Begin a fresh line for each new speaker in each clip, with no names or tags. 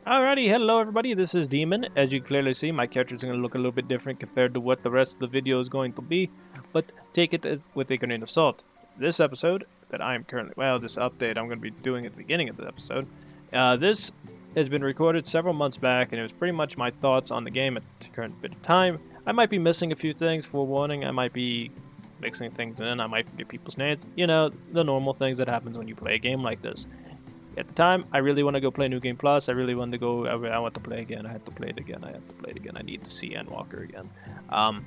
Alrighty, hello everybody, this is Demon. As you clearly see, my character is going to look a little bit different compared to what the rest of the video is going to be, but take it with a grain of salt. This episode that I am currently, this update I'm going to be doing at the beginning of the episode, this has been recorded several months back, and it was pretty much my thoughts on the game at the current bit of time. I might be missing a few things, forewarning, I might be mixing things in, I might forget people's names, you know, the normal things that happens when you play a game like this. At the time, I really want to go play New Game Plus. I really wanted to go. I want to play again. I have to play it again. I have to play it again. I need to see Endwalker again. Um,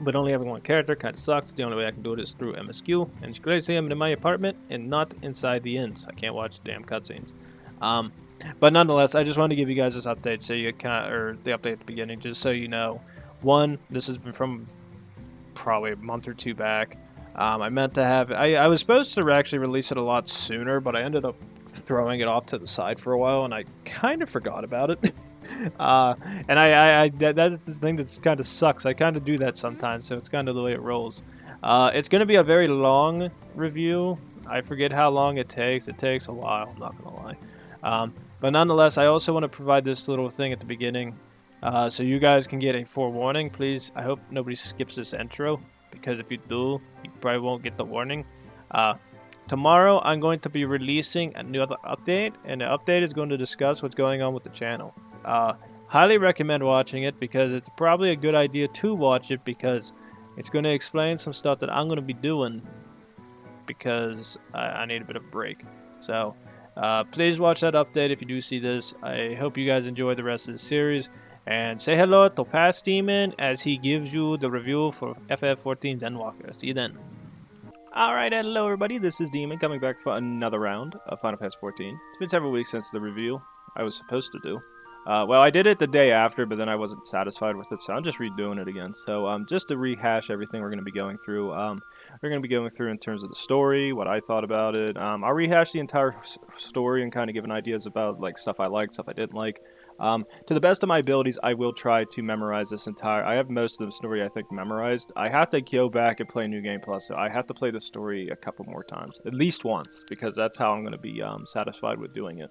but only having one character kind of sucks. The only way I can do it is through MSQ. And it's crazy. I'm in my apartment and not inside the inns. I can't watch damn cutscenes. Um, but nonetheless, I just wanted to give you guys this update so you can, or the update at the beginning, just so you know. One, this has been from probably a month or two back. I meant to have. I was supposed to actually release it a lot sooner, but I ended up throwing it off to the side for a while, and I kind of forgot about it. And that's the thing that kind of sucks. I kind of do that sometimes, so it's kind of the way it rolls. It's going to be a very long review. I forget how long it takes. It takes a while, I'm not going to lie. But nonetheless, I also want to provide this little thing at the beginning so you guys can get a forewarning. Please, I hope nobody skips this intro, because if you do, you probably won't get the warning. Tomorrow, I'm going to be releasing a new update, and the update is going to discuss what's going on with the channel. Highly recommend watching it, because it's probably a good idea to watch it, because it's going to explain some stuff that I'm going to be doing, because I need a bit of a break. So, please watch that update if you do see this. I hope you guys enjoy the rest of the series. And say hello to Past Demon as he gives you the review for FF14's Endwalker. See you then. Alright, hello everybody, this is Demon coming back for another round of Final Fantasy XIV. It's been several weeks since the review I was supposed to do. Well, I did it the day after, but then I wasn't satisfied with it, so I'm just redoing it again. So, just to rehash everything we're going to be going through, we're going to be going through in terms of the story, what I thought about it. I'll rehash the entire story and kind of give an ideas about like stuff I liked, stuff I didn't like. To the best of my abilities, I will try to memorize this entire. I have most of the story, I think, memorized. I have to go back and play New Game Plus, so I have to play the story a couple more times, at least once, because that's how I'm going to be satisfied with doing it.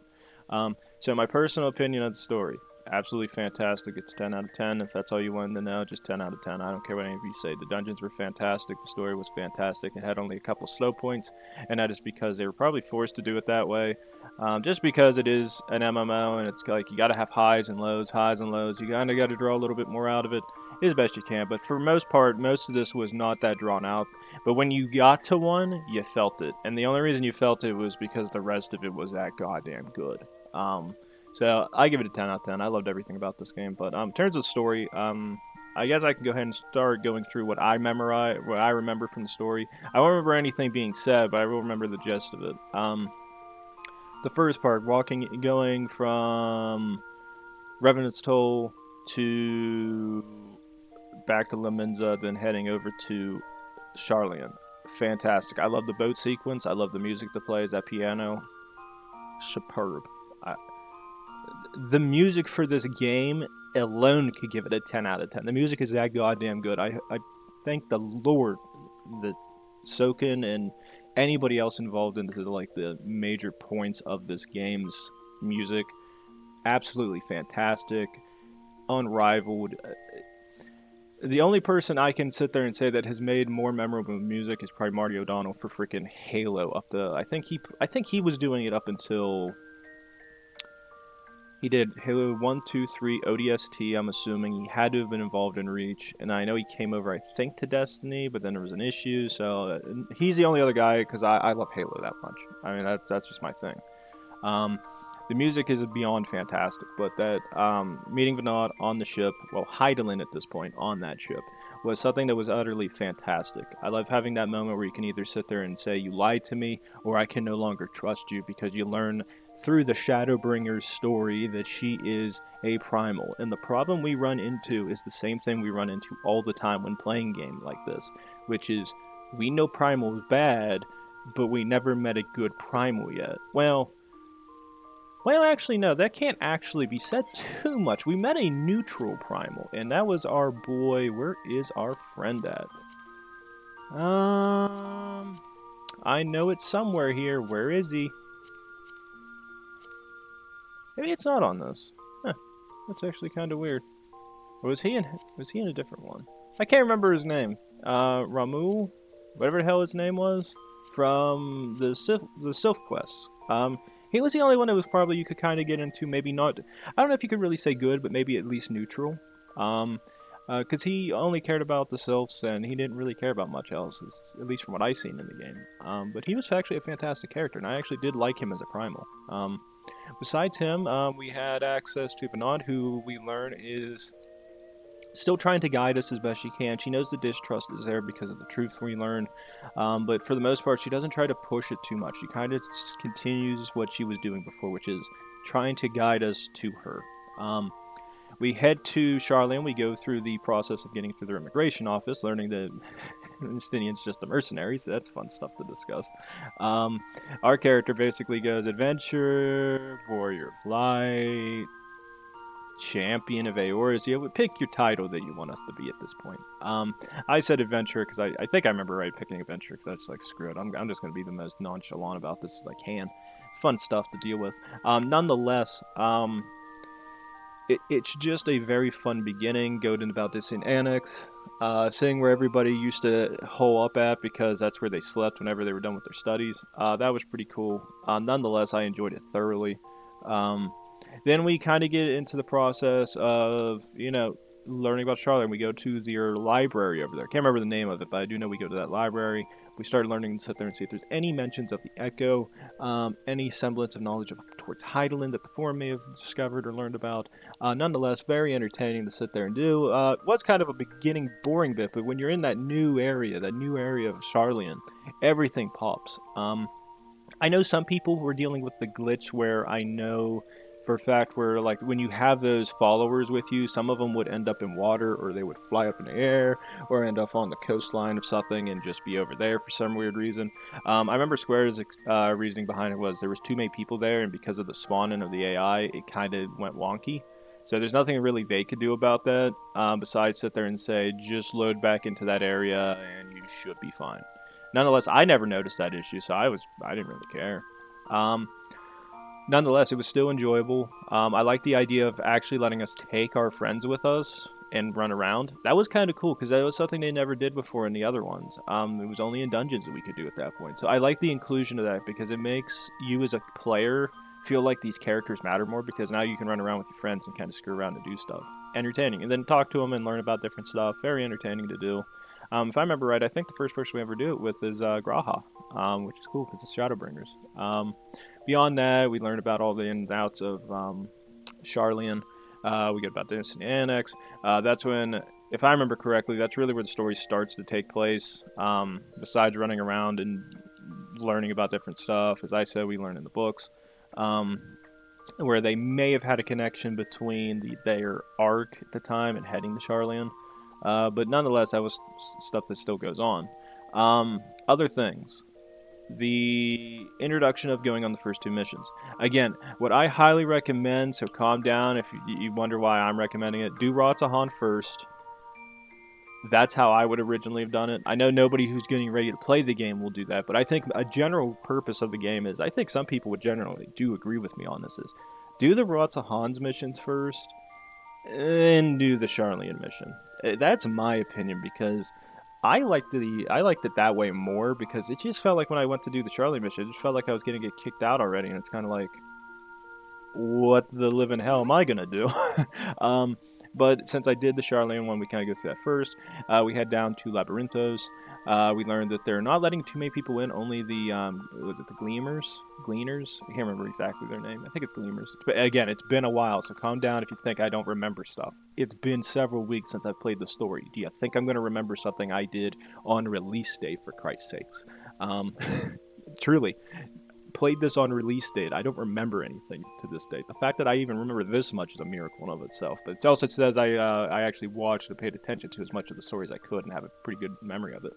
So my personal opinion of the story, absolutely fantastic. It's 10 out of 10. If that's all you wanted to know, just 10 out of 10. I don't care what any of you say. The dungeons were fantastic. The story was fantastic. It had only a couple slow points, and that is because they were probably forced to do it that way. Just because it is an MMO, and it's like you got to have highs and lows, highs and lows. You kind of got to draw a little bit more out of it as best you can. But for most part, most of this was not that drawn out. But when you got to one, you felt it. And the only reason you felt it was because the rest of it was that goddamn good. So I give it a 10 out of 10. I loved everything about this game. But in terms of story, I guess I can go ahead and start going through what I memorize, what I remember from the story. I won't remember anything being said, but I will remember the gist of it. The first part, going from Revenant's Toll to back to Laminza, then heading over to Charlian. Fantastic. I love the boat sequence. I love the music that plays, that piano. Superb. The music for this game alone could give it a 10 out of 10. The music is that goddamn good. I thank the Lord that Soken and anybody else involved in the major points of this game's music, absolutely fantastic, unrivaled. The only person I can sit there and say that has made more memorable music is probably Marty O'Donnell for freaking Halo. I think he was doing it up until he did Halo 1, 2, 3, ODST. I'm assuming he had to have been involved in Reach, and I know he came over, I think, to Destiny, but then there was an issue. So he's the only other guy because I love Halo that much. I mean, that's just my thing. The music is beyond fantastic, but that meeting Vinod on the ship, well, Hydaelyn at this point on that ship, was something that was utterly fantastic. I love having that moment where you can either sit there and say, you lied to me, or I can no longer trust you, because you learn through the Shadowbringer's story that she is a primal. And the problem we run into is the same thing we run into all the time when playing games like this, which is we know primal is bad, but we never met a good primal yet. Well, actually, no, that can't actually be said too much. We met a neutral primal, and that was our boy. Where is our friend at? I know it's somewhere here. Where is he? Maybe it's not on this. Huh. That's actually kind of weird. Or was he in a different one? I can't remember his name. Ramu, whatever the hell his name was, from the Sylph quest. He was the only one that was probably you could kind of get into. Maybe not. I don't know if you could really say good, but maybe at least neutral. Because he only cared about the sylphs and he didn't really care about much else, at least from what I seen in the game. But he was actually a fantastic character, and I actually did like him as a primal. Besides him, we had access to Vanad, who we learn is still trying to guide us as best she can. She knows the distrust is there because of the truth we learn, but for the most part, she doesn't try to push it too much. She kind of continues what she was doing before, which is trying to guide us to her. We head to Charlene. We go through the process of getting through their immigration office, learning that Estinian's just a mercenary, so that's fun stuff to discuss. Our character basically goes adventure, warrior of light, champion of Eorzea. Pick your title that you want us to be at this point. I said adventure because I think I remember right picking adventure because that's like, screw it. I'm just going to be the most nonchalant about this as I can. Fun stuff to deal with. Nonetheless, it's just a very fun beginning. Going about this in Annex, seeing where everybody used to hole up at because that's where they slept whenever they were done with their studies. That was pretty cool. Nonetheless, I enjoyed it thoroughly. Then we kind of get into the process of, learning about Charlotte. And we go to their library over there. Can't remember the name of it, but I do know we go to that library. We start learning to sit there and see if there's any mentions of the Echo, any semblance of knowledge towards Hydaelyn that the Forum may have discovered or learned about. Nonetheless, very entertaining to sit there and do. Was kind of a beginning boring bit, but when you're in that new area of Charlian, everything pops. I know some people were dealing with the glitch where I know for a fact where, like, when you have those followers with you, some of them would end up in water, or they would fly up in the air, or end up on the coastline of something and just be over there for some weird reason. I remember Square's reasoning behind it was there was too many people there, and because of the spawning of the AI, it kind of went wonky. So there's nothing really they could do about that, besides sit there and say, just load back into that area and you should be fine. Nonetheless, I never noticed that issue, so I didn't really care. Nonetheless, it was still enjoyable. I like the idea of actually letting us take our friends with us and run around. That was kind of cool because that was something they never did before in the other ones. It was only in dungeons that we could do at that point. So I like the inclusion of that because it makes you as a player feel like these characters matter more because now you can run around with your friends and kind of screw around and do stuff. Entertaining. And then talk to them and learn about different stuff. Very entertaining to do. If I remember right, I think the first person we ever do it with is Graha, which is cool because it's Shadowbringers. Beyond that, we learn about all the ins and outs of Charlian. We get about this in the Annex. That's when, if I remember correctly, that's really where the story starts to take place. Besides running around and learning about different stuff, as I said, we learn in the books. Where they may have had a connection between their arc at the time and heading to Charlian. But nonetheless, that was stuff that still goes on. Other things. The introduction of going on the first two missions. Again, what I highly recommend, so calm down if you wonder why I'm recommending it, do Ratzahan first. That's how I would originally have done it. I know nobody who's getting ready to play the game will do that, but I think a general purpose of the game is, I think some people would generally do agree with me on this, is do the Ratzahan's missions first, and do the Charlian mission. That's my opinion because I liked it that way more because it just felt like when I went to do the Charlian mission, it just felt like I was gonna get kicked out already, and it's kind of like, what the living hell am I gonna do? But since I did the Charlian one, we kind of go through that first. We head down to Labyrinthos. We learned that they're not letting too many people in. Only the was it the Gleaners? I can't remember exactly their name. I think it's Gleamers. Again, it's been a while, so calm down if you think I don't remember stuff. It's been several weeks since I've played the story. Do you think I'm going to remember something I did on release day? For Christ's sakes, truly. Played this on release date. I don't remember anything to this date. The fact that I even remember this much is a miracle in of itself. But it also says I actually watched and paid attention to as much of the story as I could and have a pretty good memory of it.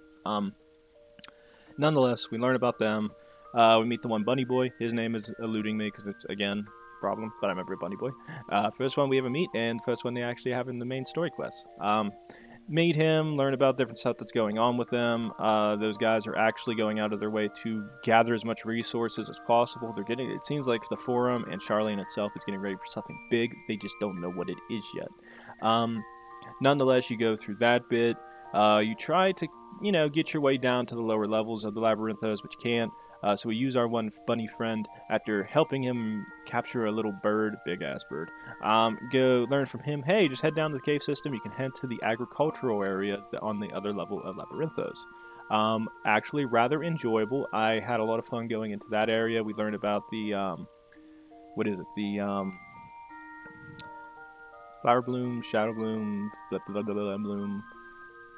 Nonetheless, we learn about them. We meet the one bunny boy. His name is eluding me because it's, again, problem, but I remember Bunny Boy. First one we ever meet, and first one they actually have in the main story quest. meet him, learn about different stuff that's going on with them. Those guys are actually going out of their way to gather as much resources as possible. They're getting, it seems like the Forum and Charlene itself is getting ready for something big. They just don't know what it is yet. Nonetheless, you go through that bit. You try to, get your way down to the lower levels of the Labyrinthos, but you can't. So we use our one bunny friend after helping him capture a little bird, big ass bird. Go learn from him. Hey, just head down to the cave system. You can head to the agricultural area on the other level of Labyrinthos. Actually, rather enjoyable. I had a lot of fun going into that area. We learned about the what is it? The flower bloom, shadow bloom, blah, blah, blah, blah, bloom.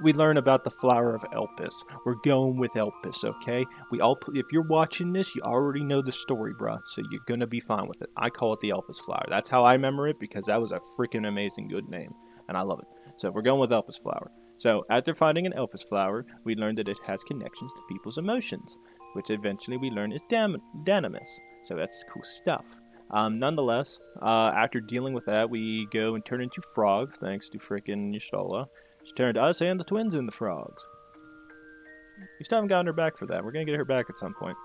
We learn about the flower of Elpis. We're going with Elpis, okay? If you're watching this, you already know the story, bruh, so you're gonna be fine with it. I call it the Elpis flower. That's how I remember it, because that was a freaking amazing good name, and I love it. So we're going with Elpis flower. So after finding an Elpis flower, we learned that it has connections to people's emotions, which eventually we learn is Danamus. So that's cool stuff. Nonetheless, after dealing with that, we go and turn into frogs, thanks to frickin' Y'shtola. She turned us and the twins into frogs. We still haven't gotten her back for that. We're gonna get her back at some point.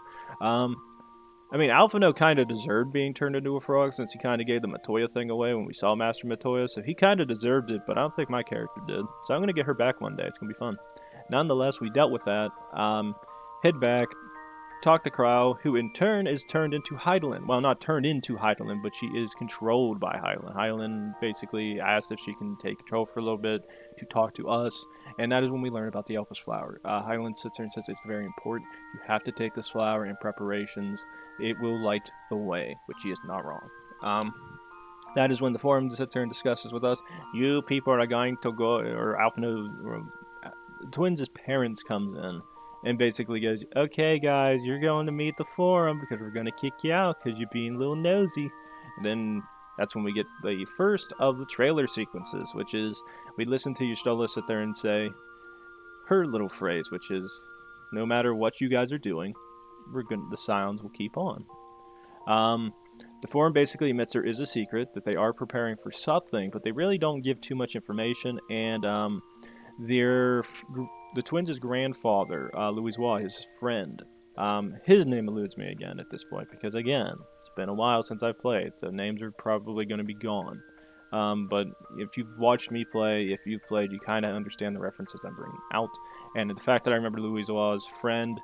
Alphino kind of deserved being turned into a frog since he kind of gave the Matoya thing away when we saw Master Matoya, so he kind of deserved it, but I don't think my character did. So I'm gonna get her back one day. It's gonna be fun. Nonetheless, we dealt with that. Head back, talk to Crow, who in turn is turned into Hydaelyn. Well, not turned into Hydaelyn, but she is controlled by Hydaelyn. Hydaelyn basically asks if she can take control for a little bit to talk to us, and that is when we learn about the Elpis flower. Hydaelyn sits there and says it's very important. You have to take this flower in preparations. It will light the way, which she is not wrong. That is when the forum sits there and discusses with us. You people are going to go, or Alphino, or Twins' parents comes in and basically goes, okay, guys, you're going to meet the forum because we're going to kick you out because you're being a little nosy. And then that's when we get the first of the trailer sequences, which is we listen to Y'shtola sit there and say her little phrase, which is, no matter what you guys are doing, the sounds will keep on. The forum basically admits there is a secret, that they are preparing for something, but they really don't give too much information, and the twins' grandfather, Louisois, his friend, his name eludes me again at this point, because again, it's been a while since I've played, so names are probably going to be gone. But if you've watched me play, if you've played, you kind of understand the references I'm bringing out. And the fact that I remember Louisois' friend,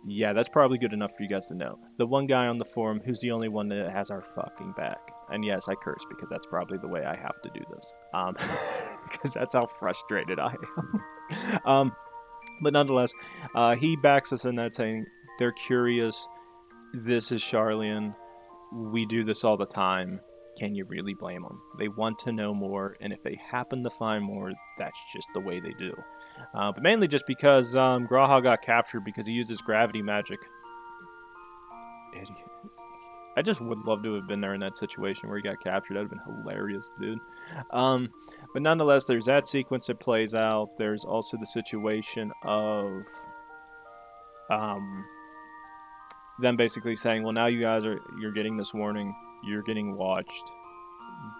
yeah, that's probably good enough for you guys to know. The one guy on the forum who's the only one that has our fucking back. And yes, I curse because that's probably the way I have to do this. Because that's how frustrated I am. But nonetheless, he backs us in that, saying they're curious. This is Charlene. We do this all the time. Can you really blame them? They want to know more, and if they happen to find more, that's just the way they do. But mainly just because Graha got captured because he used his gravity magic. Idiot. I just would love to have been there in that situation where he got captured. That would have been hilarious, dude. But nonetheless, there's that sequence that plays out. There's also the situation of them basically saying, well, now you're getting this warning. You're getting watched.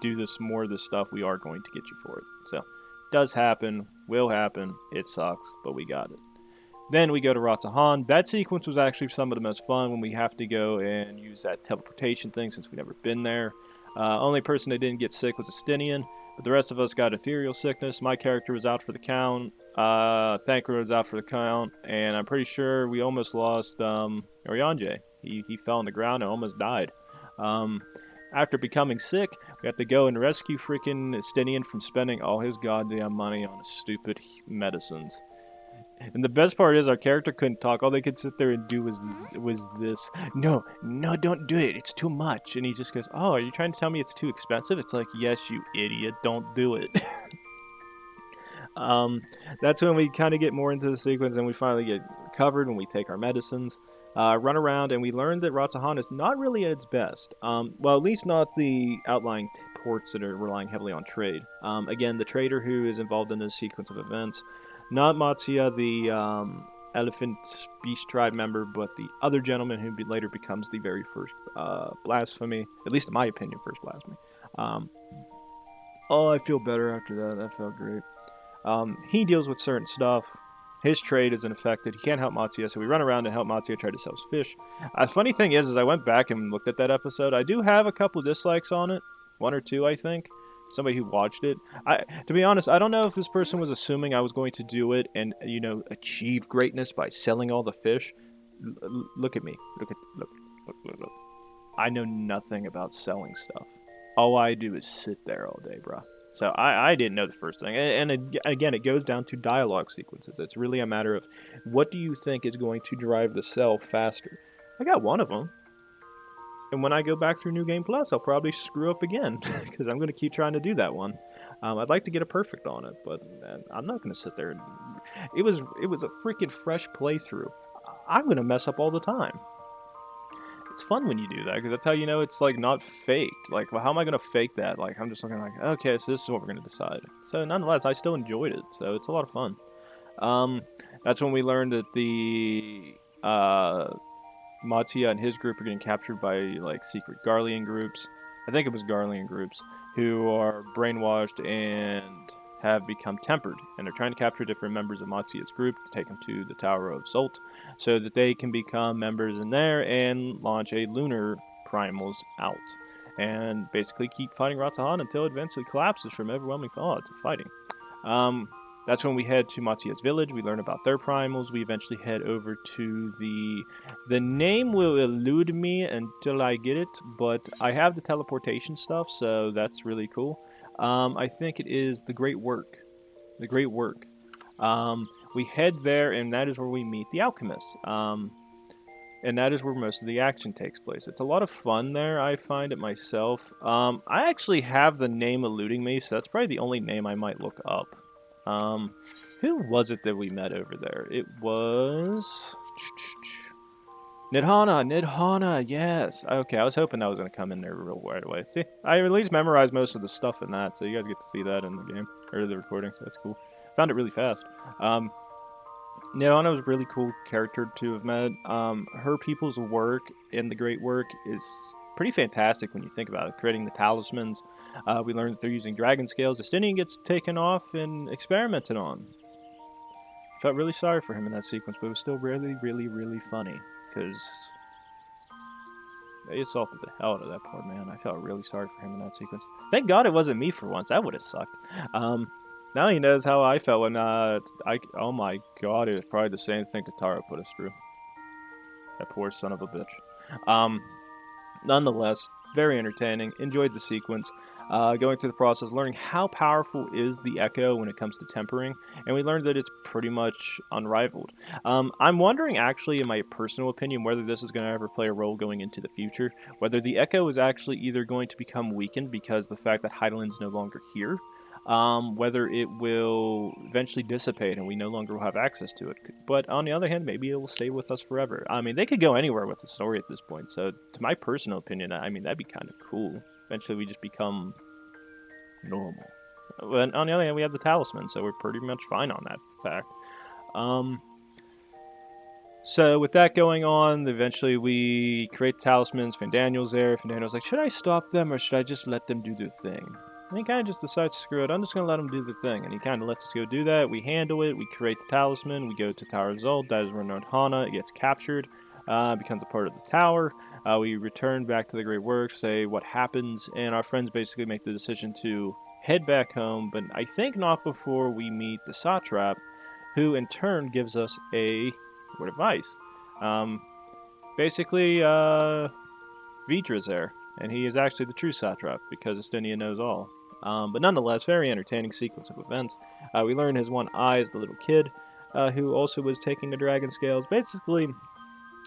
Do this more of this stuff. We are going to get you for it. So, does happen. Will happen. It sucks, but we got it. Then we go to Ratzahan. That sequence was actually some of the most fun when we have to go and use that teleportation thing since we've never been there. Only person that didn't get sick was Astinian, but the rest of us got ethereal sickness. My character was out for the count. Thancred was out for the count, and I'm pretty sure we almost lost Oriange. He fell on the ground and almost died. After becoming sick, we have to go and rescue freaking Astinian from spending all his goddamn money on stupid medicines. And the best part is our character couldn't talk. All they could sit there and do was this. No, don't do it. It's too much. And he just goes, oh, are you trying to tell me it's too expensive? It's like, yes, you idiot. Don't do it. That's when we kind of get more into the sequence and we finally get covered when we take our medicines. Run around, and we learned that Ratzahan is not really at its best. Well, at least not the outlying ports that are relying heavily on trade. Again, the trader who is involved in this sequence of events, not Matsuya, the Elephant Beast Tribe member, but the other gentleman who later becomes the very first blasphemy, at least in my opinion, first blasphemy. Oh, I feel better after that. That felt great. He deals with certain stuff. His trade isn't affected. He can't help Matsuya, so we run around and help Matsuya try to sell his fish. Funny thing is I went back and looked at that episode. I do have a couple dislikes on it. 1 or 2, I think. Somebody who watched it. To be honest, I don't know if this person was assuming I was going to do it and, achieve greatness by selling all the fish. Look at me. Look. I know nothing about selling stuff. All I do is sit there all day, bruh. So I didn't know the first thing. And again, it goes down to dialogue sequences. It's really a matter of what do you think is going to drive the sell faster. I got one of them. And when I go back through New Game Plus, I'll probably screw up again because I'm going to keep trying to do that one. I'd like to get a perfect on it, but I'm not going to sit there. It was a freaking fresh playthrough. I'm going to mess up all the time. It's fun when you do that because that's how you know it's like not faked. Like, well, how am I gonna fake that? Like, I'm just looking like, okay, so this is what we're gonna decide. So nonetheless, I still enjoyed it. So it's a lot of fun. That's when we learned that the Matsuya and his group are getting captured by like secret Garlean groups. I think it was Garlean groups who are brainwashed and have become tempered, and they're trying to capture different members of Matsuya's group to take them to the Tower of Zolt so that they can become members in there and launch a lunar primals out and basically keep fighting Ratsahan until it eventually collapses from overwhelming odds of fighting. That's when we head to Matsuya's village. We learn about their primals. We eventually head over to the name will elude me until I get it, but I have the teleportation stuff, so that's really cool. I think it is the Great Work. The Great Work. We head there, and that is where we meet the alchemists. And that is where most of the action takes place. It's a lot of fun there, I find it myself. I actually have the name eluding me, so that's probably the only name I might look up. Who was it that we met over there? It was Nidhana, yes. Okay, I was hoping that was going to come in there real right away. See, I at least memorized most of the stuff in that, so you guys get to see that in the game, or the recording, so that's cool. Found it really fast. Nidhana was a really cool character to have met. Her people's work in the Great Work is pretty fantastic when you think about it, creating the talismans. We learned that they're using dragon scales. Estinian gets taken off and experimented on. Felt really sorry for him in that sequence, but it was still really, really, really funny, because they assaulted the hell out of that poor man. I felt really sorry for him in that sequence. Thank God it wasn't me for once. That would have sucked. Now he knows how I felt when oh my God, it was probably the same thing Katara put us through. That poor son of a bitch. Nonetheless, very entertaining. Enjoyed the sequence. Going through the process, learning how powerful is the Echo when it comes to tempering, and we learned that it's pretty much unrivaled. I'm wondering, actually, in my personal opinion, whether this is going to ever play a role going into the future, whether the Echo is actually either going to become weakened because the fact that Hydaelyn's no longer here, whether it will eventually dissipate and we no longer will have access to it. But on the other hand, maybe it will stay with us forever. I mean, they could go anywhere with the story at this point, so to my personal opinion, I mean, that'd be kind of cool. Eventually we just become normal. But on the other hand, we have the talisman, so we're pretty much fine on that fact. So with that going on, eventually we create the talismans. Fandaniel's there. Fandaniel's like, should I stop them or should I just let them do their thing? And he kind of just decides, screw it, I'm just going to let them do their thing. And he kind of lets us go do that. We handle it. We create the talisman. We go to Tower of Zold. That is where Nidhana gets captured. Becomes a part of the tower. We return back to the Great Works, say what happens, and our friends basically make the decision to head back home, but I think not before we meet the Satrap, who in turn gives us a word of advice. Basically, Vidra's there, and he is actually the true Satrap, because Estinian knows all. But nonetheless, very entertaining sequence of events. We learn his one eye is the little kid, who also was taking the dragon scales. Basically,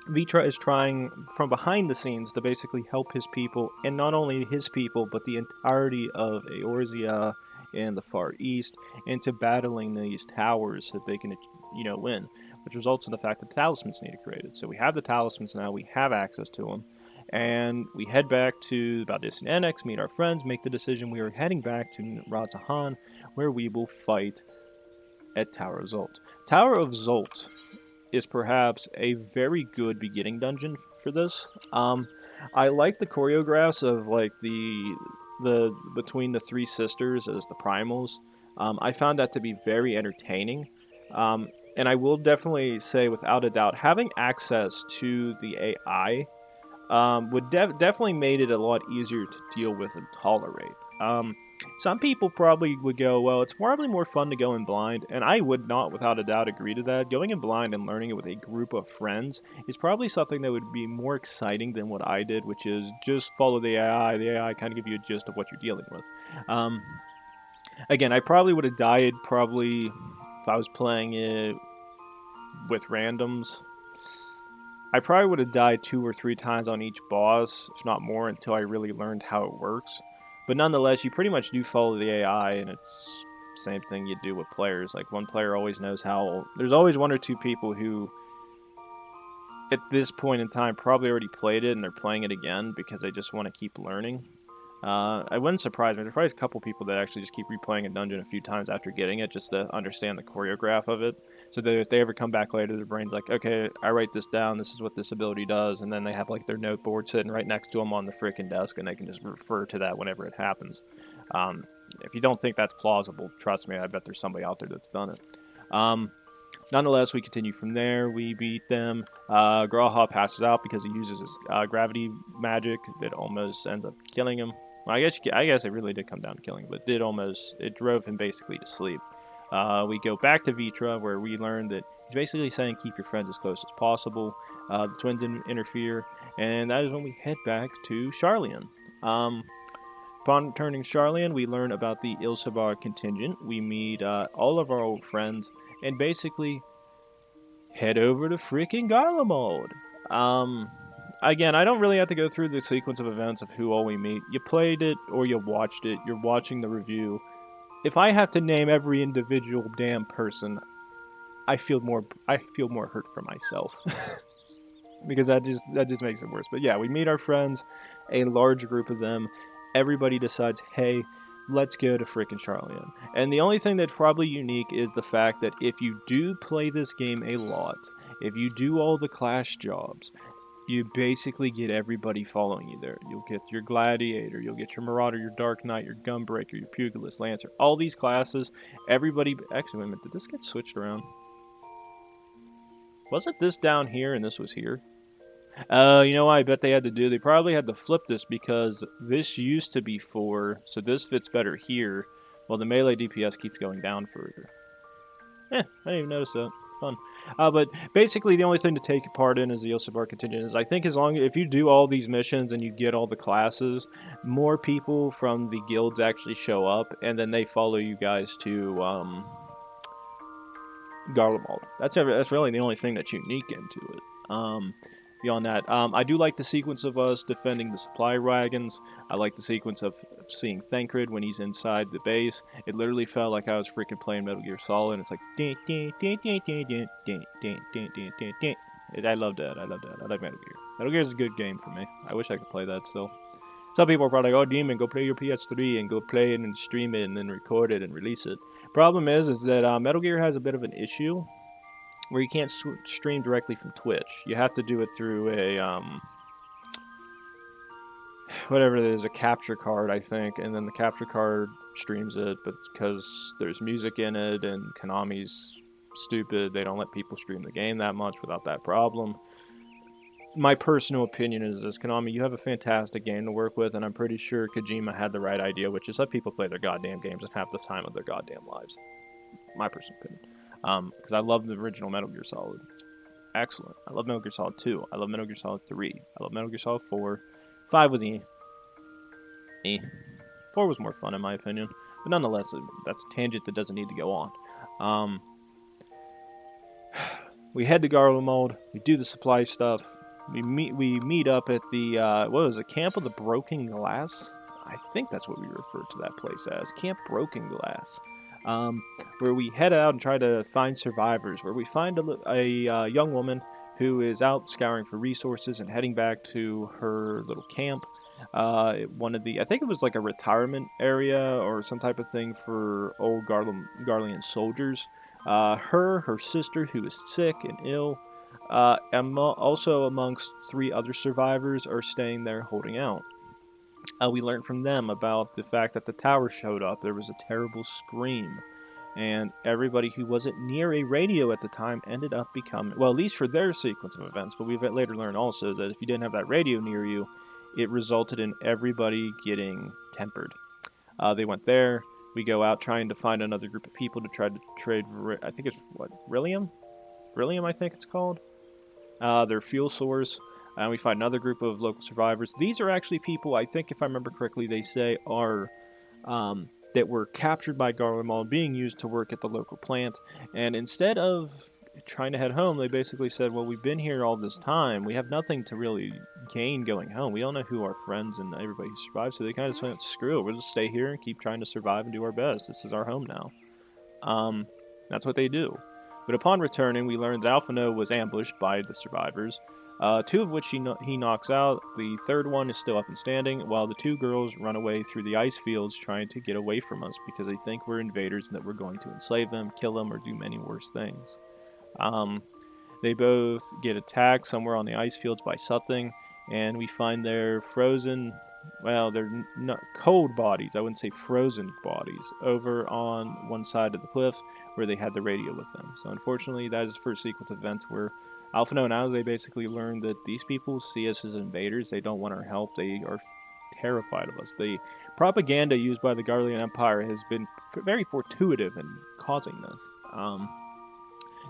Vitra is trying from behind the scenes to basically help his people, and not only his people, but the entirety of Eorzea and the Far East, into battling these towers so that they can, win, which results in the fact that the talismans need to be created. So we have the talismans now, we have access to them, and we head back to Valdisian Annex, meet our friends, make the decision we are heading back to Radzahan, where we will fight at Tower of Zolt. Tower of Zolt is perhaps a very good beginning dungeon for this. I like the choreographs of like the between the three sisters as the primals. I found that to be very entertaining. And I will definitely say, without a doubt, having access to the AI would definitely made it a lot easier to deal with and tolerate. Some people probably would go, well, it's probably more fun to go in blind, and I would not, without a doubt, agree to that. Going in blind and learning it with a group of friends is probably something that would be more exciting than what I did, which is just follow the AI. The AI kind of give you a gist of what you're dealing with. Again, I probably would have died if I was playing it with randoms. I probably would have died 2 or 3 times on each boss, if not more, until I really learned how it works. But nonetheless, you pretty much do follow the AI, and it's the same thing you do with players. Like, one player always knows how... There's always 1 or 2 people who, at this point in time, probably already played it, and they're playing it again because they just want to keep learning. It wouldn't surprise me. There's probably a couple people that actually just keep replaying a dungeon a few times after getting it just to understand the choreograph of it. So that if they ever come back later, their brain's like, okay, I write this down, this is what this ability does, and then they have like their noteboard sitting right next to them on the freaking desk, and they can just refer to that whenever it happens. If you don't think that's plausible, trust me, I bet there's somebody out there that's done it. Nonetheless, we continue from there. We beat them. Grawha passes out because he uses his gravity magic that almost ends up killing him. Well, I guess it really did come down to killing him, but it drove him basically to sleep. We go back to Vitra, where we learn that he's basically saying keep your friends as close as possible. The twins interfere, and that is when we head back to Sharlayan. Upon returning to Sharlayan, we learn about the Ilsabar contingent. We meet all of our old friends, and basically head over to freaking Garlemald. Again, I don't really have to go through the sequence of events of who all we meet. You played it or you watched it. You're watching the review. If I have to name every individual damn person, I feel more hurt for myself. Because that just makes it worse. But yeah, we meet our friends, a large group of them. Everybody decides, hey, let's go to frickin' Sharlayan. And the only thing that's probably unique is the fact that if you do play this game a lot, if you do all the clash jobs, you basically get everybody following you there. You'll get your Gladiator, you'll get your Marauder, your Dark Knight, your Gunbreaker, your Pugilist, Lancer. All these classes, everybody... Actually, wait a minute, did this get switched around? Wasn't this down here and this was here? You know what I bet they had to do? They probably had to flip this because this used to be 4, so this fits better here, while the melee DPS keeps going down further. I didn't even notice that. Fun. But basically, the only thing to take part in is the Ilsabar contingent. Is I think if you do all these missions and you get all the classes, more people from the guilds actually show up, and then they follow you guys to Garlemald. That's really the only thing that's unique into it. Beyond that, I do like the sequence of us defending the supply wagons. I like the sequence of seeing Thancred when he's inside the base. It literally felt like I was freaking playing Metal Gear Solid. It's like I love that. I like Metal Gear. Metal Gear is a good game for me. I wish I could play that still. Some people are probably like, oh, Demon, go play your PS3 and go play it and stream it and then record it and release it. Problem is that Metal Gear has a bit of an issue where you can't stream directly from Twitch. You have to do it through a, whatever it is, a capture card, I think, and then the capture card streams it, but because there's music in it and Konami's stupid, they don't let people stream the game that much without that problem. My personal opinion is this: Konami, you have a fantastic game to work with, and I'm pretty sure Kojima had the right idea, which is let people play their goddamn games and have the time of their goddamn lives. My personal opinion. Because I love the original Metal Gear Solid. Excellent. I love Metal Gear Solid 2. I love Metal Gear Solid 3. I love Metal Gear Solid 4. 5 was eh. 4 was more fun in my opinion. But nonetheless, that's a tangent that doesn't need to go on. We head to Garlemald. We do the supply stuff. We meet up at the, what was it, Camp of the Broken Glass? I think that's what we refer to that place as. Camp Broken Glass. Where we head out and try to find survivors, where we find a young woman who is out scouring for resources and heading back to her little camp. I think it was like a retirement area or some type of thing for old Garlean soldiers. Her sister, who is sick and ill, also amongst 3 other survivors, are staying there holding out. We learned from them about the fact that the tower showed up. There was a terrible scream. And everybody who wasn't near a radio at the time ended up becoming, well, at least for their sequence of events, but we've later learned also that if you didn't have that radio near you, it resulted in everybody getting tempered. They went there. We go out trying to find another group of people to try to trade, I think it's, what, Rillium? Rillium, I think it's called. Their fuel source. And we find another group of local survivors. These are actually people, I think if I remember correctly, they say are that were captured by Garlean being used to work at the local plant. And instead of trying to head home, they basically said, well, we've been here all this time. We have nothing to really gain going home. We don't know who our friends and everybody who survived, so they kind of went, screw it. We'll just stay here and keep trying to survive and do our best. This is our home now. That's what they do. But upon returning, we learned that Alphino was ambushed by the survivors, two of which he knocks out. The third one is still up and standing, while the two girls run away through the ice fields trying to get away from us because they think we're invaders and that we're going to enslave them, kill them, or do many worse things. They both get attacked somewhere on the ice fields by something, and we find their frozen, well, they're not cold bodies, I wouldn't say frozen bodies, over on one side of the cliff where they had the radio with them. So unfortunately, that is the first sequence of events where Alphino and Oz, they basically learned that these people see us as invaders. They don't want our help. They are terrified of us. The propaganda used by the Garlean Empire has been very fortuitous in causing this.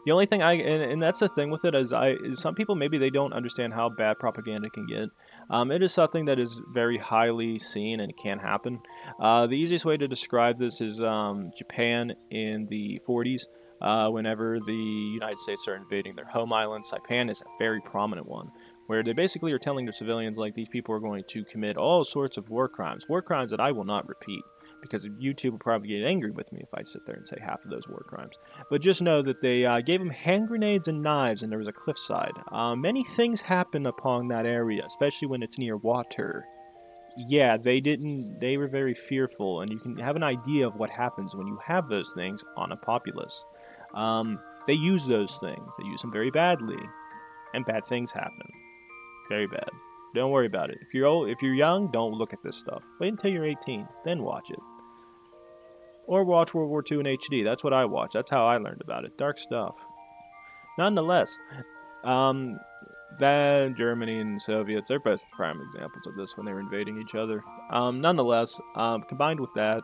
The only thing and that's the thing with it, is some people, maybe they don't understand how bad propaganda can get. It is something that is very highly seen and it can happen. The easiest way to describe this is Japan in the 40s. Whenever the United States are invading their home island, Saipan is a very prominent one, where they basically are telling their civilians, like, these people are going to commit all sorts of war crimes that I will not repeat, because YouTube will probably get angry with me if I sit there and say half of those war crimes. But just know that they gave them hand grenades and knives, and there was a cliffside. Many things happen upon that area, especially when it's near water. Yeah, they were very fearful, and you can have an idea of what happens when you have those things on a populace. They use those things. They use them very badly, and bad things happen. Very bad. Don't worry about it. If you're young, don't look at this stuff. Wait until you're 18, then watch it. Or watch World War II in HD. That's what I watched. That's how I learned about it. Dark stuff. Nonetheless, that Germany and Soviets are both prime examples of this when they were invading each other. Nonetheless, combined with that,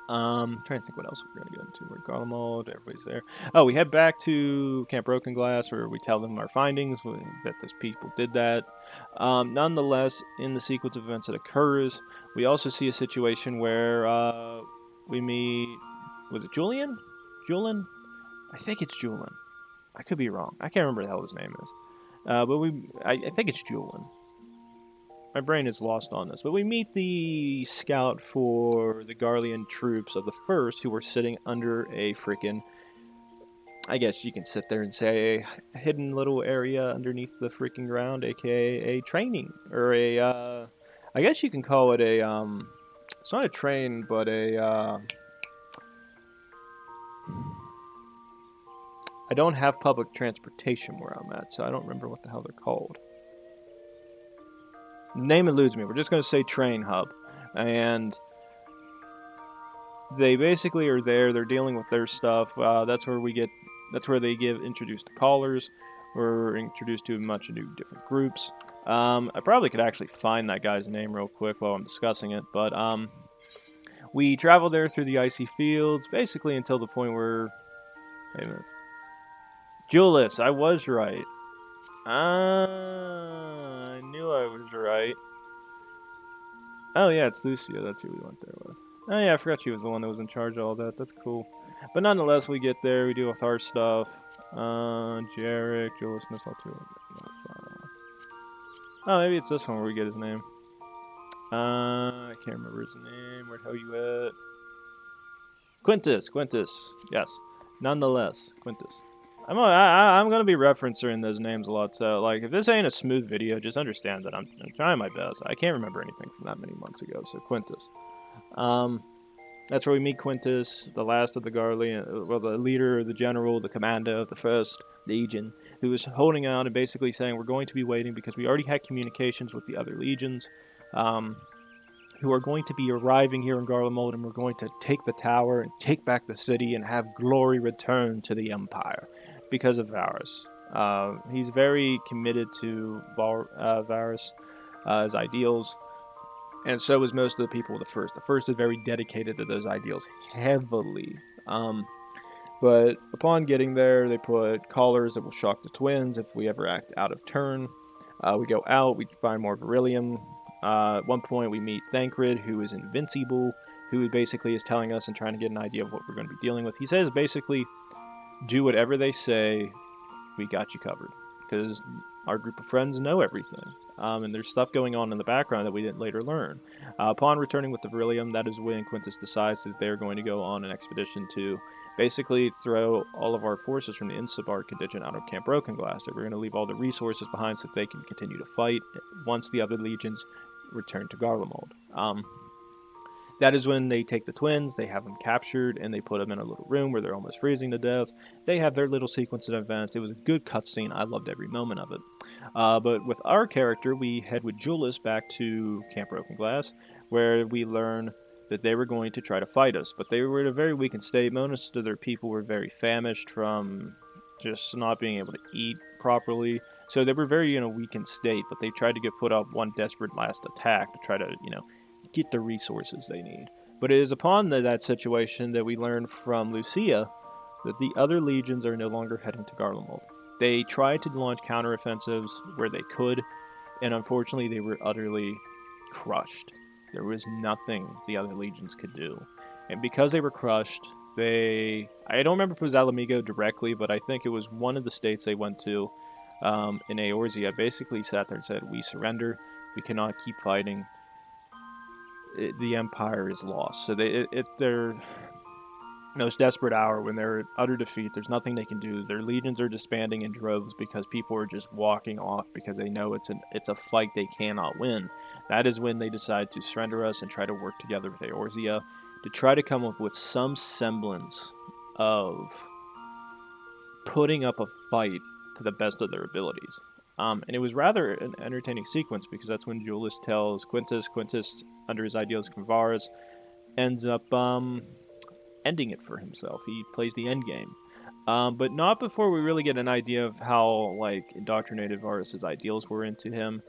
trying to think what else we're going to go into. We're Garlemald, everybody's there. Oh, we head back to Camp Broken Glass, where we tell them our findings, that those people did that. Nonetheless, in the sequence of events that occurs, we also see a situation where we meet, was it Julian? Julian? I think it's Julian. I could be wrong. I can't remember what the hell his name is. But I think it's Julian. My brain is lost on this. But we meet the scout for the Garlean troops of the first, who were sitting under a freaking, I guess you can sit there and say, a hidden little area underneath the freaking ground, aka a training, or I guess you can call it a, it's not a train, but I don't have public transportation where I'm at, so I don't remember what the hell they're called. Name eludes me. We're just going to say train hub. And they basically are there. They're dealing with their stuff. That's where they get introduced to callers. We're introduced to a bunch of new different groups. I probably could actually find that guy's name real quick while I'm discussing it. But we travel there through the icy fields, basically until the point where... Wait a minute. Julius, I was right. I knew I was right. Oh yeah, it's Lucia. That's who we went there with. Oh yeah, I forgot she was the one that was in charge of all that. That's cool. But nonetheless, we get there. We deal with our stuff. Jarek, Julius, oh, maybe it's this one where we get his name. I can't remember his name. Where the hell you at? Quintus. Yes. Nonetheless, Quintus. I'm gonna be referencing those names a lot, so like if this ain't a smooth video, just understand that I'm trying my best. I can't remember anything from that many months ago, so Quintus. That's where we meet Quintus, the last of the Garlean, well, the leader, the general, the commander of the first legion, who was holding out and basically saying, we're going to be waiting because we already had communications with the other legions. who are going to be arriving here in Garlemald, and we're going to take the tower and take back the city and have glory return to the Empire because of Varys. He's very committed to Varys' his ideals, and so is most of the people of the First. The First is very dedicated to those ideals heavily. But upon getting there, they put collars that will shock the twins if we ever act out of turn. We go out, we find more beryllium. At one point, we meet Thancred, who is invincible, who basically is telling us and trying to get an idea of what we're going to be dealing with. He says basically, do whatever they say, we got you covered. Because our group of friends know everything. And there's stuff going on in the background that we didn't later learn. Upon returning with the beryllium, that is when Quintus decides that they're going to go on an expedition to basically throw all of our forces from the Insubar contingent out of Camp Brokenglass. That we're going to leave all the resources behind so that they can continue to fight once the other legions return to Garlemald. That is when they take the twins, they have them captured, and they put them in a little room where they're almost freezing to death. They have their little sequence of events. It was a good cutscene. I loved every moment of it. But with our character, we head with Julius back to Camp Brokenglass, where we learn that they were going to try to fight us. But they were in a very weakened state. Most of their people were very famished from just not being able to eat properly. So they were very in a weakened state, but they tried to get put up one desperate last attack to try to, get the resources they need. But it is upon that situation that we learn from Lucia that the other legions are no longer heading to Garlemald. They tried to launch counteroffensives where they could, and unfortunately they were utterly crushed. There was nothing the other legions could do. And because they were crushed, I don't remember if it was Alamigo directly, but I think it was one of the states they went to in Eorzea, basically sat there and said, we surrender, we cannot keep fighting. The Empire is lost. So their most desperate hour, when they're in utter defeat, there's nothing they can do. Their legions are disbanding in droves because people are just walking off because they know it's a fight they cannot win. That is when they decide to surrender us and try to work together with Eorzea to try to come up with some semblance of putting up a fight to the best of their abilities. And it was rather an entertaining sequence because that's when Julius tells Quintus, under his ideals from Varys, ends up ending it for himself. He plays the end game. But not before we really get an idea of how indoctrinated Varys' ideals were into him.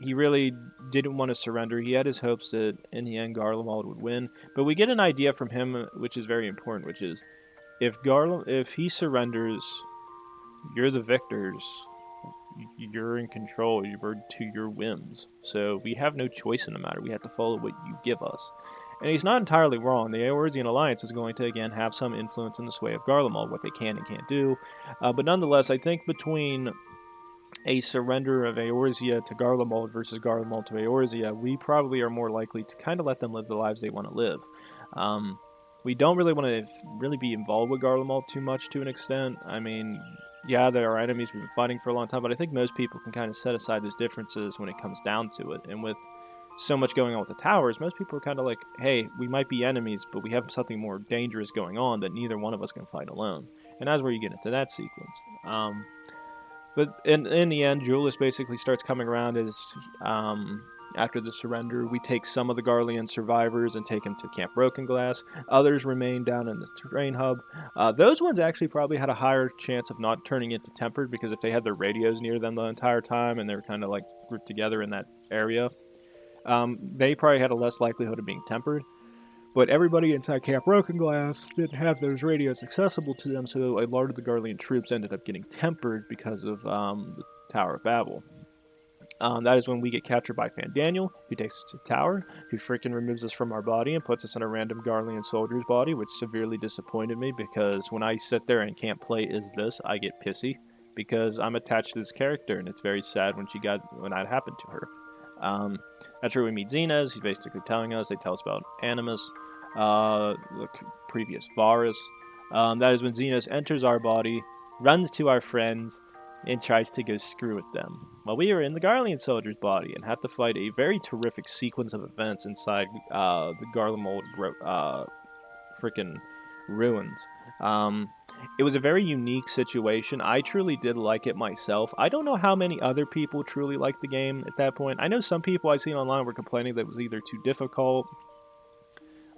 He really didn't want to surrender. He had his hopes that in the end Garlemald would win. But we get an idea from him, which is very important, which is if he surrenders, you're the victors. You're in control. You're to your whims. So we have no choice in the matter. We have to follow what you give us. And he's not entirely wrong. The Eorzean Alliance is going to, again, have some influence in the sway of Garlemald, what they can and can't do. But nonetheless, I think between a surrender of Eorzea to Garlemald versus Garlemald to Eorzea, we probably are more likely to kind of let them live the lives they want to live. We don't really want to be involved with Garlemald too much to an extent. I mean, yeah, they're our enemies. We've been fighting for a long time, but I think most people can kind of set aside those differences when it comes down to it. And with so much going on with the towers, most people are kind of like, hey, we might be enemies, but we have something more dangerous going on that neither one of us can fight alone. And that's where you get into that sequence. But in the end, Julius basically starts coming around as after the surrender, we take some of the Garlean survivors and take them to Camp Brokenglass. Others remain down in the terrain hub. Those ones actually probably had a higher chance of not turning into Tempered, because if they had their radios near them the entire time and they were kind of grouped together in that area, they probably had a less likelihood of being Tempered. But everybody inside Camp Brokenglass didn't have those radios accessible to them, so a lot of the Garlean troops ended up getting Tempered because of the Tower of Babel. That is when we get captured by Fandaniel, who takes us to the tower, who freaking removes us from our body and puts us in a random Garlean soldier's body, which severely disappointed me, because when I sit there and can't play as this, I get pissy, because I'm attached to this character, and it's very sad when that happened to her. That's where we meet Xenas. He's basically telling us, they tell us about Animus, the previous Varus. That is when Xenos enters our body, runs to our friends, and tries to go screw with them. Well, we are in the Garlean soldier's body and have to fight a very terrific sequence of events inside the Garlemald freaking ruins. It was a very unique situation. I truly did like it myself. I don't know how many other people truly liked the game at that point. I know some people I seen online were complaining that it was either too difficult.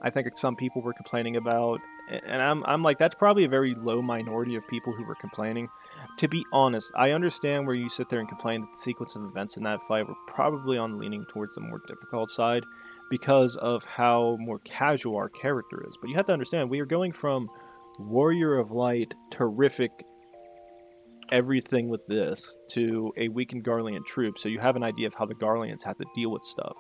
I think some people were complaining about, and I'm like, that's probably a very low minority of people who were complaining. To be honest, I understand where you sit there and complain that the sequence of events in that fight were probably on leaning towards the more difficult side because of how more casual our character is. But you have to understand, we are going from Warrior of Light, terrific everything with this, to a weakened Garlean troop, so you have an idea of how the Garleans have to deal with stuff.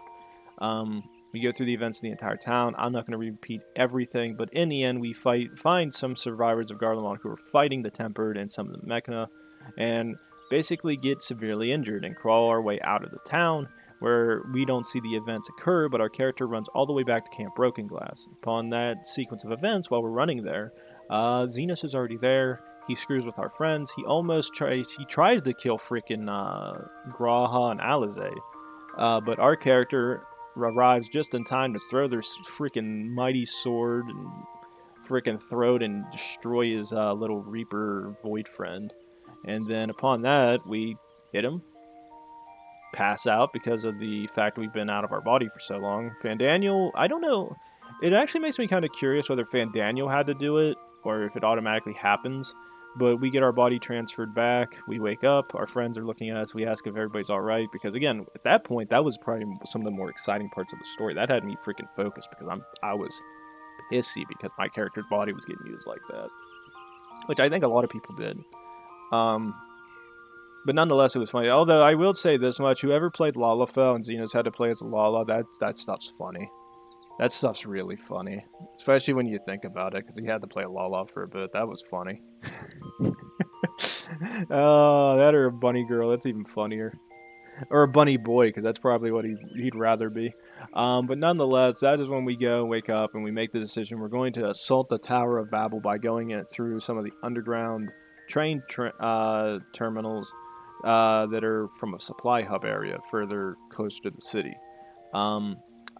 We go through the events of the entire town. I'm not going to repeat everything, but in the end, we find some survivors of Garlemald who are fighting the Tempered and some of the Mechna, and basically get severely injured and crawl our way out of the town, where we don't see the events occur, but our character runs all the way back to Camp Broken Glass. Upon that sequence of events, while we're running there, Zenos is already there. He screws with our friends. He tries to kill freaking Graha and Alize, but our character arrives just in time to throw their freaking mighty sword and freaking throat and destroy his little Reaper Void friend. And then upon that, we hit him, pass out because of the fact we've been out of our body for so long. Fandaniel, I don't know. It actually makes me kind of curious whether Fandaniel had to do it or if it automatically happens. But we get our body transferred back. We wake up. Our friends are looking at us. We ask if everybody's all right. Because again, at that point, that was probably some of the more exciting parts of the story. That had me freaking focused because I was pissy because my character's body was getting used like that, which I think a lot of people did. But nonetheless, it was funny. Although I will say this much: whoever played Lalafell and Zenos had to play as Lala, that stuff's funny. That stuff's really funny, especially when you think about it, because he had to play Lala for a bit. That was funny. Oh, that or a bunny girl. That's even funnier. Or a bunny boy, because that's probably what he'd rather be. But nonetheless, that is when we go and wake up and we make the decision. We're going to assault the Tower of Babel by going in through some of the underground train terminals that are from a supply hub area further closer to the city.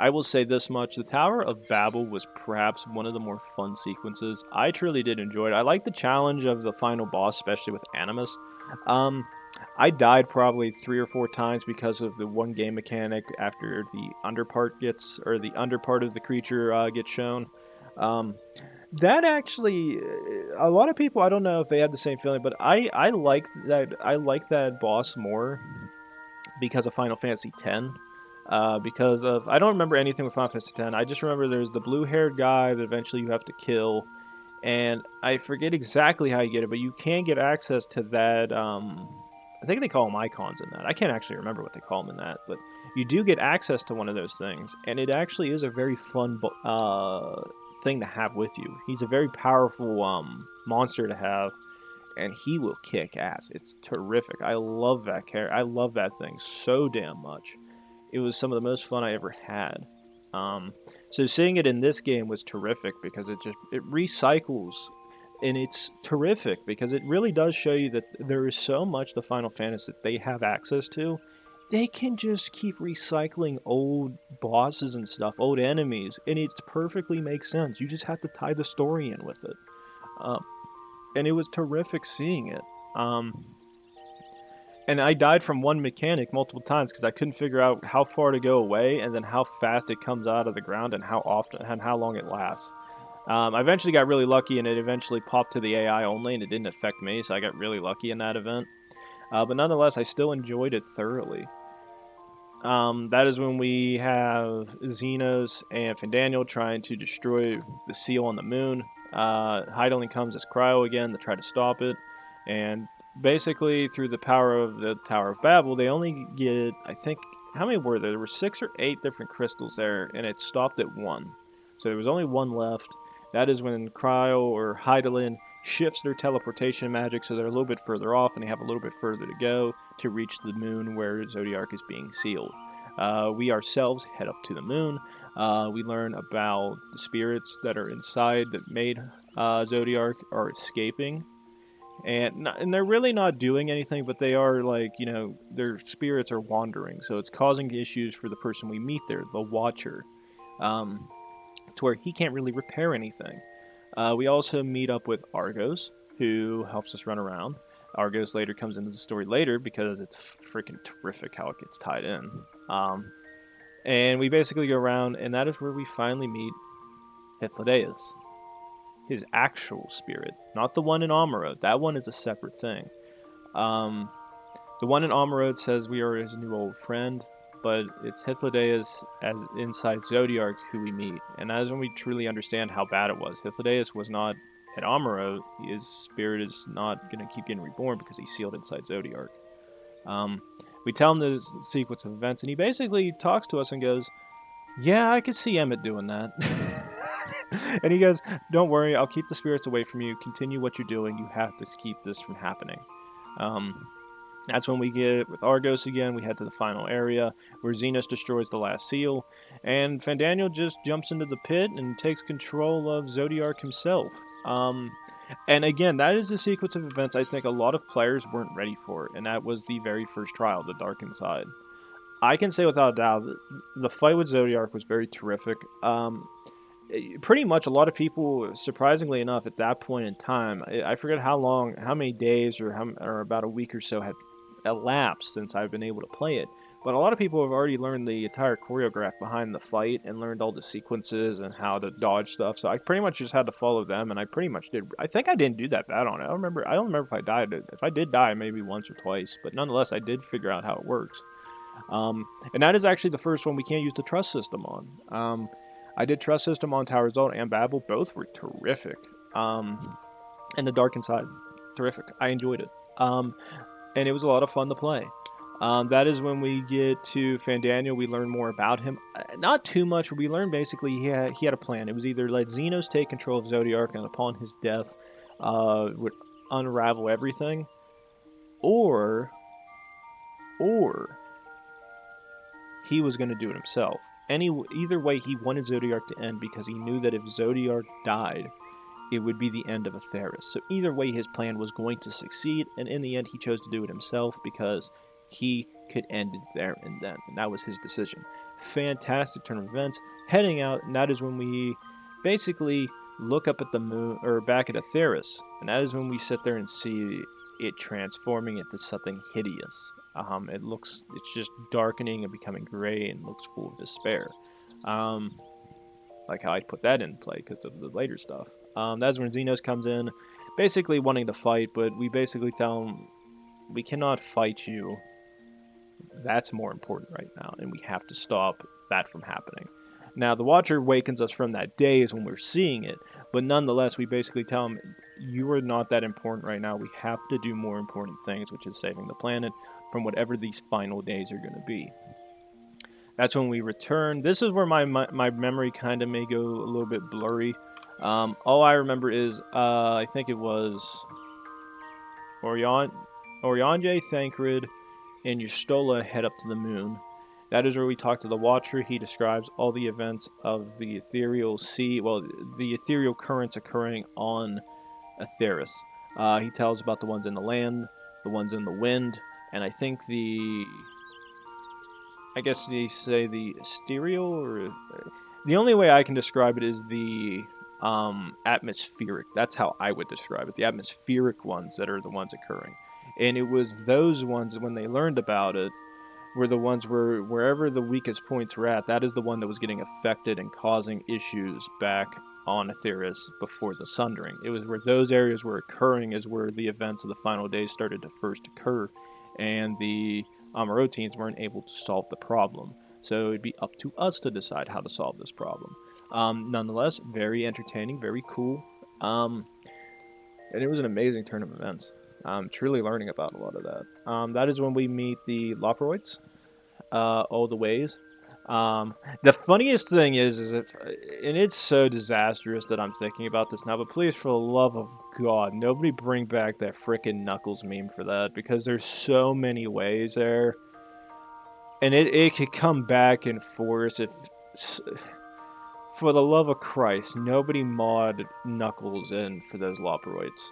I will say this much: the Tower of Babel was perhaps one of the more fun sequences. I truly did enjoy it. I like the challenge of the final boss, especially with Animus. I died probably 3 or 4 times because of the one game mechanic after the underpart of the creature gets shown. That actually, a lot of people, I don't know if they had the same feeling, but I like that boss more because of Final Fantasy X. Because of, I don't remember anything with Final Fantasy X. I just remember there's the blue-haired guy that eventually you have to kill, and I forget exactly how you get it, but you can get access to that. I think they call them icons in that. I can't actually remember what they call them in that, but you do get access to one of those things, and it actually is a very fun thing to have with you. He's a very powerful monster to have, and he will kick ass. It's terrific. I love that character. I love that thing so damn much. It was some of the most fun I ever had. So seeing it in this game was terrific because it recycles, and it's terrific because it really does show you that there is so much the Final Fantasy that they have access to. They can just keep recycling old bosses and stuff, old enemies, and it perfectly makes sense. You just have to tie the story in with it. And it was terrific seeing it. And I died from one mechanic multiple times because I couldn't figure out how far to go away and then how fast it comes out of the ground and how often and how long it lasts. I eventually got really lucky and it eventually popped to the AI only and it didn't affect me, so I got really lucky in that event. But nonetheless, I still enjoyed it thoroughly. That is when we have Zenos and Fandaniel trying to destroy the seal on the moon. Hydaelyn comes as Cryo again to try to stop it, and basically through the power of the Tower of Babel, they only get, I think, how many were there? There were 6 or 8 different crystals there, and it stopped at 1. So there was only 1 left. That is when Cryo or Hydaelyn shifts their teleportation magic so they're a little bit further off and they have a little bit further to go to reach the moon where Zodiark is being sealed. We ourselves head up to the moon. We learn about the spirits that are inside that made Zodiark are escaping. And they're really not doing anything, but they are like, their spirits are wandering. So it's causing issues for the person we meet there, the Watcher, to where he can't really repair anything. We also meet up with Argos, who helps us run around. Argos later comes into the story later because it's freaking terrific how it gets tied in. And we basically go around, and that is where we finally meet Hythlodaeus, his actual spirit, not the one in Amarode. That one is a separate thing. The one in Amarode says we are his new old friend, but it's Hythlodaeus as inside Zodiark who we meet, and that is when we truly understand how bad it was. Hythlodaeus was not at Amarode. His spirit is not going to keep getting reborn because he's sealed inside Zodiark. We tell him the sequence of events, and he basically talks to us and goes, "Yeah, I could see Emmett doing that." And he goes, "Don't worry, I'll keep the spirits away from you. Continue what you're doing. You have to keep this from happening." That's when we get with Argos again. We head to the final area where Xenos destroys the last seal, and Fandaniel just jumps into the pit and takes control of Zodiark himself. And again, that is the sequence of events I think a lot of players weren't ready for, and that was the very first trial, the Darkened Side. I can say without a doubt that the fight with Zodiark was very terrific. Pretty much a lot of people, surprisingly enough, at that point in time, I forget how many days or about a week or so had elapsed since I've been able to play it. But a lot of people have already learned the entire choreograph behind the fight and learned all the sequences and how to dodge stuff. So I pretty much just had to follow them, and I pretty much did. I think I didn't do that bad on it. I don't remember if I died. If I did die, maybe once or twice. But nonetheless, I did figure out how it works. And that is actually the first one we can't use the trust system on. I did trust system on Tower Result and Babel. Both were terrific. And the Darkened Side, terrific. I enjoyed it. And it was a lot of fun to play. That is when we get to Fandaniel. We learn more about him. Not too much, but we learned basically he had a plan. It was either let Xenos take control of Zodiark and upon his death would unravel everything, or he was going to do it himself. Either way, he wanted Zodiark to end because he knew that if Zodiark died, it would be the end of Atheris. So either way, his plan was going to succeed, and in the end, he chose to do it himself because he could end it there and then, and that was his decision. Fantastic turn of events. Heading out, and that is when we basically look up at the moon, or back at Atheris, and that is when we sit there and see it transforming into something hideous. It's just darkening and becoming gray and looks full of despair. Like how I put that in play because of the later stuff. That's when Xenos comes in, basically wanting to fight, but we basically tell him, we cannot fight you. That's more important right now, and we have to stop that from happening. Now, the Watcher wakens us from that daze when we're seeing it, but nonetheless, we basically tell him, you are not that important right now. We have to do more important things, which is saving the planet from whatever these final days are going to be. That's when we return. This is where my memory kind of may go a little bit blurry. All I remember is, I think it was Oriange, Thancred, and Yustola head up to the moon. That is where we talk to the Watcher. He describes all the events of the ethereal sea, the ethereal currents occurring on Atheris. He tells about the ones in the land, the ones in the wind, and I think I guess they say the ethereal, or the only way I can describe it is the atmospheric. That's how I would describe it. The atmospheric ones that are the ones occurring. And it was those ones, when they learned about it, were the ones where wherever the weakest points were at, that is the one that was getting affected and causing issues back on Atheris before the Sundering. It was where those areas were occurring is where the events of the final days started to first occur, and the Amaroteans weren't able to solve the problem. So it'd be up to us to decide how to solve this problem. Nonetheless, very entertaining, very cool, and it was an amazing turn of events. Truly learning about a lot of that. That is when we meet the Loproids, all the ways. The funniest thing is and it's so disastrous that I'm thinking about this now, but please, for the love of God, nobody bring back that frickin' Knuckles meme for that, because there's so many ways there, and it could come back and forth if... For the love of Christ, nobody mod Knuckles in for those Loproids.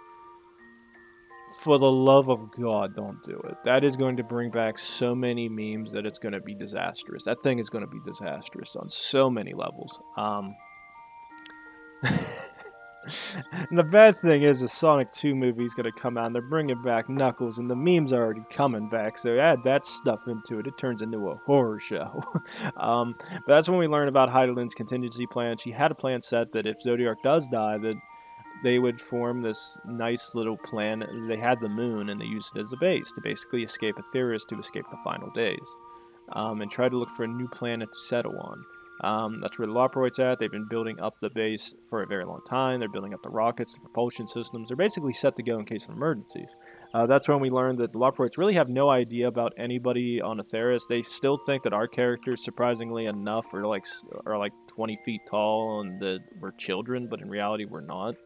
For the love of God, don't do it. That is going to bring back so many memes that it's going to be disastrous. That thing is going to be disastrous on so many levels. And the bad thing is the Sonic 2 movie's gonna come out and they're bringing back Knuckles and the memes are already coming back, so add that stuff into it, it turns into a horror show. But that's when we learn about Hydaelyn's contingency plan. She had a plan set that if Zodiark does die, that they would form this nice little plan. They had the moon and they used it as a base to basically escape Aetheris to escape the final days, and try to look for a new planet to settle on. That's where the Loproid's at. They've been building up the base for a very long time. They're building up the rockets, the propulsion systems. They're basically set to go in case of emergencies. That's when we learned that the Loproids really have no idea about anybody on Aetheris. They still think that our characters, surprisingly enough, are like 20 feet tall and that we're children, but in reality we're not.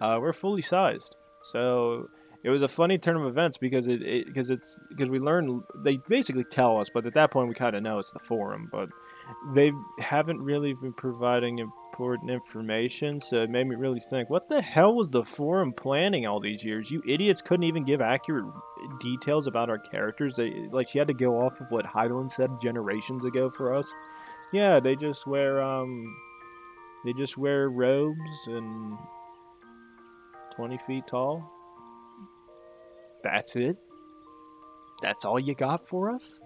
We're fully sized. So it was a funny turn of events because because we learned, they basically tell us, but at that point we kind of know it's the forum, but they haven't really been providing important information, so it made me really think, what the hell was the forum planning all these years? You idiots couldn't even give accurate details about our characters. She had to go off of what Hydaelyn said generations ago for us. Yeah, they just wear robes and 20 feet tall. That's it? That's all you got for us?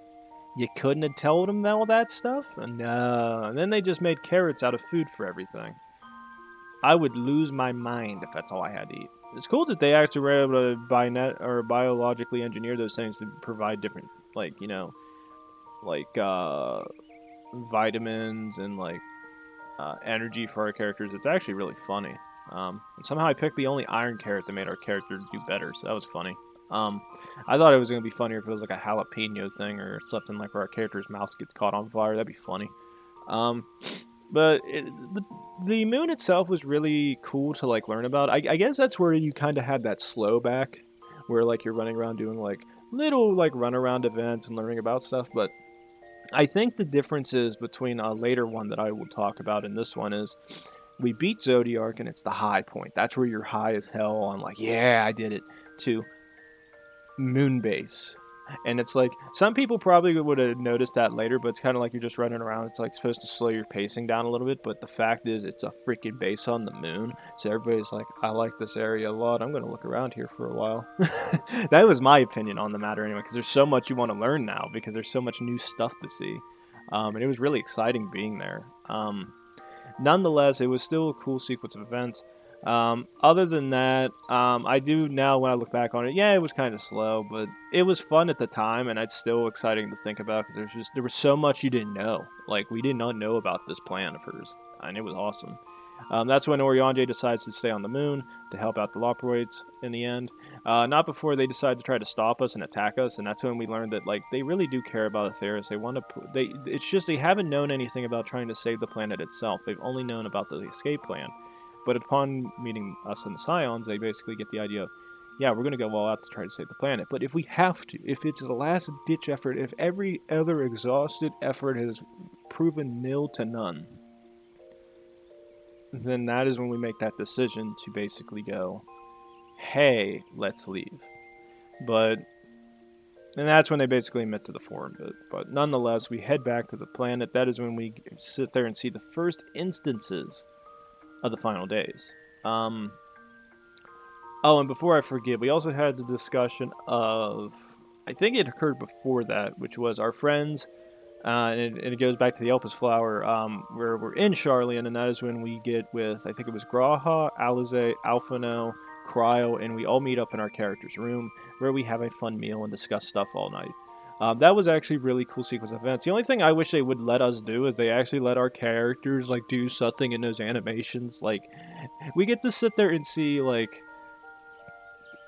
You couldn't have told them all that stuff? No. And then they just made carrots out of food for everything. I would lose my mind if that's all I had to eat. It's cool that they actually were able to biologically engineer those things to provide different, vitamins and energy for our characters. It's actually really funny. And somehow I picked the only iron carrot that made our character do better, so that was funny. I thought it was going to be funnier if it was like a jalapeno thing or something like where our character's mouth gets caught on fire. That'd be funny. But the moon itself was really cool to learn about. I guess that's where you kind of had that slow back, where you're running around doing little run around events and learning about stuff. But I think the differences between a later one that I will talk about and this one is we beat Zodiark and it's the high point. That's where you're high as hell on yeah, I did it. To Moonbase. And it's some people probably would have noticed that later, but it's kind of you're just running around. It's supposed to slow your pacing down a little bit, but the fact is it's a freaking base on the moon. So everybody's I like this area a lot. I'm going to look around here for a while. That was my opinion on the matter anyway, because there's so much you want to learn now, because there's so much new stuff to see. And it was really exciting being there. Nonetheless, it was still a cool sequence of events. Other than that, I do now when I look back on it, yeah, it was kind of slow, but it was fun at the time, and it's still exciting to think about because there was so much you didn't know. We did not know about this plan of hers, and it was awesome. That's when Eorzeans decides to stay on the moon to help out the Loproids in the end. Not before they decide to try to stop us and attack us, and that's when we learned that they really do care about Aetheris. They want to. It's just they haven't known anything about trying to save the planet itself. They've only known about the escape plan. But upon meeting us and the Scions, they basically get the idea of, yeah, we're going to go all out to try to save the planet. But if we have to, if it's the last-ditch effort, if every other exhausted effort has proven nil to none, then that is when we make that decision to basically go, hey, let's leave. And that's when they basically admit to the forum bit. But nonetheless, we head back to the planet. That is when we sit there and see the first instances of the final days. Oh, and before I forget, we also had the discussion of, I think it occurred before that, which was our friends, and it goes back to the Elpis Flower, where we're in Charlian, and that is when we get with, I think it was Graha, Alize, Alphino, Cryo, and we all meet up in our character's room, where we have a fun meal and discuss stuff all night. That was actually a really cool sequence of events. The only thing I wish they would let us do is they actually let our characters do something in those animations. We get to sit there and see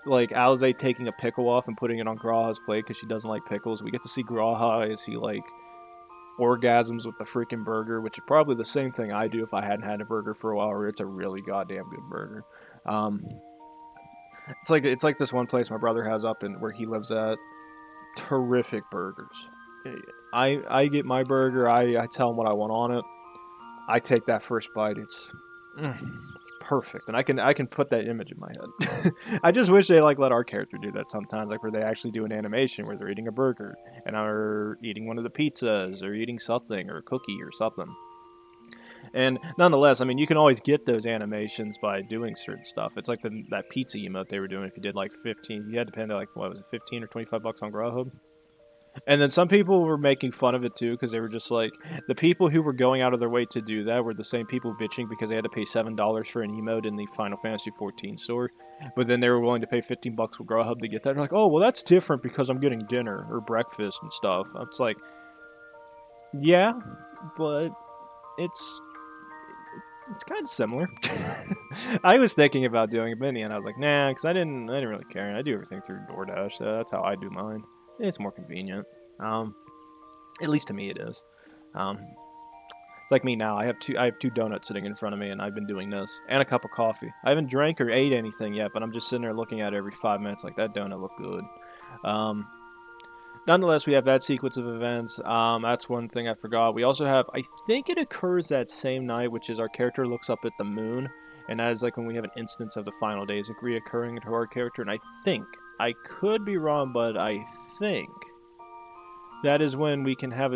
Alize taking a pickle off and putting it on Graha's plate because she doesn't like pickles. We get to see Graha as he orgasms with the freaking burger, which is probably the same thing I do if I hadn't had a burger for a while. Or it's a really goddamn good burger. It's like this one place my brother has up in where he lives at. Terrific burgers. I get my burger. I tell him what I want on it. I take that first bite. It's perfect, and I can put that image in my head. I just wish they let our character do that sometimes, where they actually do an animation where they're eating a burger and are eating one of the pizzas or eating something or a cookie or something. And nonetheless, I mean, you can always get those animations by doing certain stuff. It's like that pizza emote they were doing. If you did like 15, you had to pay like, what was it, 15 or 25 bucks on Grubhub. And then some people were making fun of it too because they were just like, the people who were going out of their way to do that were the same people bitching because they had to pay $7 for an emote in the Final Fantasy XIV store. But then they were willing to pay 15 bucks with Grubhub to get that. They're like, oh, well, that's different because I'm getting dinner or breakfast and stuff. It's like, yeah, but it's kind of similar. I was thinking about doing it, but in the end, I was like, nah, because I didn't really care. I do everything through DoorDash, so that's how I do mine. It's more convenient. At least to me, it is. It's like me now. I have two donuts sitting in front of me, and I've been doing this and a cup of coffee. I haven't drank or ate anything yet, but I'm just sitting there looking at it every 5 minutes, like that donut looked good. Nonetheless, we have that sequence of events. That's one thing I forgot. We also have, I think it occurs that same night, which is our character looks up at the moon, and that is like when we have an instance of the final days reoccurring to our character. And I think, I could be wrong, but I think that is when we can have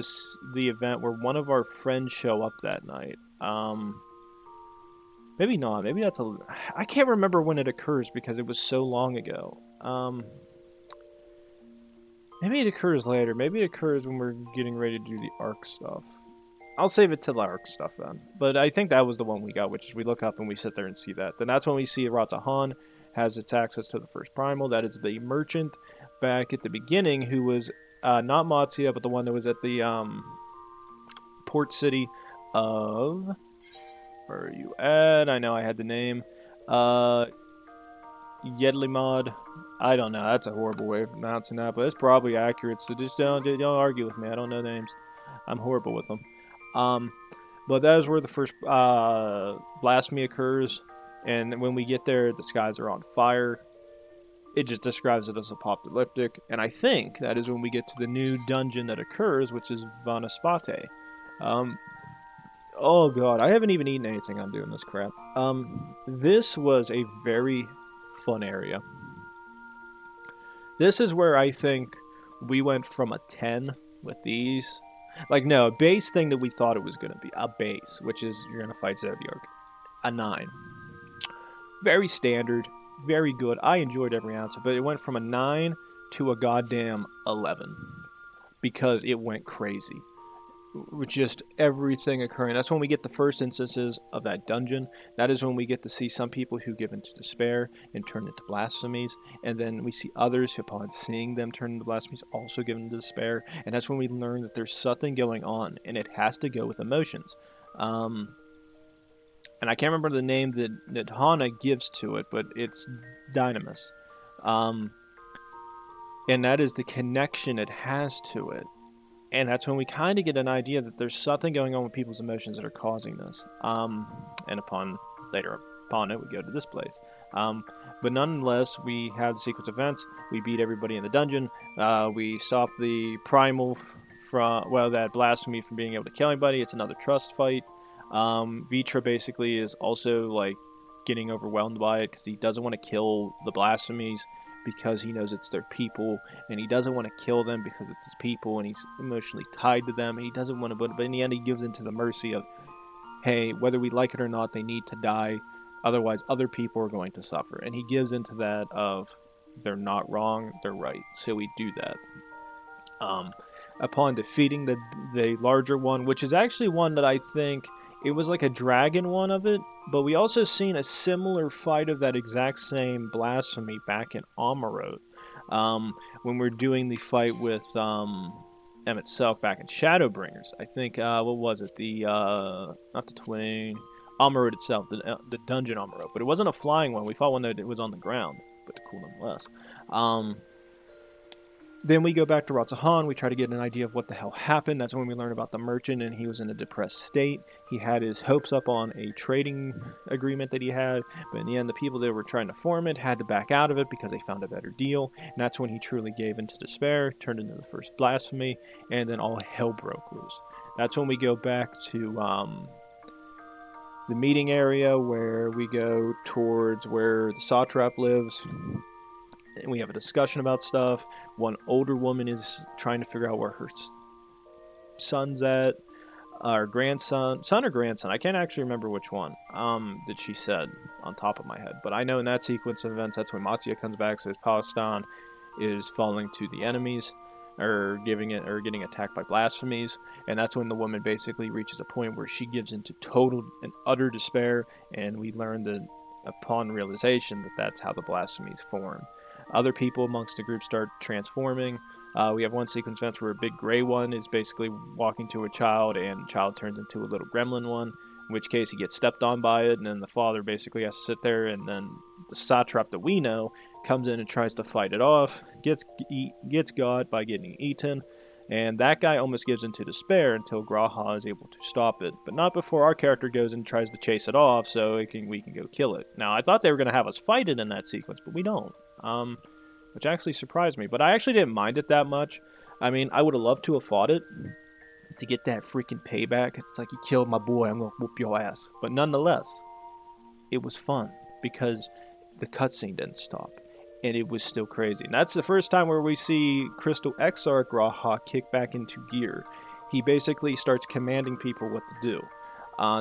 the event where one of our friends show up that night. Maybe not. Maybe that's I can't remember when it occurs because it was so long ago. Maybe it occurs later. Maybe it occurs when we're getting ready to do the Arc stuff. I'll save it to the Arc stuff then. But I think that was the one we got, which is we look up and we sit there and see that. Then that's when we see Ratahan has its access to the first primal. That is the merchant back at the beginning who was not Matsuya, but the one that was at the port city of... Where are you at? I know I had the name. Yedlimod. I don't know. That's a horrible way of pronouncing that, but it's probably accurate. So just don't argue with me. I don't know names. I'm horrible with them. But that is where the first blasphemy occurs, and when we get there, the skies are on fire. It just describes it as apocalyptic, and I think that is when we get to the new dungeon that occurs, which is Vanaspate. Oh god, I haven't even eaten anything on doing this crap. This was a very fun area. This is where I think we went from a 10 with these. Like, no, a base thing that we thought it was going to be. A base, which is you're going to fight Zevyorg. A 9. Very standard, very good. I enjoyed every ounce of it. It went from a 9 to a goddamn 11. Because it went crazy. With just everything occurring. That's when we get the first instances of that dungeon. That is when we get to see some people who give into despair and turn into blasphemies. And then we see others who, upon seeing them turn into blasphemies, also give into despair. And that's when we learn that there's something going on, and it has to go with emotions. And I can't remember the name that Hana gives to it, but it's Dynamis. And that is the connection it has to it. And that's when we kind of get an idea that there's something going on with people's emotions that are causing this. And later upon it, we go to this place. But nonetheless, we have the sequence of events. We beat everybody in the dungeon. We stop the primal that blasphemy from being able to kill anybody. It's another trust fight. Vitra basically is also like getting overwhelmed by it because he doesn't want to kill the blasphemies, because he knows it's their people, and he doesn't want to kill them because it's his people, and he's emotionally tied to them, and he doesn't want to, but in the end he gives into the mercy of, hey, whether we like it or not, they need to die, otherwise other people are going to suffer, and he gives into that of, they're not wrong, they're right, so we do that. Upon defeating the larger one, which is actually one that I think, it was like a dragon one of it, but we also seen a similar fight of that exact same blasphemy back in Amarot. When we're doing the fight with M itself back in Shadowbringers. I think, what was it? Not the twin, Amarot itself, the dungeon Amarot. But it wasn't a flying one. We fought one that was on the ground, but cool nonetheless. Then we go back to Ratzahan. We try to get an idea of what the hell happened. That's when we learn about the merchant, and he was in a depressed state. He had his hopes up on a trading agreement that he had, but in the end, the people that were trying to form it had to back out of it because they found a better deal. And that's when he truly gave into despair, turned into the first blasphemy, and then all hell broke loose. That's when we go back to the meeting area where we go towards where the Satrap lives. And we have a discussion about stuff. One older woman is trying to figure out where her son's at. our grandson, son or grandson, I can't actually remember which one, that she said on top of my head. But I know in that sequence of events, that's when Matsuya comes back, says Palestine is falling to the enemies, or getting attacked by blasphemies, and that's when the woman basically reaches a point where she gives into total and utter despair, and we learn that upon realization that that's how the blasphemies form. Other people amongst the group start transforming. We have one sequence event where a big gray one is basically walking to a child, and the child turns into a little gremlin one, in which case he gets stepped on by it, and then the father basically has to sit there, and then the satrap that we know comes in and tries to fight it off, gets got by getting eaten, and that guy almost gives into despair until Graha is able to stop it, but not before our character goes and tries to chase it off so we can go kill it. Now, I thought they were going to have us fight it in that sequence, but we don't. Which actually surprised me. But I actually didn't mind it that much. I mean, I would have loved to have fought it to get that freaking payback. It's like, you killed my boy, I'm going to whoop your ass. But nonetheless, it was fun because the cutscene didn't stop. And it was still crazy. And that's the first time where we see Crystal Exarch Graha kick back into gear. He basically starts commanding people what to do.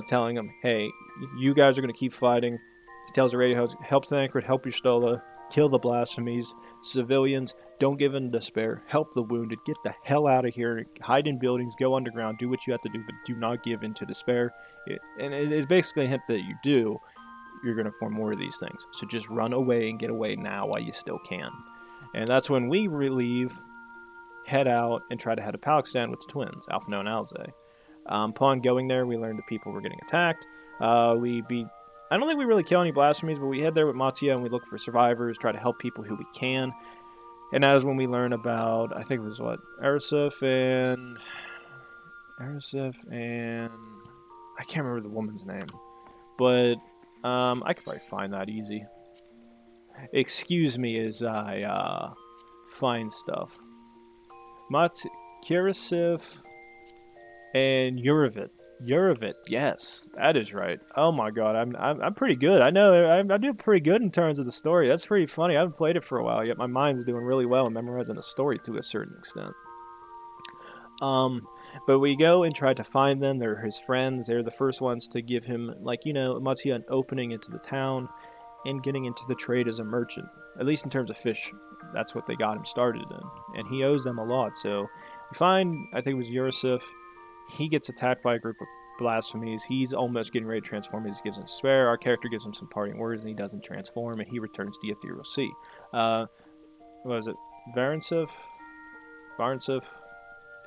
Telling them, hey, you guys are going to keep fighting. He tells the radio host, help Thancred, help Y'shtola, kill the blasphemies. Civilians, don't give in to despair. Help the wounded. Get the hell out of here. Hide in buildings. Go underground. Do what you have to do, but do not give in to despair. And it's basically a hint that you do, you're going to form more of these things. So just run away and get away now while you still can. And that's when we leave, head out, and try to head to Palestine with the twins, Alphino and Alze. Upon going there, we learned that people were getting attacked. I don't think we really kill any blasphemies, but we head there with Matsuya and we look for survivors, try to help people who we can. And that is when we learn about, I think it was Eorzea and I can't remember the woman's name, but I could probably find that easy. Excuse me as I find stuff. Kirisif and Uravit, yes, that is right. Oh my god, I'm pretty good. I know I do pretty good in terms of the story. That's pretty funny. I haven't played it for a while yet. My mind's doing really well in memorizing the story to a certain extent. But we go and try to find them. They're his friends. They're the first ones to give him, Matsuya an opening into the town and getting into the trade as a merchant. At least in terms of fish, that's what they got him started in. And he owes them a lot. So we find, I think it was Eorzea. He gets attacked by a group of blasphemies. He's almost getting ready to transform. He just gives him despair. Our character gives him some parting words, and he doesn't transform, and he returns to the Ethereal Sea. What was it? Varensev?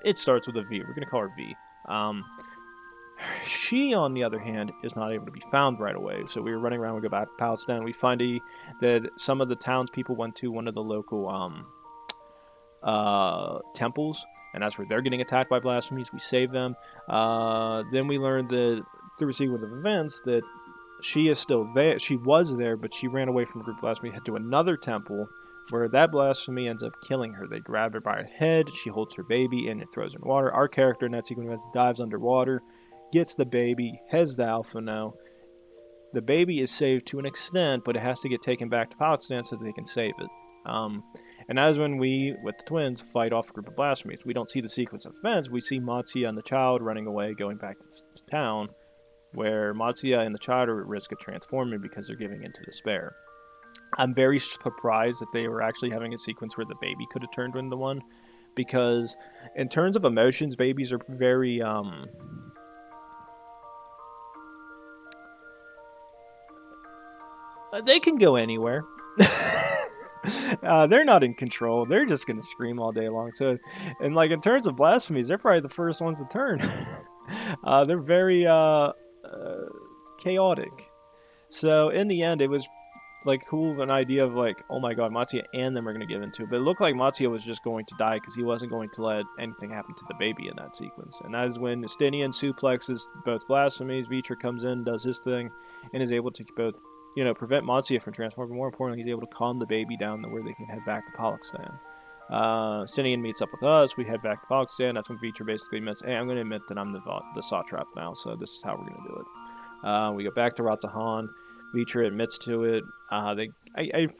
It starts with a V. We're going to call her V. She, on the other hand, is not able to be found right away. So we were running around. We go back to Palestine. We find that some of the townspeople went to one of the local temples, and that's where they're getting attacked by blasphemies. We save them. Then we learned that through a sequence of events that she is still there. She was there, but she ran away from a group of blasphemies, head to another temple, where that blasphemy ends up killing her. They grab her by her head, she holds her baby, and it throws her in water. Our character in that sequence dives underwater, gets the baby, heads to Alphino. The baby is saved to an extent, but it has to get taken back to Palestine so that they can save it. And that is when we, with the twins, fight off a group of blasphemies. We don't see the sequence of events. We see Matsuya and the child running away, going back to town, where Matsuya and the child are at risk of transforming because they're giving into despair. I'm very surprised that they were actually having a sequence where the baby could have turned into one, because in terms of emotions, babies are very they can go anywhere. They're not in control. They're just going to scream all day long. So, and in terms of blasphemies, they're probably the first ones to turn. They're very chaotic. So in the end, it was cool of an idea of oh my god, Matsuya and them are going to give into it. But it looked like Matsuya was just going to die because he wasn't going to let anything happen to the baby in that sequence. And that is when Estinian suplexes both blasphemies. Vitra comes in, does his thing, and is able to both prevent Matsuya from transforming. More importantly, he's able to calm the baby down to where they can head back to Palestine. Stinian meets up with us. We head back to Palestine. That's when Vitra basically admits, hey, I'm going to admit that I'm the satrap now, so this is how we're going to do it. We go back to Ratzahan. Vitra admits to it. I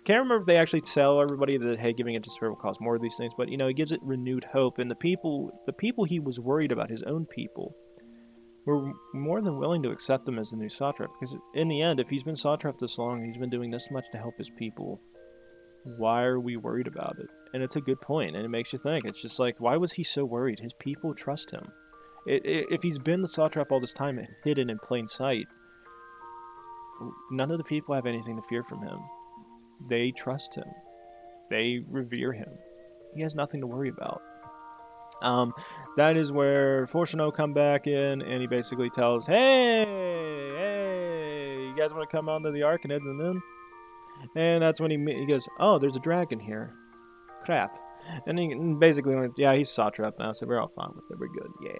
can't remember if they actually tell everybody that, hey, giving it to spirit will cause more of these things, but he gives it renewed hope. And the people he was worried about, his own people, we're more than willing to accept him as the new satrap, because in the end, if he's been satrap this long and he's been doing this much to help his people, why are we worried about it? And it's a good point, and it makes you think. It's just like, why was he so worried? His people trust him. If he's been the satrap all this time, hidden in plain sight, none of the people have anything to fear from him. They trust him. They revere him. He has nothing to worry about. That is where Fortuno come back in, and he basically tells, hey, you guys want to come onto the Ark and head to the moon? And that's when he goes, oh, there's a dragon here. Crap. And he basically went, yeah, he's satrap now, so we're all fine with it. We're good, yeah.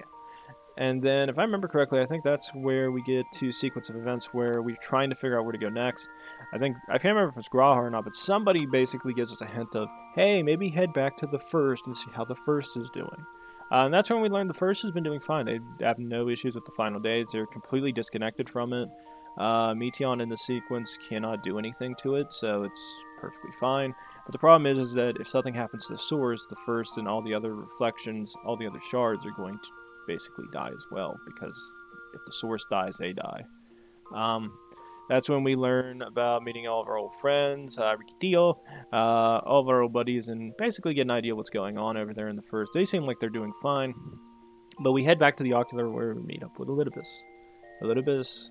And then, if I remember correctly, I think that's where we get to sequence of events where we're trying to figure out where to go next. I can't remember if it's Graha or not, but somebody basically gives us a hint of, hey, maybe head back to the First and see how the First is doing. And that's when we learned the First has been doing fine. They have no issues with the final days. They're completely disconnected from it. Meteion in the sequence cannot do anything to it, so it's perfectly fine. But the problem is that if something happens to the Source, the First and all the other reflections, all the other shards are going to basically die as well, because if the Source dies, they die. That's when we learn about meeting all of our old friends, Rikitio, all of our old buddies, and basically get an idea what's going on over there in the First. They seem like they're doing fine, but we head back to the Ocular where we meet up with Elidibus. Elidibus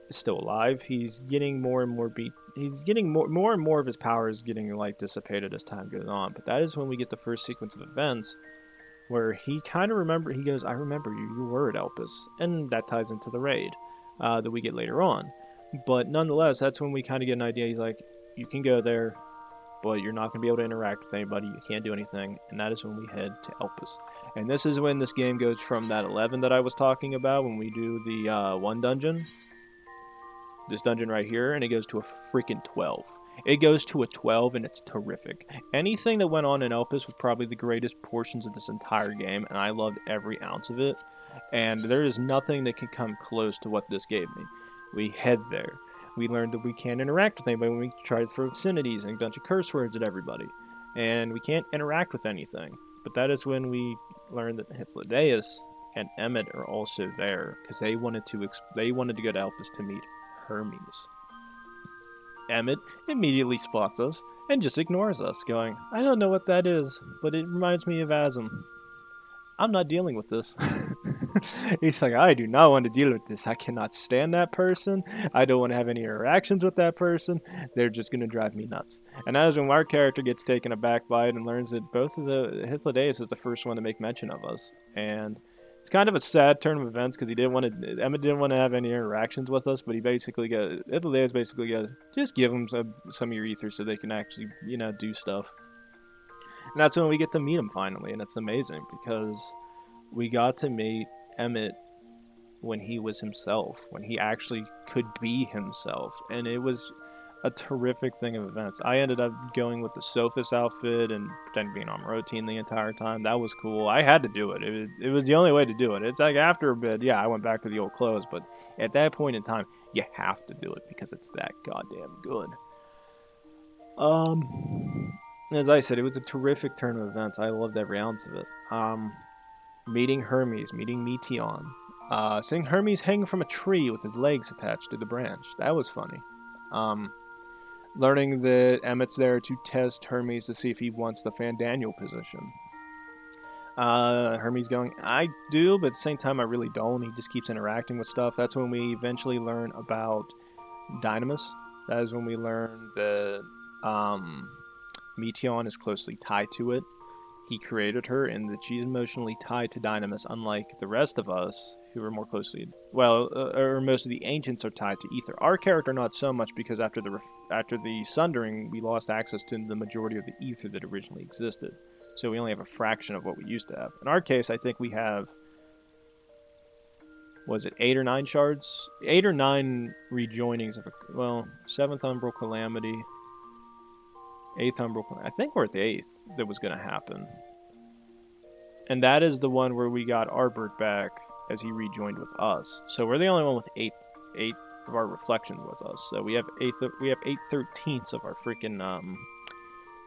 is still alive. He's getting more and more beat. He's getting more and more of his power is getting like dissipated as time goes on. But that is when we get the first sequence of events where he kind of he goes, I remember you. You were at Elpis, and that ties into the raid that we get later on. But nonetheless, that's when we kind of get an idea. He's like, you can go there, but you're not going to be able to interact with anybody. You can't do anything. And that is when we head to Elpis. And this is when this game goes from that 11 that I was talking about when we do the one dungeon, this dungeon right here, and it goes to a freaking 12. It goes to a 12, and it's terrific. Anything that went on in Elpis was probably the greatest portions of this entire game, and I loved every ounce of it. And there is nothing that can come close to what this gave me. We head there. We learned that we can't interact with anybody when we try to throw obscenities and a bunch of curse words at everybody. And we can't interact with anything. But that is when we learned that Hythlodaeus and Emmet are also there, because they wanted to go to Elpis to meet Hermes. Emmet immediately spots us and just ignores us, going, I don't know what that is, but it reminds me of Asm. I'm not dealing with this. He's like, I do not want to deal with this. I cannot stand that person. I don't want to have any interactions with that person. They're just going to drive me nuts. And that is when our character gets taken aback by it and learns that both of the Hythlodaeus is the first one to make mention of us. And it's kind of a sad turn of events because Emmet didn't want to have any interactions with us, but Hythlodaeus basically goes, just give them some of your ether so they can actually, do stuff. And that's when we get to meet him finally, and it's amazing because we got to meet Emmet when he was himself, when he actually could be himself, and it was a terrific thing of events. I ended up going with the Sophist outfit and pretending to be an Amrotean the entire time. That was cool. I had to do it. It was the only way to do it. It's like after a bit, I went back to the old clothes, but at that point in time, you have to do it because it's that goddamn good. As I said, it was a terrific turn of events. I loved every ounce of it. Meeting Hermes, meeting Meteion, seeing Hermes hang from a tree with his legs attached to the branch. That was funny. Learning that Emmet's there to test Hermes to see if he wants the Fandaniel position. Hermes going, I do, but at the same time I really don't. He just keeps interacting with stuff. That's when we eventually learn about Dynamis. That is when we learn that Meteion is closely tied to it. He created her, and that she's emotionally tied to Dynamis, unlike the rest of us, who are more closely... or most of the ancients are tied to Ether. Our character not so much, because after the Sundering, we lost access to the majority of the Ether that originally existed. So we only have a fraction of what we used to have. In our case, I think we have... Was it 8 or 9 shards? 8 or 9 rejoinings of Seventh Umbral Calamity... 8th Umbral Calamity. I think we're at the 8th that was going to happen. And that is the one where we got Arbert back as he rejoined with us. So we're the only one with 8 of our reflections with us. So we have 8/13 of our freaking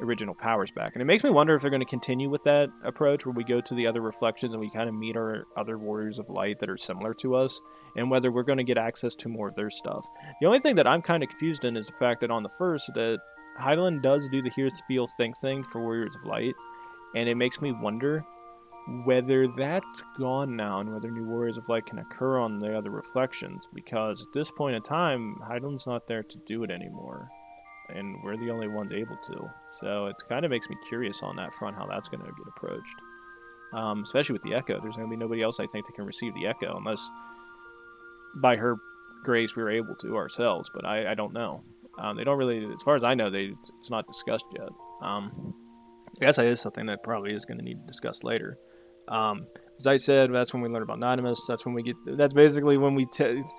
original powers back. And it makes me wonder if they're going to continue with that approach where we go to the other reflections and we kind of meet our other warriors of light that are similar to us, and whether we're going to get access to more of their stuff. The only thing that I'm kind of confused in is the fact that on the first, that Hydaelyn does do the hear, feel, think thing for warriors of light, and it makes me wonder whether that's gone now and whether new warriors of light can occur on the other reflections, because at this point in time, Hydaelyn's not there to do it anymore, and we're the only ones able to. So it kind of makes me curious on that front how that's going to get approached. Especially with the Echo. There's going to be nobody else, I think, that can receive the Echo unless by her grace we were able to ourselves, but I don't know. They don't really, as far as I know, it's not discussed yet. I guess that is something that probably is going to need to discuss later. As I said, that's when we learn about Anonymous. That's basically when we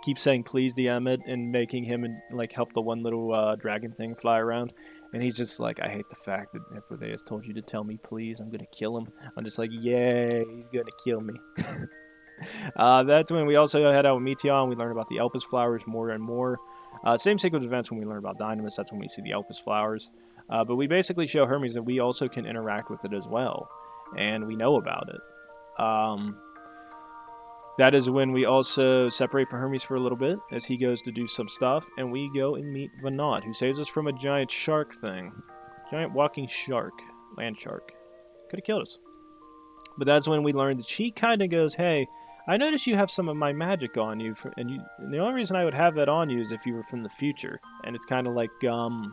keep saying please to Emmett and making him like help the one little dragon thing fly around. And he's just like, I hate the fact that Ithilday has told you to tell me please, I'm gonna kill him. I'm just like, yay, he's gonna kill me. That's when we also head out with Meteon. We learn about the Elpis flowers more and more. Same sequence of events when we learn about Dynamis. That's when we see the Elpis flowers. But we basically show Hermes that we also can interact with it as well. And we know about it. That is when we also separate from Hermes for a little bit as he goes to do some stuff, and we go and meet Vanad, who saves us from a giant shark thing. Giant walking shark. Land shark. Could have killed us. But that's when we learned that she kind of goes, hey, I noticed you have some of my magic on you, and the only reason I would have that on you is if you were from the future. And it's kind of like, and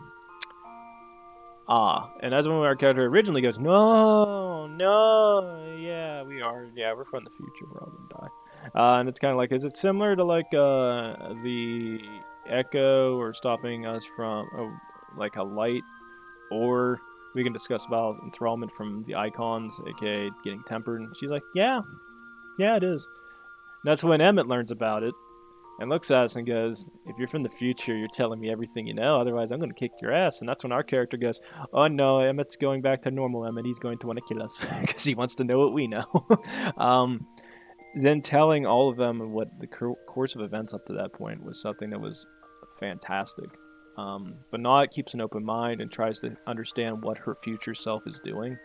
that's when our character originally goes, no, yeah, we're from the future, we're all gonna die. And it's kind of like, is it similar to like the Echo or stopping us from like a light, or we can discuss about enthrallment from the icons, aka getting tempered? And she's like, yeah, it is. And that's when Emmett learns about it and looks at us and goes, if you're from the future, you're telling me everything you know, otherwise I'm going to kick your ass. And that's when our character goes, oh no, Emmett's going back to normal Emmett. He's going to want to kill us because he wants to know what we know. Then telling all of them what the course of events up to that point was something that was fantastic. Vanad keeps an open mind and tries to understand what her future self is doing.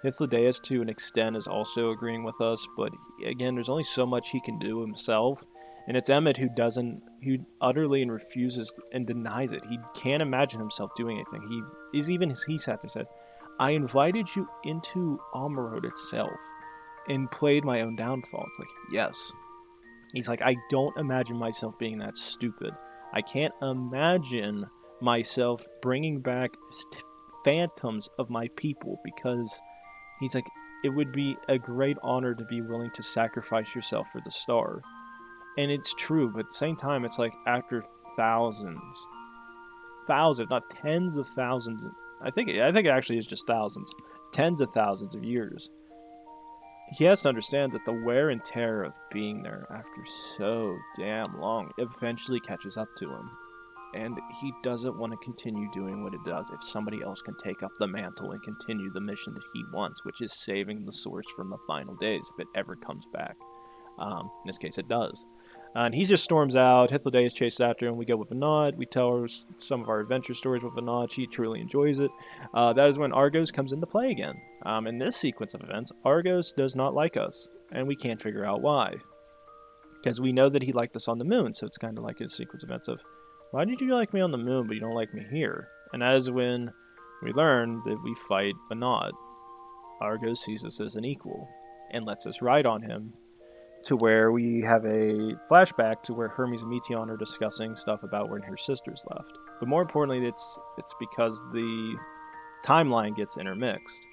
Hythlodaeus, to an extent, is also agreeing with us, but again, there's only so much he can do himself. And it's Emmett who utterly and refuses and denies it. He can't imagine himself doing anything. He sat there and said, I invited you into Amarode itself and played my own downfall. It's like, yes. He's like, I don't imagine myself being that stupid. I can't imagine myself bringing back phantoms of my people, because he's like, it would be a great honor to be willing to sacrifice yourself for the star. And it's true, but at the same time, it's like after thousands, not tens of thousands. I think it actually is just thousands, tens of thousands of years. He has to understand that the wear and tear of being there after so damn long eventually catches up to him. And he doesn't want to continue doing what it does if somebody else can take up the mantle and continue the mission that he wants, which is saving the source from the final days, if it ever comes back. In this case, it does. And he just storms out. Hythlodaeus chases after him. We go with Vanad. We tell her some of our adventure stories with Vanad. She truly enjoys it. That is when Argos comes into play again. In this sequence of events, Argos does not like us, and we can't figure out why. Because we know that he liked us on the moon, so it's kind of like his sequence of events of, why did you like me on the moon, but you don't like me here? And that is when we learn that we fight Vanad. Argos sees us as an equal and lets us ride on him, to where we have a flashback to where Hermes and Meteon are discussing stuff about when her sisters left. But more importantly, it's because the timeline gets intermixed.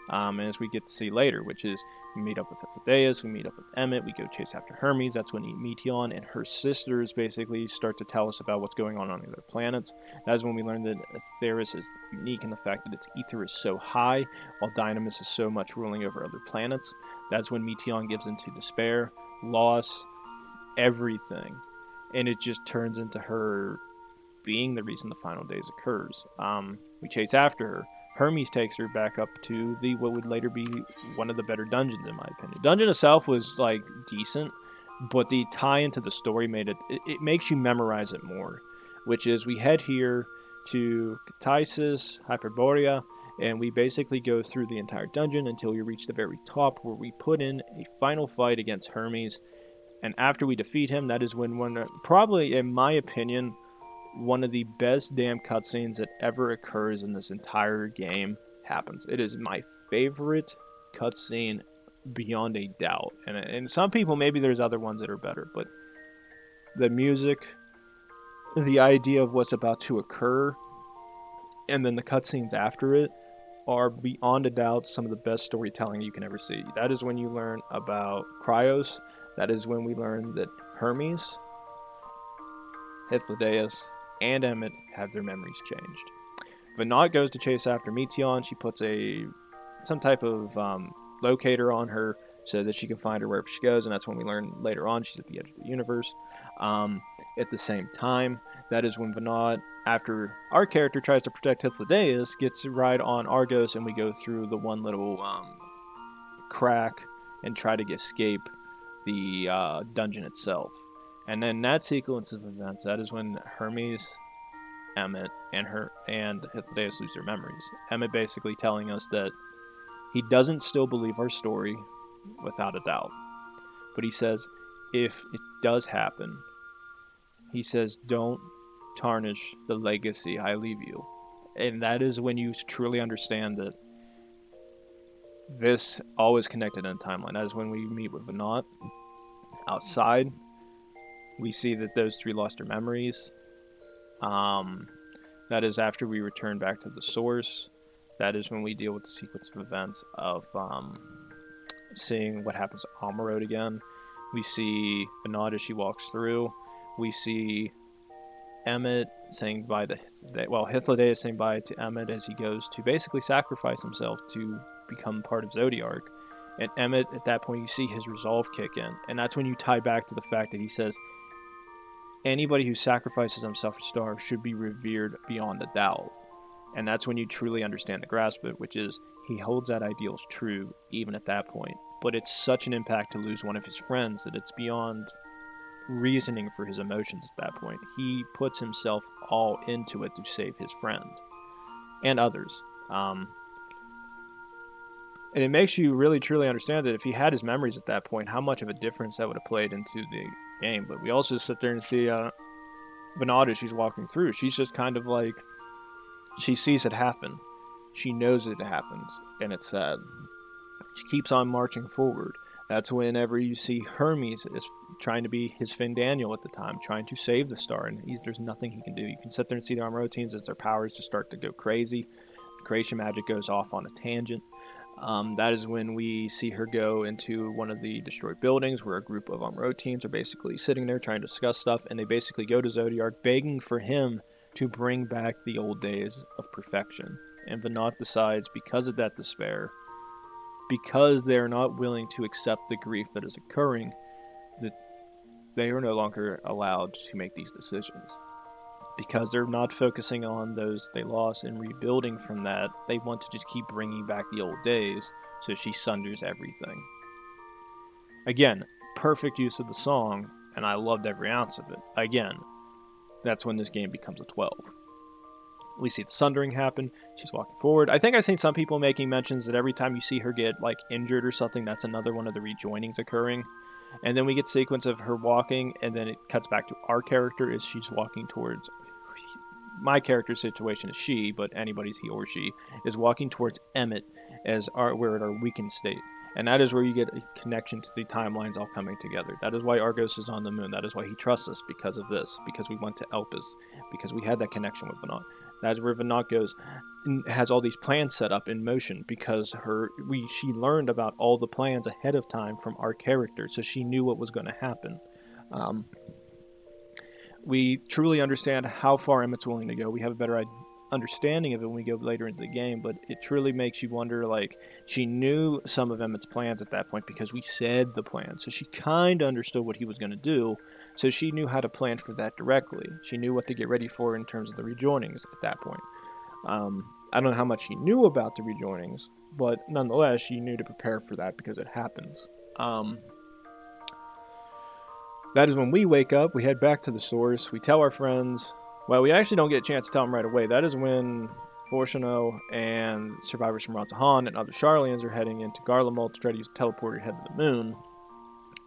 And as we get to see later, which is we meet up with Hythlodaeus, we meet up with Emmett, we go chase after Hermes. That's when Meteon and her sisters basically start to tell us about what's going on the other planets. That is when we learn that Atheris is unique in the fact that its ether is so high, while Dynamis is so much ruling over other planets. That's when Meteon gives into despair, loss, everything. And it just turns into her being the reason the final days occurs. We chase after her. Hermes takes her back up to what would later be one of the better dungeons, in my opinion. Dungeon itself was like decent, but the tie into the story made it makes you memorize it more. Which is, we head here to Katisis, Hyperborea, And we basically go through the entire dungeon until we reach the very top, where we put in a final fight against Hermes. And after we defeat him, that is when probably, in my opinion, one of the best damn cutscenes that ever occurs in this entire game happens. It is my favorite cutscene beyond a doubt. And some people, maybe there's other ones that are better, but the music, the idea of what's about to occur, and then the cutscenes after it are beyond a doubt some of the best storytelling you can ever see. That is when you learn about Cryos. That is when we learn that Hermes, Hythlodaeus, and Emmet have their memories changed. Venat goes to chase after Meteion. She puts some type of locator on her so that she can find her wherever she goes, and that's when we learn later on she's at the edge of the universe. At the same time, that is when Venat, after our character tries to protect Hythlodaeus, gets to ride on Argos, and we go through the one little crack and try to escape the dungeon itself. And then that sequence of events, that is when Hermes, Emmet, and Hythlodaeus lose their memories. Emmet basically telling us that he doesn't still believe our story, without a doubt. But he says, if it does happen, he says, don't tarnish the legacy I leave you. And that is when you truly understand that this all is connected in a timeline. That is when we meet with Venat outside. We see that those three lost their memories. That is after we return back to the source. That is when we deal with the sequence of events of seeing what happens to Amarode again. We see Venat as she walks through. We see Emmet saying bye to Hythlodaeus saying bye to Emmet as he goes to basically sacrifice himself to become part of Zodiark. And Emmet, at that point, you see his resolve kick in. And that's when you tie back to the fact that he says, anybody who sacrifices himself for Star should be revered beyond a doubt. And that's when you truly understand the grasp of it, which is he holds that ideal as true even at that point. But it's such an impact to lose one of his friends that it's beyond reasoning for his emotions at that point. He puts himself all into it to save his friend and others. And it makes you really truly understand that if he had his memories at that point, how much of a difference that would have played into the game. But we also sit there and see Venat as she's walking through. She's just kind of like, she sees it happen. She knows it happens, and it's sad. She keeps on marching forward. That's whenever you see Hermes is trying to be his Findaniel at the time, trying to save the star, and there's nothing he can do. You can sit there and see the Armoroteans as their powers just start to go crazy. Creation magic goes off on a tangent. That is when we see her go into one of the destroyed buildings where a group of Armoroteans are basically sitting there trying to discuss stuff, and they basically go to Zodiark begging for him to bring back the old days of perfection. And Venat decides, because of that despair, because they are not willing to accept the grief that is occurring, that they are no longer allowed to make these decisions. Because they're not focusing on those they lost and rebuilding from that, they want to just keep bringing back the old days, so she sunders everything. Again, perfect use of the song, and I loved every ounce of it. Again, that's when this game becomes a 12. We see the sundering happen. She's walking forward. I think I've seen some people making mentions that every time you see her get like injured or something, that's another one of the rejoinings occurring. And then we get a sequence of her walking, and then it cuts back to our character as she's walking towards... My character's situation is she, but anybody's he or she, is walking towards Emmet as we're at our weakened state. And that is where you get a connection to the timelines all coming together. That is why Argos is on the moon. That is why he trusts us, because of this. Because we went to Elpis. Because we had that connection with Venat. That is where Venat goes and has all these plans set up in motion, because she learned about all the plans ahead of time from our character, so she knew what was going to happen. We truly understand how far Emmet's willing to go. We have a better understanding of it when we go later into the game, but it truly makes you wonder, like, she knew some of Emmet's plans at that point because we said the plan, so she kind of understood what he was going to do, so she knew how to plan for that directly. She knew what to get ready for in terms of the rejoinings at that point. I don't know how much she knew about the rejoinings, but nonetheless, she knew to prepare for that because it happens. That is when we wake up, we head back to the source, we tell our friends. Well, we actually don't get a chance to tell them right away. That is when Fortuno and survivors from Rantahan and other Sharlians are heading into Garlemald to try to use a teleporter to head to the moon.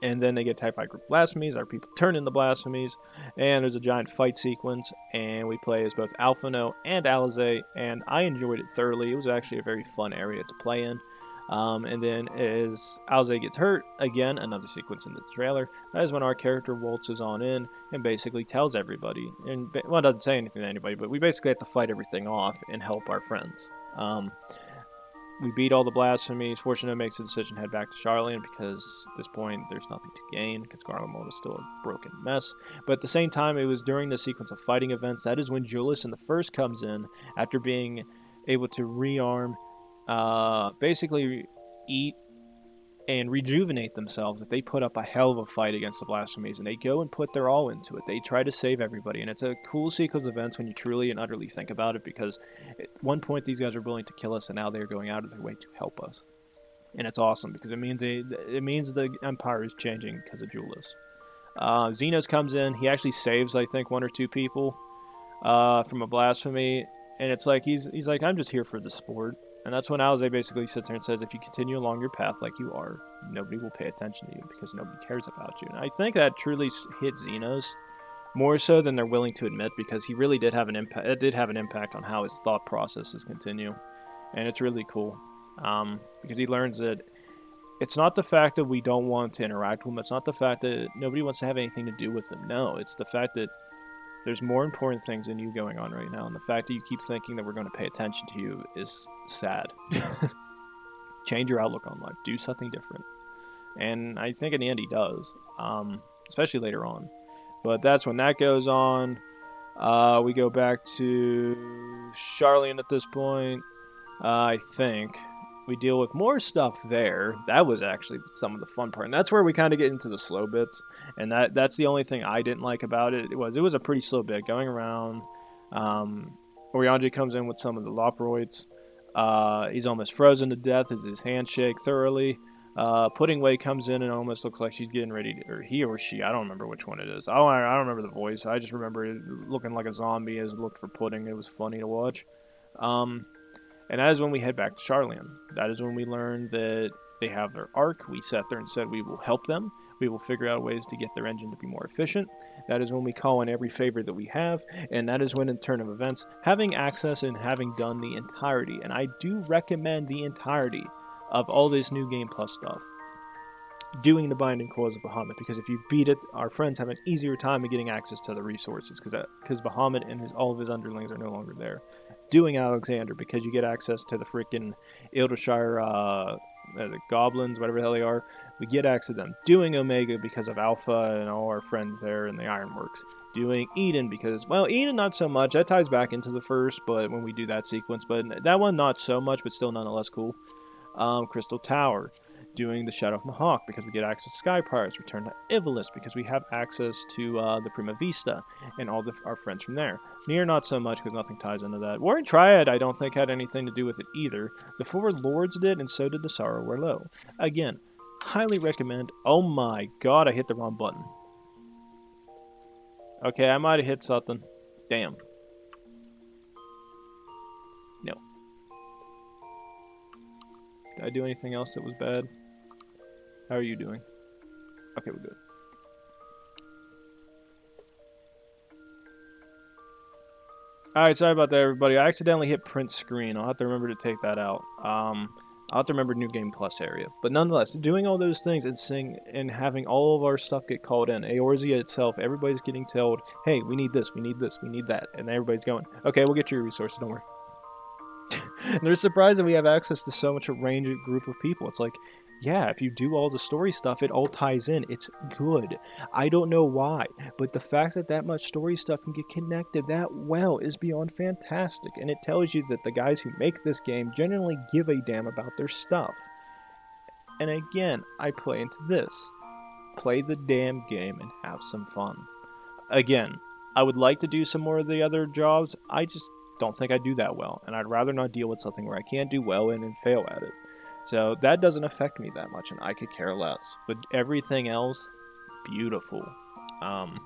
And then they get attacked by a group of blasphemies. Our people turn into blasphemies, and there's a giant fight sequence. And we play as both Alphino and Alize, and I enjoyed it thoroughly. It was actually a very fun area to play in. And then as Alize gets hurt, again, another sequence in the trailer. That is when our character waltzes on in and basically tells everybody, and well, it doesn't say anything to anybody, but we basically have to fight everything off and help our friends. We beat all the blasphemies. Fortuna makes a decision to head back to Charlian because at this point there's nothing to gain because Garlemald is still a broken mess. But at the same time, it was during the sequence of fighting events that is when Julius and the First comes in after being able to rearm, basically eat and rejuvenate themselves. If they put up a hell of a fight against the blasphemies and they go and put their all into it, they try to save everybody, and it's a cool sequence of events when you truly and utterly think about it, because at one point these guys are willing to kill us and now they're going out of their way to help us, and it's awesome because it means the Empire is changing because of Julius. Xenos comes in. He actually saves, I think, one or two people from a blasphemy, and it's like he's like, I'm just here for the sport. And that's when Alize basically sits there and says, if you continue along your path like you are, nobody will pay attention to you because nobody cares about you. And I think that truly hit Xenos more so than they're willing to admit, because he really did have an impact. It did have an impact on how his thought processes continue. And it's really cool because he learns that it's not the fact that we don't want to interact with him. It's not the fact that nobody wants to have anything to do with him. No, it's the fact that there's more important things than you going on right now, and the fact that you keep thinking that we're going to pay attention to you is sad. Change your outlook on life. Do something different. And I think in the end he does, especially later on. But that's when that goes on. We go back to Charlian at this point, I think. We deal with more stuff there. That was actually some of the fun part. And that's where we kind of get into the slow bits. And that's the only thing I didn't like about it. It was a pretty slow bit going around. Orianji comes in with some of the Loproids. He's almost frozen to death as his hands shake thoroughly. Pudding Way comes in and almost looks like she's getting ready to, or he or she, I don't remember which one it is. I don't remember the voice. I just remember it looking like a zombie as it looked for Pudding. It was funny to watch. And that is when we head back to Charlian. That is when we learn that they have their arc. We sat there and said we will help them. We will figure out ways to get their engine to be more efficient. That is when we call in every favor that we have. And that is when, in turn of events, having access and having done the entirety, and I do recommend the entirety of all this new Game Plus stuff, doing the Binding Cause of Bahamut, because if you beat it, our friends have an easier time of getting access to the resources, because Bahamut and all of his underlings are no longer there. Doing Alexander, because you get access to the freaking Eorzean the goblins, whatever the hell they are. We get access to them. Doing Omega because of Alpha and all our friends there in the Ironworks. Doing Eden because, well, Eden not so much. That ties back into the first, but when we do that sequence, but that one not so much, but still nonetheless cool. Crystal Tower. Doing the Shadow of Mahawk because we get access to Sky Pirates. Return to Ivalice because we have access to the Prima Vista and all our friends from there. Nier not so much because nothing ties into that. War and Triad I don't think had anything to do with it either. The Four Lords did, and so did the Sorrow Were Low. Again, highly recommend. Oh my god, I hit the wrong button. Okay, I might have hit something. Damn. No. Did I do anything else that was bad? How are you doing? Okay, we're good. Alright, sorry about that, everybody. I accidentally hit print screen. I'll have to remember to take that out. I'll have to remember New Game Plus area. But nonetheless, doing all those things and having all of our stuff get called in. Eorzea itself, everybody's getting told, hey, we need this, we need this, we need that. And everybody's going, okay, we'll get you your resources, don't worry. And they're surprised that we have access to so much a range of group of people. It's like, yeah, if you do all the story stuff, it all ties in. It's good. I don't know why, but the fact that that much story stuff can get connected that well is beyond fantastic. And it tells you that the guys who make this game genuinely give a damn about their stuff. And again, I play into this. Play the damn game and have some fun. Again, I would like to do some more of the other jobs. I just don't think I do that well. And I'd rather not deal with something where I can't do well in and fail at it. So that doesn't affect me that much, and I could care less. But everything else, beautiful. I'm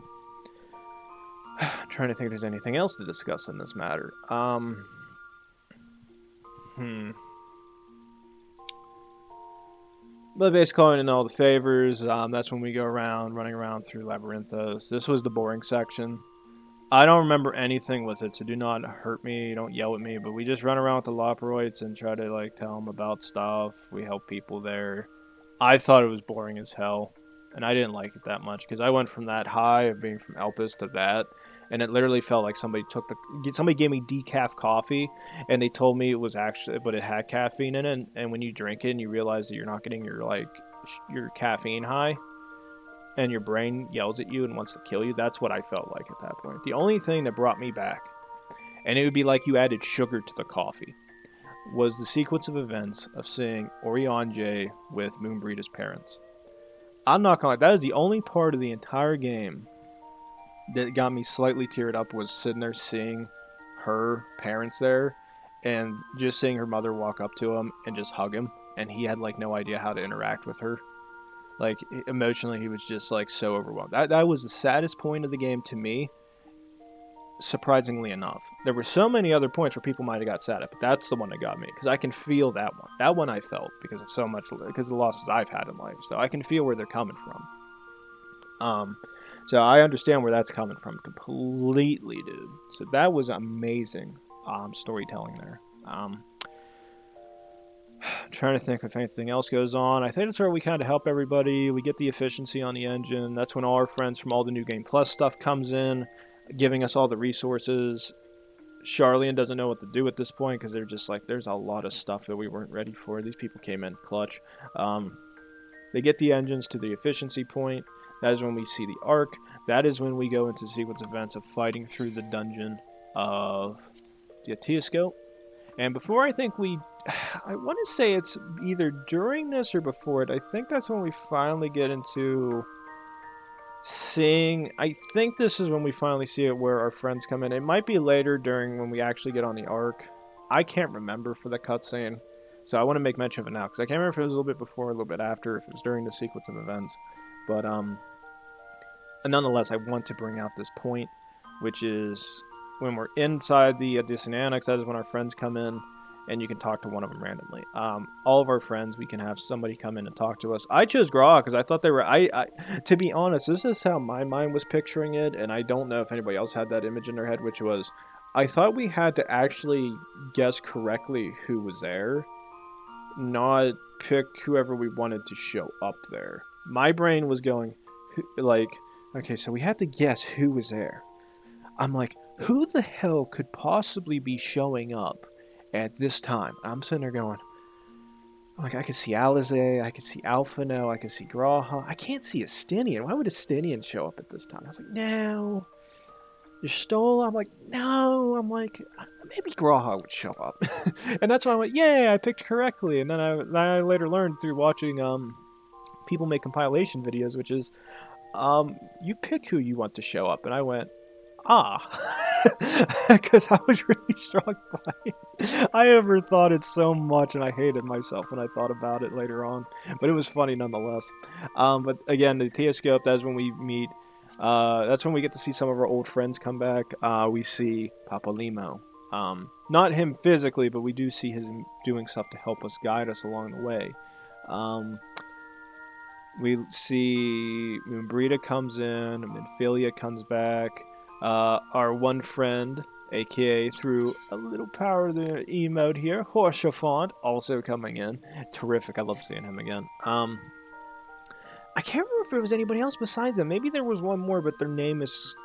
trying to think if there's anything else to discuss in this matter. But basically, in all the favors, that's when we go around, running around through Labyrinthos. This was the boring section. I don't remember anything with it, so do not hurt me, don't yell at me, but we just run around with the Loperoids and try to, like, tell them about stuff. We help people there. I thought it was boring as hell, and I didn't like it that much, because I went from that high of being from Elpis to that, and it literally felt like somebody gave me decaf coffee, and they told me it was actually, but it had caffeine in it, and when you drink it and you realize that you're not getting your, like, your caffeine high, and your brain yells at you and wants to kill you, that's what I felt like at that point. The only thing that brought me back, and it would be like you added sugar to the coffee, was the sequence of events of seeing Eorzeans with Moonbreeda's parents. I'm not gonna lie, that is the only part of the entire game that got me slightly teared up, was sitting there seeing her parents there and just seeing her mother walk up to him and just hug him, and he had like no idea how to interact with her. Like, emotionally, he was just, like, so overwhelmed. That was the saddest point of the game to me, surprisingly enough. There were so many other points where people might have got sad at, but that's the one that got me, because I can feel that one. That one I felt because of because of the losses I've had in life, so I can feel where they're coming from. So I understand where that's coming from completely, dude. So that was amazing storytelling there. I'm trying to think if anything else goes on. I think that's where we kind of help everybody. We get the efficiency on the engine. That's when all our friends from all the New Game Plus stuff comes in, giving us all the resources. Charlian doesn't know what to do at this point, because they're just like, there's a lot of stuff that we weren't ready for. These people came in clutch. They get the engines to the efficiency point. That is when we see the arc. That is when we go into sequence events of fighting through the dungeon of the Teoscope. And before I want to say it's either during this or before it. I think that's when we finally get into seeing. I think this is when we finally see it where our friends come in. It might be later during when we actually get on the arc. I can't remember for the cutscene, so I want to make mention of it now, because I can't remember if it was a little bit before or a little bit after, if it was during the sequence of events. But nonetheless, I want to bring out this point, which is when we're inside the Distant Annex. That is when our friends come in, and you can talk to one of them randomly. All of our friends, we can have somebody come in and talk to us. I chose Grog because I thought they were... to be honest, this is how my mind was picturing it, and I don't know if anybody else had that image in their head, which was, I thought we had to actually guess correctly who was there, not pick whoever we wanted to show up there. My brain was going, like, okay, so we had to guess who was there. I'm like, who the hell could possibly be showing up at this time? I'm sitting there going, like, I could see Alize, I could see Alphino, I could see Graha. I can't see Estinian. Why would Estinian show up at this time? I was like, no. Stola? I'm like, no. I'm like, maybe Graha would show up. And that's why I went, yay, I picked correctly. And then I later learned through watching people make compilation videos, which is, you pick who you want to show up. And I went, because I was really struck by it. I never thought it so much, and I hated myself when I thought about it later on. But it was funny nonetheless. But again, the Teoscope, that's when we meet. That's when we get to see some of our old friends come back. We see Papalimo. Not him physically, but we do see him doing stuff to help us, guide us along the way. We see Moonbreeda comes in, and Minfilia comes back. Our one friend, aka through a little power of the emote here, Horsefont, also coming in. Terrific, I love seeing him again. I can't remember if there was anybody else besides them. Maybe there was one more, but their name is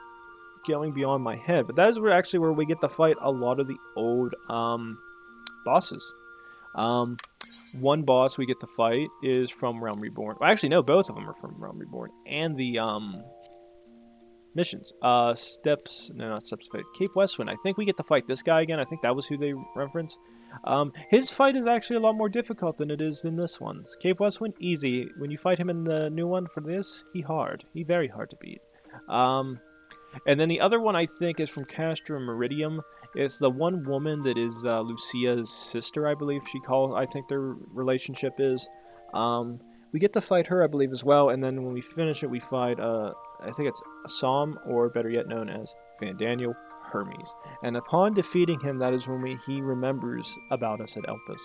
going beyond my head. But that is actually where we get to fight a lot of the old bosses. One boss we get to fight is from Realm Reborn. Well, actually, no, both of them are from Realm Reborn. And the missions. Not Steps of Faith. Cape Westwind. I think we get to fight this guy again. I think that was who they reference. His fight is actually a lot more difficult than it is in this one. Cape Westwind, easy. When you fight him in the new one for this, he hard. He very hard to beat. And then the other one I think is from Castra Meridium. It's the one woman that is Lucia's sister, I believe I think their relationship is. We get to fight her, I believe, as well. And then when we finish it, we fight, I think it's Assam, or better yet known as Van Daniel Hermes. And upon defeating him, that is when he remembers about us at Elpis.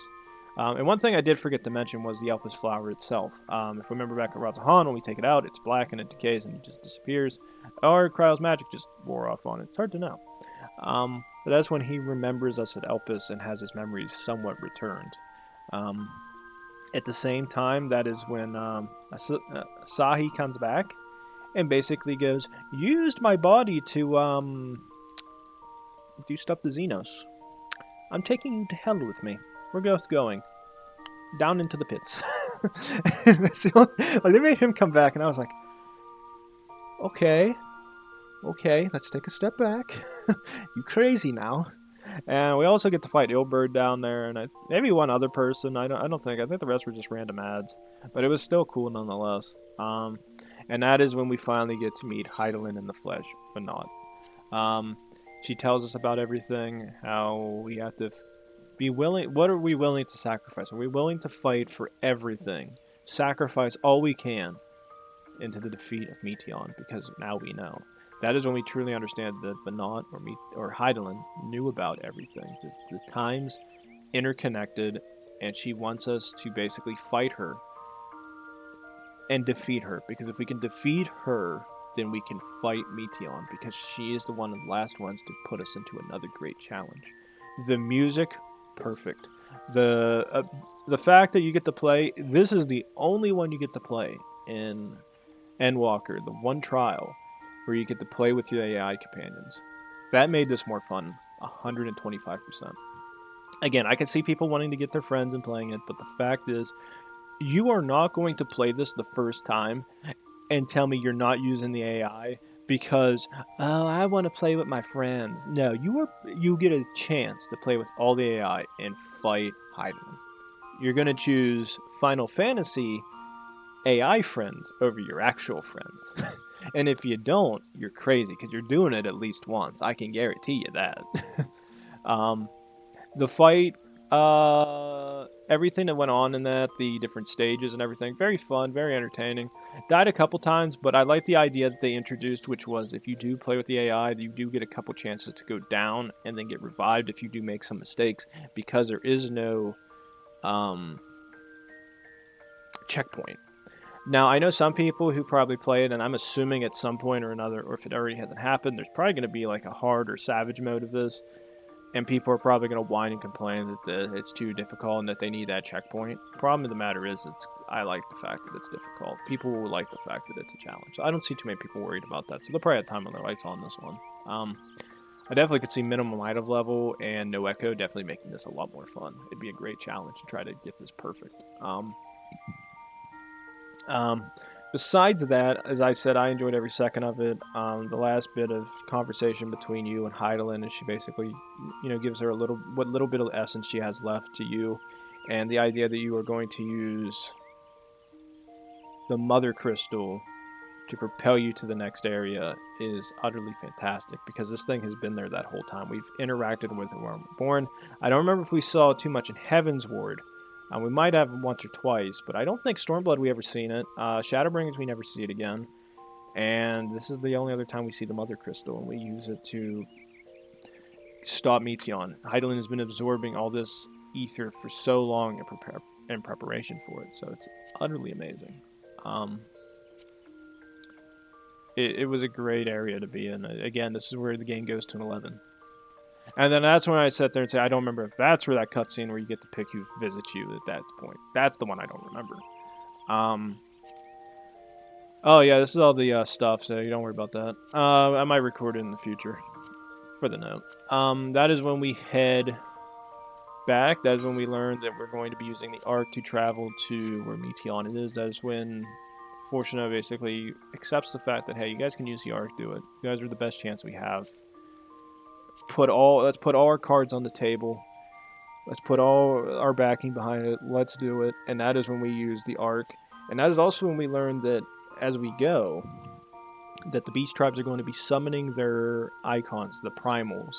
And one thing I did forget to mention was the Elpis flower itself. If we remember back at Razahan, when we take it out, it's black and it decays and it just disappears. Or Kryle's magic just wore off on it. It's hard to know. But that's when he remembers us at Elpis and has his memories somewhat returned. At the same time, that is when Asahi comes back and basically goes, used my body to do stuff to Xenos. I'm taking you to hell with me. We're both going down into the pits. Like, they made him come back, and I was like, okay, let's take a step back. You crazy now. And we also get to fight Ilberd down there, and maybe one other person. I think the rest were just random ads, but it was still cool nonetheless. And that is when we finally get to meet Hydaelyn in the flesh, but not. She tells us about everything, how we have to be willing. What are we willing to sacrifice? Are we willing to fight for everything? Sacrifice all we can into the defeat of Meteion, because now we know. That is when we truly understand that Banat or Hydaelyn knew about everything. The times interconnected, and she wants us to basically fight her and defeat her. Because if we can defeat her, then we can fight Meteion, because she is the one of the last ones to put us into another great challenge. The music, perfect. The fact that you get to play, this is the only one you get to play in Endwalker, the one trial where you get to play with your AI companions. That made this more fun, 125%. Again, I can see people wanting to get their friends and playing it, but the fact is, you are not going to play this the first time and tell me you're not using the AI because, oh, I want to play with my friends. No, you get a chance to play with all the AI and fight Hydaelyn. You're going to choose Final Fantasy AI friends over your actual friends. And if you don't, you're crazy, because you're doing it at least once. I can guarantee you that. The fight, everything that went on in that, the different stages and everything, very fun, very entertaining. Died a couple times, but I like the idea that they introduced, which was if you do play with the AI, you do get a couple chances to go down and then get revived if you do make some mistakes, because there is no checkpoint. Now, I know some people who probably play it, and I'm assuming at some point or another, or if it already hasn't happened, there's probably going to be like a hard or savage mode of this, and people are probably going to whine and complain that it's too difficult and that they need that checkpoint. Problem of the matter is, I like the fact that it's difficult. People will like the fact that it's a challenge. So I don't see too many people worried about that, so they'll probably have time on their lights on this one. I definitely could see minimum item level and no echo definitely making this a lot more fun. It'd be a great challenge to try to get this perfect. Besides that, as I said, I enjoyed every second of it. The last bit of conversation between you and Hydaelyn, and she basically, gives her what little bit of essence she has left to you, and the idea that you are going to use the Mother Crystal to propel you to the next area is utterly fantastic, because this thing has been there that whole time. We've interacted with Realm Reborn. I don't remember if we saw too much in Heaven's Ward. We might have once or twice, but I don't think Stormblood we ever seen it. Shadowbringers we never see it again. And this is the only other time we see the Mother Crystal, and we use it to stop Meteion. Hydaelyn has been absorbing all this ether for so long in preparation for it, so it's utterly amazing. It was a great area to be in. Again, this is where the game goes to an 11. And then that's when I sat there and say, I don't remember if that's where that cutscene where you get to pick who visits you at that point. That's the one I don't remember. Oh yeah, this is all the stuff, so you don't worry about that. I might record it in the future for the note. That is when we head back. That is when we learn that we're going to be using the Ark to travel to where Meteion is. That is when Fortuna basically accepts the fact that, hey, you guys can use the Ark, do it. You guys are the best chance we have. Let's put all our cards on the table. Let's put all our backing behind it. Let's do it. And that is when we use the Ark. And that is also when we learn that as we go, that the beast tribes are going to be summoning their icons, the primals.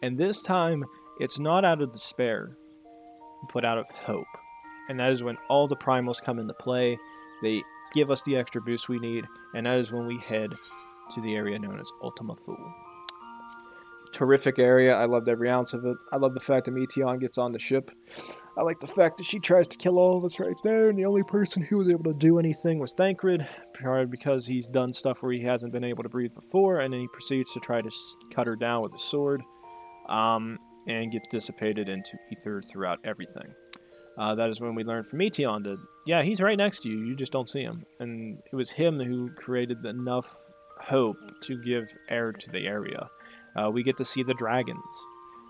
And this time, it's not out of despair, but out of hope. And that is when all the primals come into play. They give us the extra boost we need. And that is when we head to the area known as Ultima Thule. terrific area. I loved every ounce of it. I love the fact that Meteon gets on the ship. I like the fact that she tries to kill all of us right there, and the only person who was able to do anything was Thancred, probably because he's done stuff where he hasn't been able to breathe before, and then he proceeds to try to cut her down with a sword, and gets dissipated into ether throughout everything. That is when we learned from Meteon that, yeah, he's right next to you, you just don't see him. And it was him who created enough hope to give air to the area. We get to see the dragons,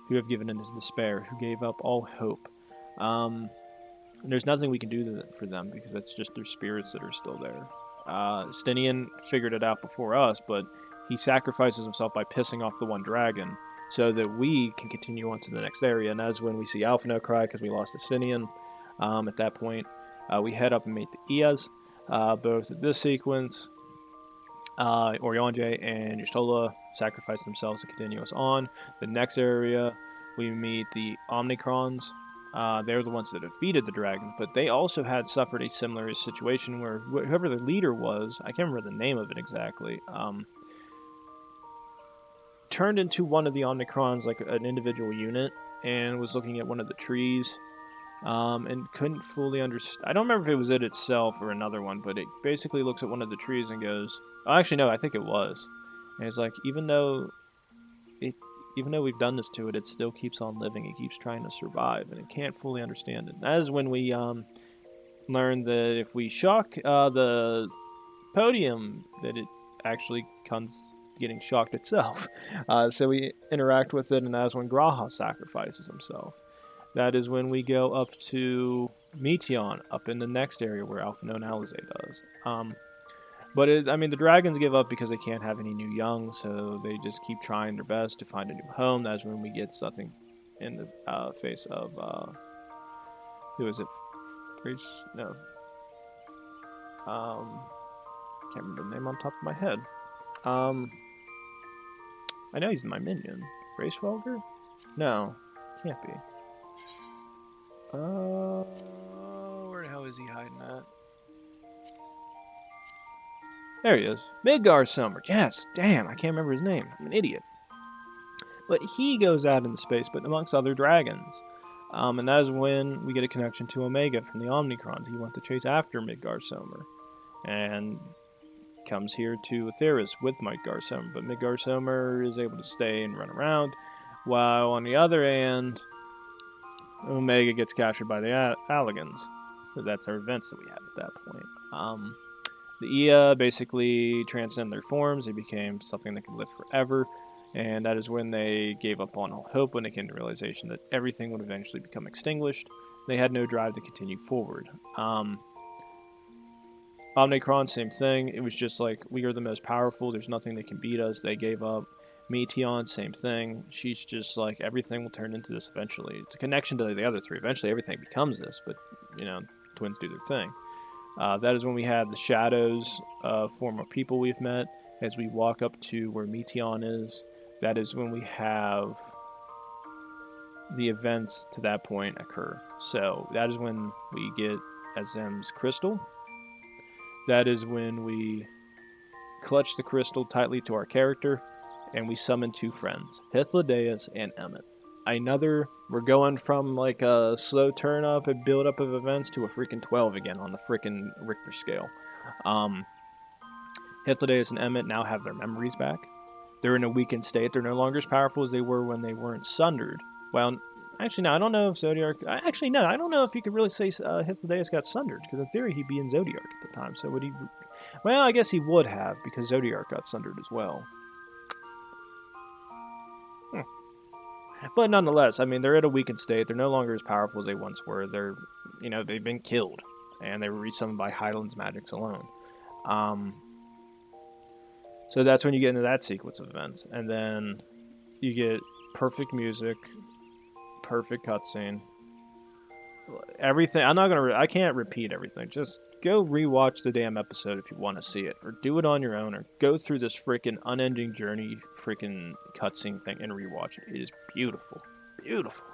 who have given into despair, who gave up all hope. And there's nothing we can do for them, because it's just their spirits that are still there. Stinian figured it out before us, but he sacrifices himself by pissing off the one dragon, so that we can continue on to the next area. And that's when we see Alphino cry because we lost Stinian. At that point, we head up and meet the Ias. Both at this sequence, Oriange and Y'shtola sacrifice themselves to continue us on. The next area, we meet the Omnicrons. They're the ones that defeated the dragon, but they also had suffered a similar situation where whoever the leader was, I can't remember the name of it exactly, turned into one of the Omnicrons, like an individual unit, and was looking at one of the trees, and couldn't fully understand. I don't remember if it was it itself or another one, but it basically looks at one of the trees and goes, oh, actually, no, I think it was. And it's like, even though we've done this to it, it still keeps on living. It keeps trying to survive, and it can't fully understand it. That is when we learn that if we shock the podium, that it actually comes getting shocked itself. So we interact with it, and that is when Graha sacrifices himself. That is when we go up to Meteon, up in the next area where Alphino and Alize does. But the dragons give up because they can't have any new young, so they just keep trying their best to find a new home. That's when we get something in the face of, who is it? No. Can't remember the name on top of my head. I know he's my minion. Racefolger? No, can't be. Where the hell is he hiding at? There he is. Midgar Summer. Yes, damn, I can't remember his name. I'm an idiot. But he goes out into space, but amongst other dragons. And that is when we get a connection to Omega from the Omnicrons. He went to chase after Midgar Summer. And comes here to Atheris with Midgar Summer. But Midgar Summer is able to stay and run around. While on the other end, Omega gets captured by the Alligans. So that's our events that we had at that point. The Ia basically transcend their forms. They became something that could live forever. And that is when they gave up on all hope, when they came to the realization that everything would eventually become extinguished. They had no drive to continue forward. Omnicron, same thing. It was just like, we are the most powerful. There's nothing that can beat us. They gave up. Meteon, same thing. She's just like, everything will turn into this eventually. It's a connection to the other three. Eventually, everything becomes this, but, twins do their thing. That is when we have the shadows of former people we've met. As we walk up to where Meteon is, that is when we have the events to that point occur. So that is when we get Azem's crystal. That is when we clutch the crystal tightly to our character, and we summon two friends, Hythlodaeus and Emmet. We're going from like a slow turn up and build up of events to a freaking 12 again on the freaking Richter scale. Hythlodaeus and Emmet now have their memories back. They're in a weakened state. They're no longer as powerful as they were when they weren't sundered. Well, actually, no, I don't know if Zodiark... Actually, no, I don't know if you could really say Hythlodaeus got sundered, because in theory he'd be in Zodiark at the time. So would he... Well, I guess he would have, because Zodiark got sundered as well. But nonetheless, they're at a weakened state. They're no longer as powerful as they once were. They've been killed, and they were resummoned by Hydaelyn's magics alone. So that's when you get into that sequence of events. And then you get perfect music, perfect cutscene. Everything. I can't repeat everything. Just go rewatch the damn episode if you want to see it. Or do it on your own. Or go through this freaking unending journey freaking cutscene thing and rewatch it. It is beautiful. Beautiful.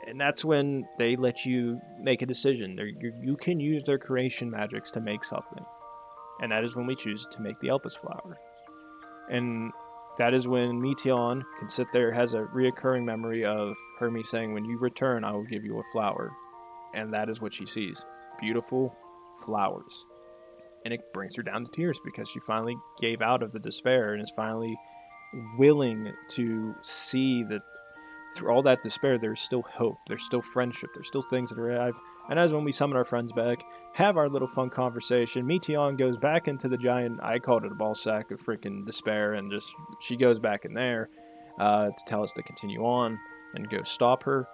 And that's when they let you make a decision. You can use their creation magics to make something. And that is when we choose to make the Elpis Flower. And that is when Meteon can sit there, has a reoccurring memory of Hermes saying, when you return, I will give you a flower. And that is what she sees. Beautiful flowers. And it brings her down to tears because she finally gave out of the despair and is finally willing to see that through all that despair, there's still hope, there's still friendship, there's still things that are alive. And as when we summon our friends back, have our little fun conversation, Meteon goes back into the giant, I called it a ball sack of freaking despair, and just she goes back in there to tell us to continue on and go stop her.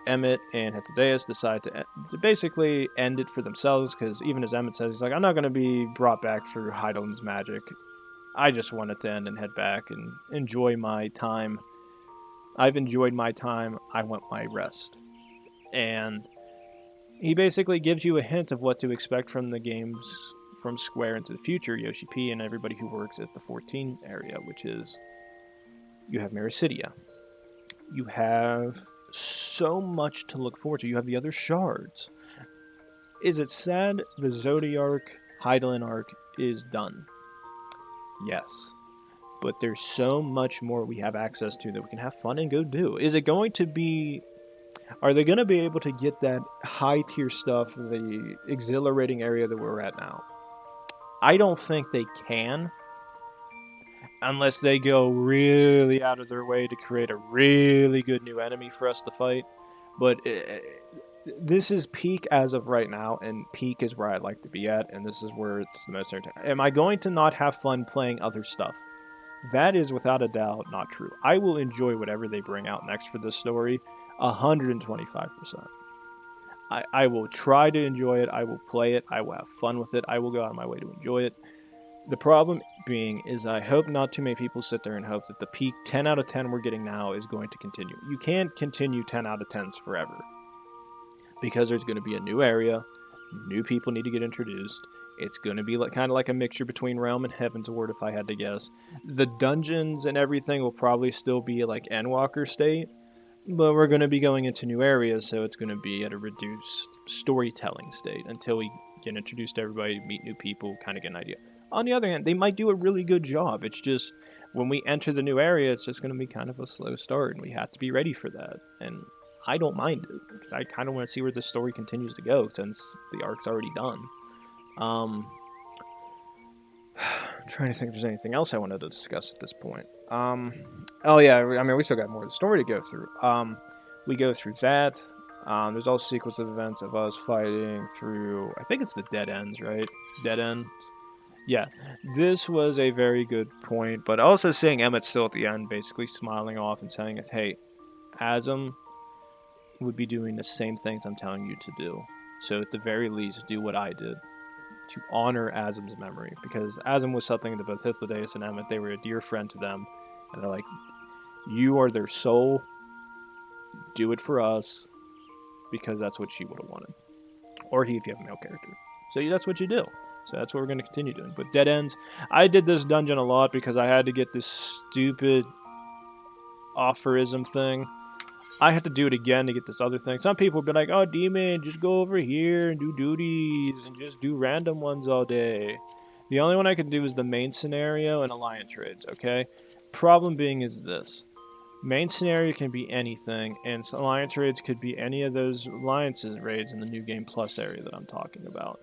Emmett and Hydaelyn decide to basically end it for themselves, because even as Emmett says, he's like, I'm not going to be brought back for Hydaelyn's magic. I just want it to end and head back and enjoy my time. I've enjoyed my time. I want my rest. And he basically gives you a hint of what to expect from the games from Square into the future, Yoshi P and everybody who works at the 14 area, which is you have Miracidia. You have so much to look forward to. You have the other shards. Is it sad the Zodiarch Hydaelyn arc is done? Yes. But there's so much more we have access to that we can have fun and go do. Is it going to be... Are they going to be able to get that high tier stuff, the exhilarating area that we're at now? I don't think they can. Unless they go really out of their way to create a really good new enemy for us to fight. But this is peak as of right now, and peak is where I'd like to be at, and this is where it's the most entertaining. Am I going to not have fun playing other stuff? That is without a doubt not true. I will enjoy whatever they bring out next for this story 125%. I will try to enjoy it. I will play it. I will have fun with it. I will go out of my way to enjoy it. The problem being is I hope not too many people sit there and hope that the peak 10 out of 10 we're getting now is going to continue. You can't continue 10 out of 10s forever. Because there's going to be a new area, new people need to get introduced. It's going to be kind of like a mixture between Realm and Heavensward, if I had to guess. The dungeons and everything will probably still be like Endwalker state, but we're going to be going into new areas, so it's going to be at a reduced storytelling state until we get introduced to everybody, meet new people, kind of get an idea. On the other hand, they might do a really good job. It's just when we enter the new area, it's just going to be kind of a slow start, and we have to be ready for that. And I don't mind it, because I kind of want to see where this story continues to go, since the arc's already done. I'm trying to think if there's anything else I wanted to discuss at this point. Oh yeah, I mean, we still got more of the story to go through. We go through that. There's also a sequence of events of us fighting through, I think it's the dead ends, right? Dead ends? Yeah, this was a very good point, but also seeing Emmett still at the end, basically smiling off and saying, hey, Asm would be doing the same things I'm telling you to do. So at the very least, do what I did to honor Asm's memory, because Asm was something that both Hydaelyn and Emmett, they were a dear friend to them, and they're like, you are their soul, do it for us, because that's what she would have wanted. Or he, if you have a male character. So that's what you do. So that's what we're going to continue doing. But dead ends, I did this dungeon a lot because I had to get this stupid offerism thing. I had to do it again to get this other thing. Some people would be like, oh, Demon, just go over here and do duties and just do random ones all day. The only one I can do is the main scenario and alliance raids, okay? Problem being is this. Main scenario can be anything, and alliance raids could be any of those alliances raids in the New Game Plus area that I'm talking about.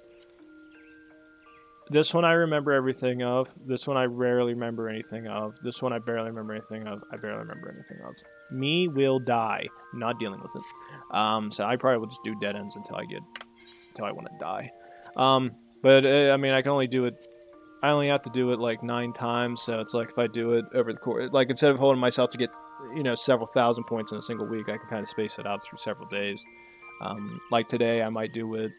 This one I remember everything of. This one I rarely remember anything of. This one I barely remember anything of. I barely remember anything of. Me will die. I'm not dealing with it. So I probably will just do dead ends until I want to die. But I mean, I can only do it. I only have to do it like 9 times. So it's like if I do it over the course, like instead of holding myself to get, several thousand points in a single week, I can kind of space it out through several days. Like today, I might do it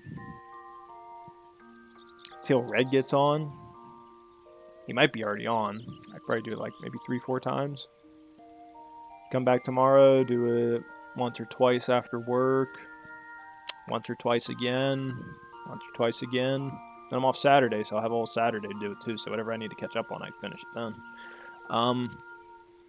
till Red gets on. He might be already on. I'd probably do it like maybe 3-4 times. Come back tomorrow, do it once or twice after work. Once or twice again. Once or twice again. And I'm off Saturday, so I'll have all Saturday to do it too. So whatever I need to catch up on, I can finish it then.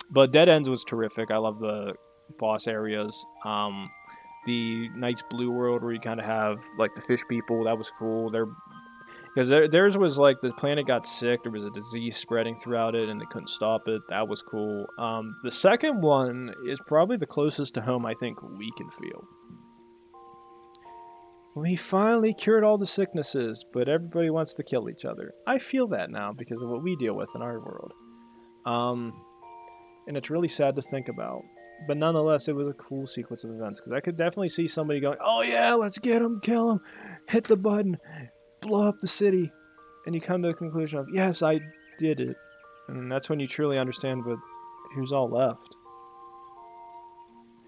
But Dead Ends was terrific. I love the boss areas. The nice blue world where you kind of have like the fish people, that was cool. Because theirs was like the planet got sick, there was a disease spreading throughout it, and they couldn't stop it. That was cool. The second one is probably the closest to home I think we can feel. We finally cured all the sicknesses, but everybody wants to kill each other. I feel that now because of what we deal with in our world. And it's really sad to think about. But nonetheless, it was a cool sequence of events because I could definitely see somebody going, "Oh yeah, let's get him, kill him, hit the button, blow up the city," and you come to the conclusion of, "Yes, I did it," and that's when you truly understand. But who's all left?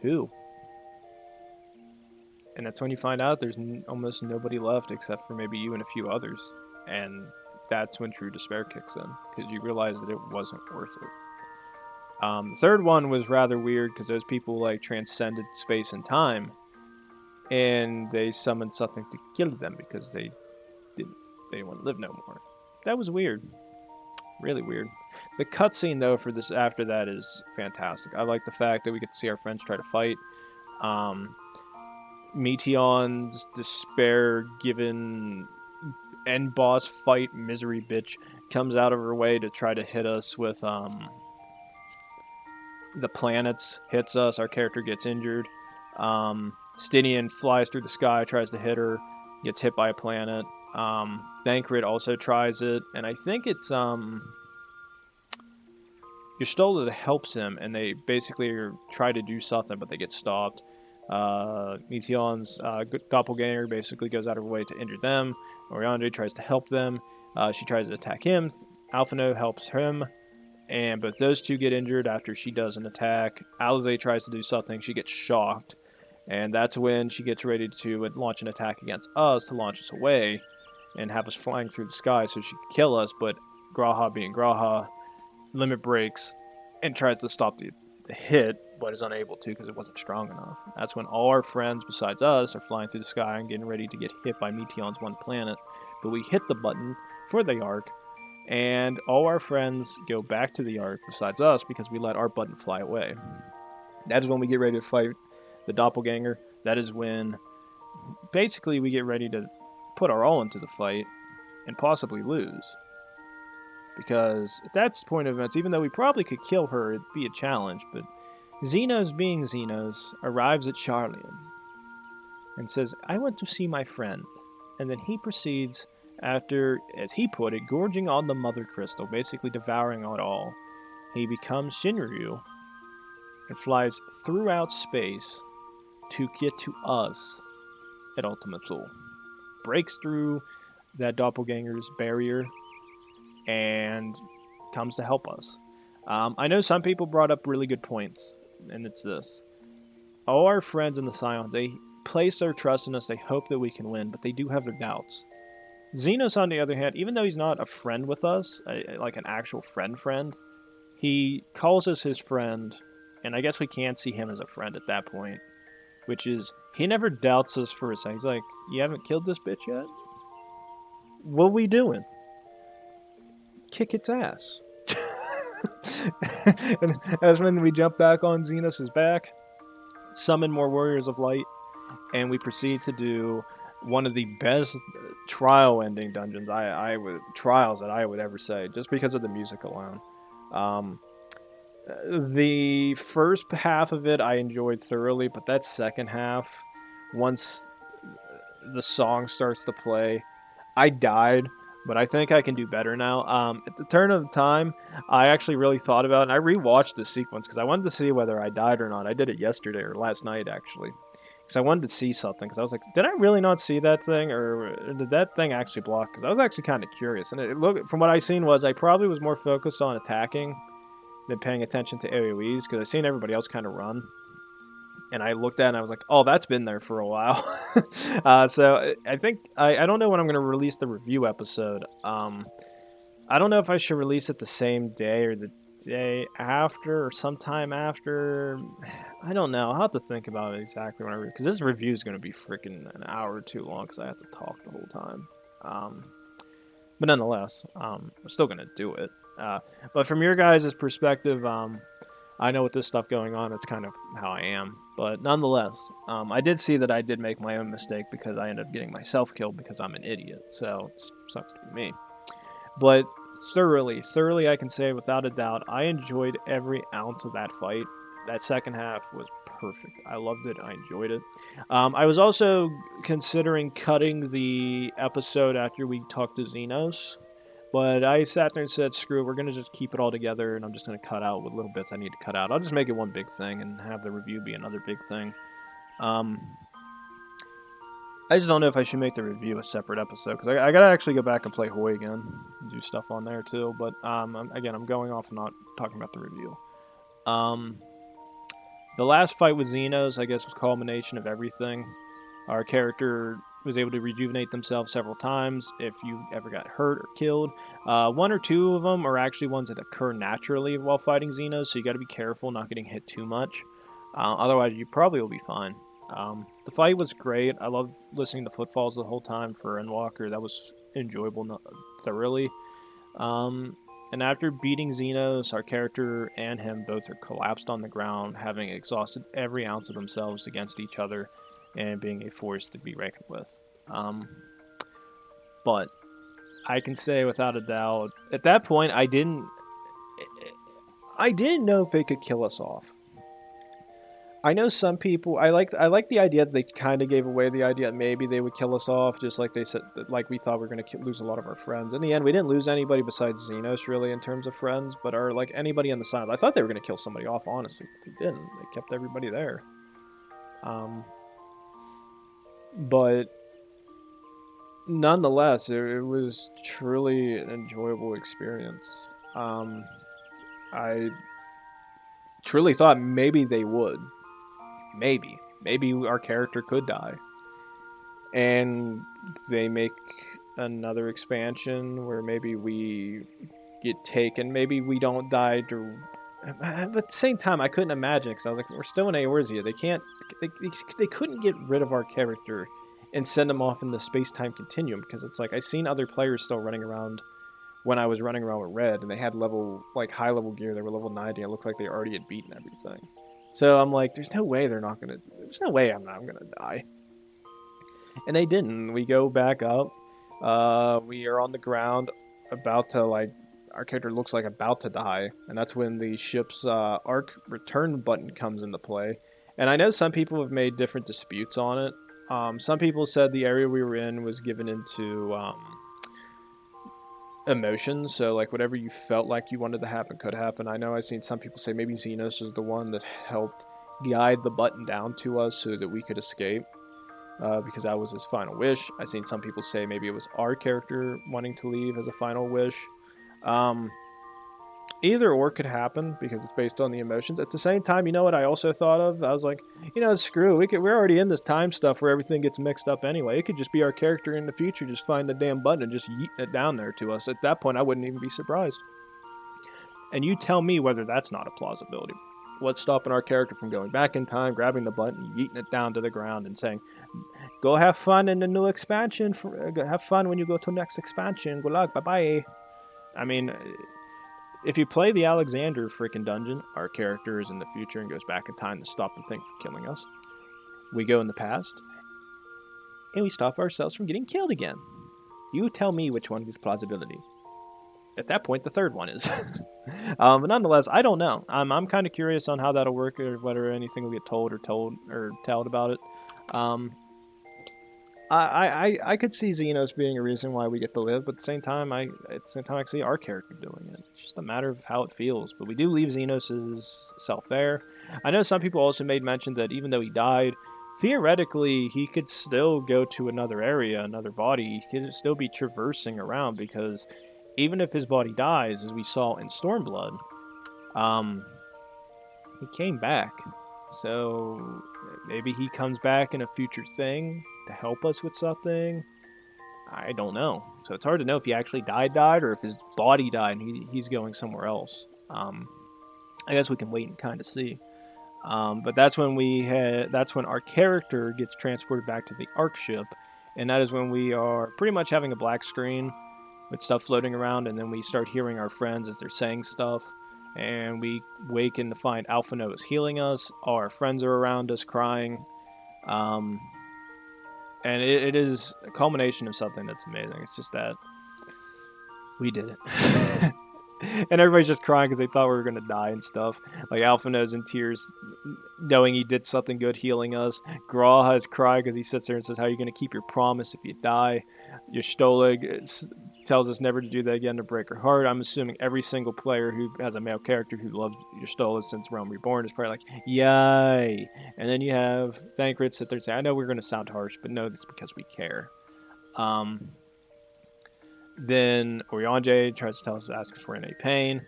Who? And that's when you find out there's almost nobody left except for maybe you and a few others, and that's when true despair kicks in because you realize that it wasn't worth it. The third one was rather weird because those people like transcended space and time, and they summoned something to kill them because they didn't want to live no more. That was weird, really weird. The cutscene though for this after that is fantastic. I like the fact that we get to see our friends try to fight. Meteon's despair-given end boss fight misery bitch comes out of her way to try to hit us with the planets, hits us, our character gets injured. Stinian flies through the sky, tries to hit her, gets hit by a planet. Thancred also tries it, and I think it's Gestalt that helps him, and they basically try to do something, but they get stopped. Meteon's doppelganger basically goes out of her way to injure them. Oriandre tries to help them. She tries to attack him. Alphino helps him. And both those two get injured after she does an attack. Alize tries to do something. She gets shocked. And that's when she gets ready to launch an attack against us to launch us away and have us flying through the sky so she could kill us. But Graha being Graha, limit breaks and tries to stop the hit, but is unable to because it wasn't strong enough. That's when all our friends besides us are flying through the sky and getting ready to get hit by Meteon's one planet. But we hit the button for the Ark, and all our friends go back to the Ark besides us because we let our button fly away. That is when we get ready to fight the doppelganger. That is when basically we get ready to put our all into the fight and possibly lose. Because at that point of events, even though we probably could kill her, it'd be a challenge, but Xenos being Xenos arrives at Charlian and says, "I want to see my friend." And then he proceeds, after, as he put it, gorging on the mother crystal, basically devouring it all. He becomes Shinryu and flies throughout space to get to us at Ultima Thule. Breaks through that doppelganger's barrier and comes to help us. I know some people brought up really good points, and it's this. All our friends in the Scions, they place their trust in us, they hope that we can win, but they do have their doubts. Xenos, on the other hand, even though he's not a friend with us, like an actual friend, he calls us his friend, and I guess we can't see him as a friend at that point, which is, he never doubts us for a second. He's like, "You haven't killed this bitch yet? What we doing? Kick its ass." And that's when we jump back on Xenos' back, summon more Warriors of Light, and we proceed to do one of the best trial ending dungeons trials that I would ever say, just because of the music alone. The first half of it I enjoyed thoroughly, but that second half, once the song starts to play, I died, but I think I can do better now. At the turn of time, I actually really thought about it, and I rewatched the sequence because I wanted to see whether I died or not. I did it yesterday, or last night, actually, because I wanted to see something, because I was like, did I really not see that thing, or did that thing actually block? Because I was actually kind of curious, and from what I seen was I probably was more focused on attacking than paying attention to AoEs, because I seen everybody else kind of run. And I looked at it and I was like, oh, that's been there for a while. So I think, I don't know when I'm going to release the review episode. I don't know if I should release it the same day or the day after or sometime after. I don't know. I'll have to think about it exactly when because this review is going to be freaking an hour or two long because I have to talk the whole time. But nonetheless, I'm still going to do it. But from your guys' perspective, I know with this stuff going on, it's kind of how I am. But nonetheless, I did see that I did make my own mistake because I ended up getting myself killed because I'm an idiot. So it sucks to be me. But thoroughly, I can say without a doubt, I enjoyed every ounce of that fight. That second half was perfect. I loved it. I enjoyed it. I was also considering cutting the episode after we talked to Xenos, but I sat there and said, screw it, we're going to just keep it all together, and I'm just going to cut out what little bits I need to cut out. I'll just make it one big thing and have the review be another big thing. I just don't know if I should make the review a separate episode, because I got to actually go back and play Hoy again and do stuff on there too, but again, I'm going off and not talking about the review. The last fight with Xenos, I guess, was culmination of everything. Our character was able to rejuvenate themselves several times if you ever got hurt or killed. One or two of them are actually ones that occur naturally while fighting Xenos, so you got to be careful not getting hit too much. Otherwise, you probably will be fine. The fight was great. I loved listening to footfalls the whole time for Endwalker. That was enjoyable thoroughly. And after beating Xenos, our character and him both are collapsed on the ground, having exhausted every ounce of themselves against each other and being a force to be reckoned with. But I can say without a doubt, at that point, I didn't know if they could kill us off. I know some people. I like the idea that they kind of gave away the idea that maybe they would kill us off, just like they said, like we thought we were going to lose a lot of our friends. In the end, we didn't lose anybody besides Xenos, really, in terms of friends. But like anybody on the side, I thought they were going to kill somebody off. Honestly, but they didn't. They kept everybody there. But nonetheless, it was truly an enjoyable experience. I truly thought maybe they would. Maybe our character could die, and they make another expansion where maybe we get taken, maybe we don't die but at the same time I couldn't imagine, because I was like, we're still in Eorzea. They couldn't get rid of our character and send him off in the space-time continuum, because it's like I seen other players still running around when I was running around with Red, and they had high level gear. They were level 90. It looked like they already had beaten everything. So I'm like, there's no way I'm not gonna die. And they didn't. We go back up. We are on the ground, about to our character looks like about to die, and that's when the ship's arc return button comes into play. And I know some people have made different disputes on it. Some people said the area we were in was given into emotions, so like whatever you felt like you wanted to happen could happen. I know I've seen some people say maybe Xenos is the one that helped guide the button down to us so that we could escape, because that was his final wish. I've seen some people say maybe it was our character wanting to leave as a final wish. Either or could happen because it's based on the emotions. At the same time, you know what I also thought of? I was like, screw, we're already in this time stuff where everything gets mixed up anyway. It could just be our character in the future just find the damn button and just yeeting it down there to us. At that point, I wouldn't even be surprised. And you tell me whether that's not a plausibility. What's stopping our character from going back in time, grabbing the button, yeeting it down to the ground, and saying, go have fun in the new expansion. Have fun when you go to the next expansion. Good luck. Bye-bye. I mean, if you play the Alexander freaking dungeon, our character is in the future and goes back in time to stop the thing from killing us. We go in the past, and we stop ourselves from getting killed again. You tell me which one gives plausibility. At that point, the third one is. But nonetheless, I don't know. I'm kind of curious on how that'll work, or whether anything will get told about it. I could see Xenos being a reason why we get to live, but at the same time, I see our character doing it. It's just a matter of how it feels. But we do leave Xenos' self there. I know some people also made mention that even though he died, theoretically he could still go to another area, another body. He could still be traversing around, because even if his body dies, as we saw in Stormblood, he came back. So maybe he comes back in a future thing to help us with something. I don't know. So it's hard to know if he actually died, or if his body died and he's going somewhere else. I guess we can wait and kind of see. But that's when our character gets transported back to the Ark ship, and that is when we are pretty much having a black screen with stuff floating around, and then we start hearing our friends as they're saying stuff, and we waken to find Alphino is healing us. All our friends are around us crying. And it is a culmination of something that's amazing. It's just that we did it. And everybody's just crying because they thought we were going to die and stuff. Like, Alphino's in tears knowing he did something good healing us. Graha is crying because he sits there and says, how are you going to keep your promise if you die? Y'shtola tells us never to do that again to break her heart. I'm assuming every single player who has a male character who loves Y'shtola since Realm Reborn is probably like, yay. And then you have Thancred sit there and say, I know we're going to sound harsh, but no, that's because we care. Then Oriange tries to tell us to ask us for any pain,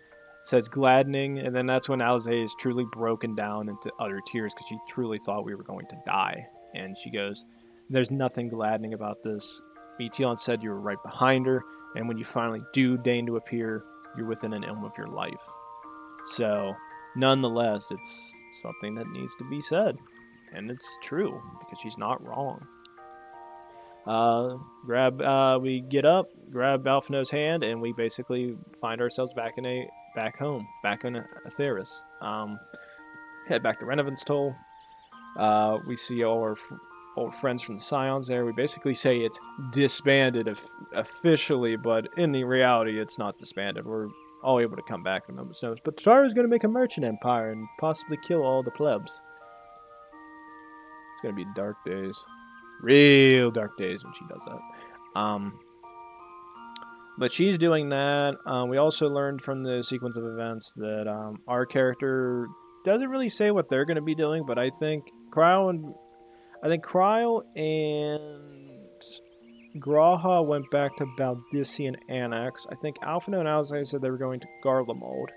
says gladdening, and then that's when Alzay is truly broken down into utter tears because she truly thought we were going to die. And she goes, there's nothing gladdening about this. Meteon said you were right behind her, and when you finally do deign to appear, you're within an elm of your life. So, nonetheless, it's something that needs to be said. And it's true, because she's not wrong. We get up, grab Alphino's hand, and we basically find ourselves back home, back in Atheris. Head back to Renovant's Toll. We see all our old friends from the Scions there. We basically say it's disbanded officially, but in the reality, it's not disbanded. We're all able to come back in a moment's notice. But Tara's going to make a merchant empire and possibly kill all the plebs. It's going to be dark days. Real dark days when she does that. But she's doing that. We also learned from the sequence of events that our character doesn't really say what they're going to be doing, but I think Cryo and Graha went back to Baldician Annex. I think Alphino and Alzay said they were going to Garlemald.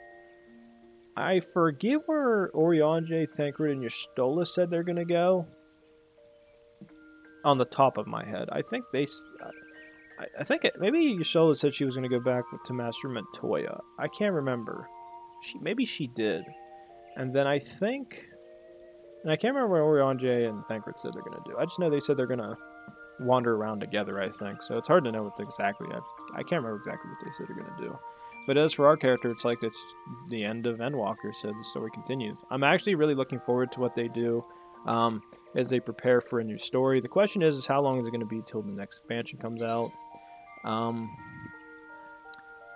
I forget where Oriange, Thancred, and Y'shtola said they're going to go. On the top of my head, I think maybe Y'shtola said she was going to go back to Master Montoya. I can't remember. Maybe she did. And then I can't remember what Oriange and Thancred said they're going to do. I just know they said they're going to wander around together, I think. So it's hard to know what exactly. I can't remember exactly what they said they're going to do. But as for our character, it's like it's the end of Endwalker, so the story continues. I'm actually really looking forward to what they do. As they prepare for a new story. The question is how long is it going to be till the next expansion comes out?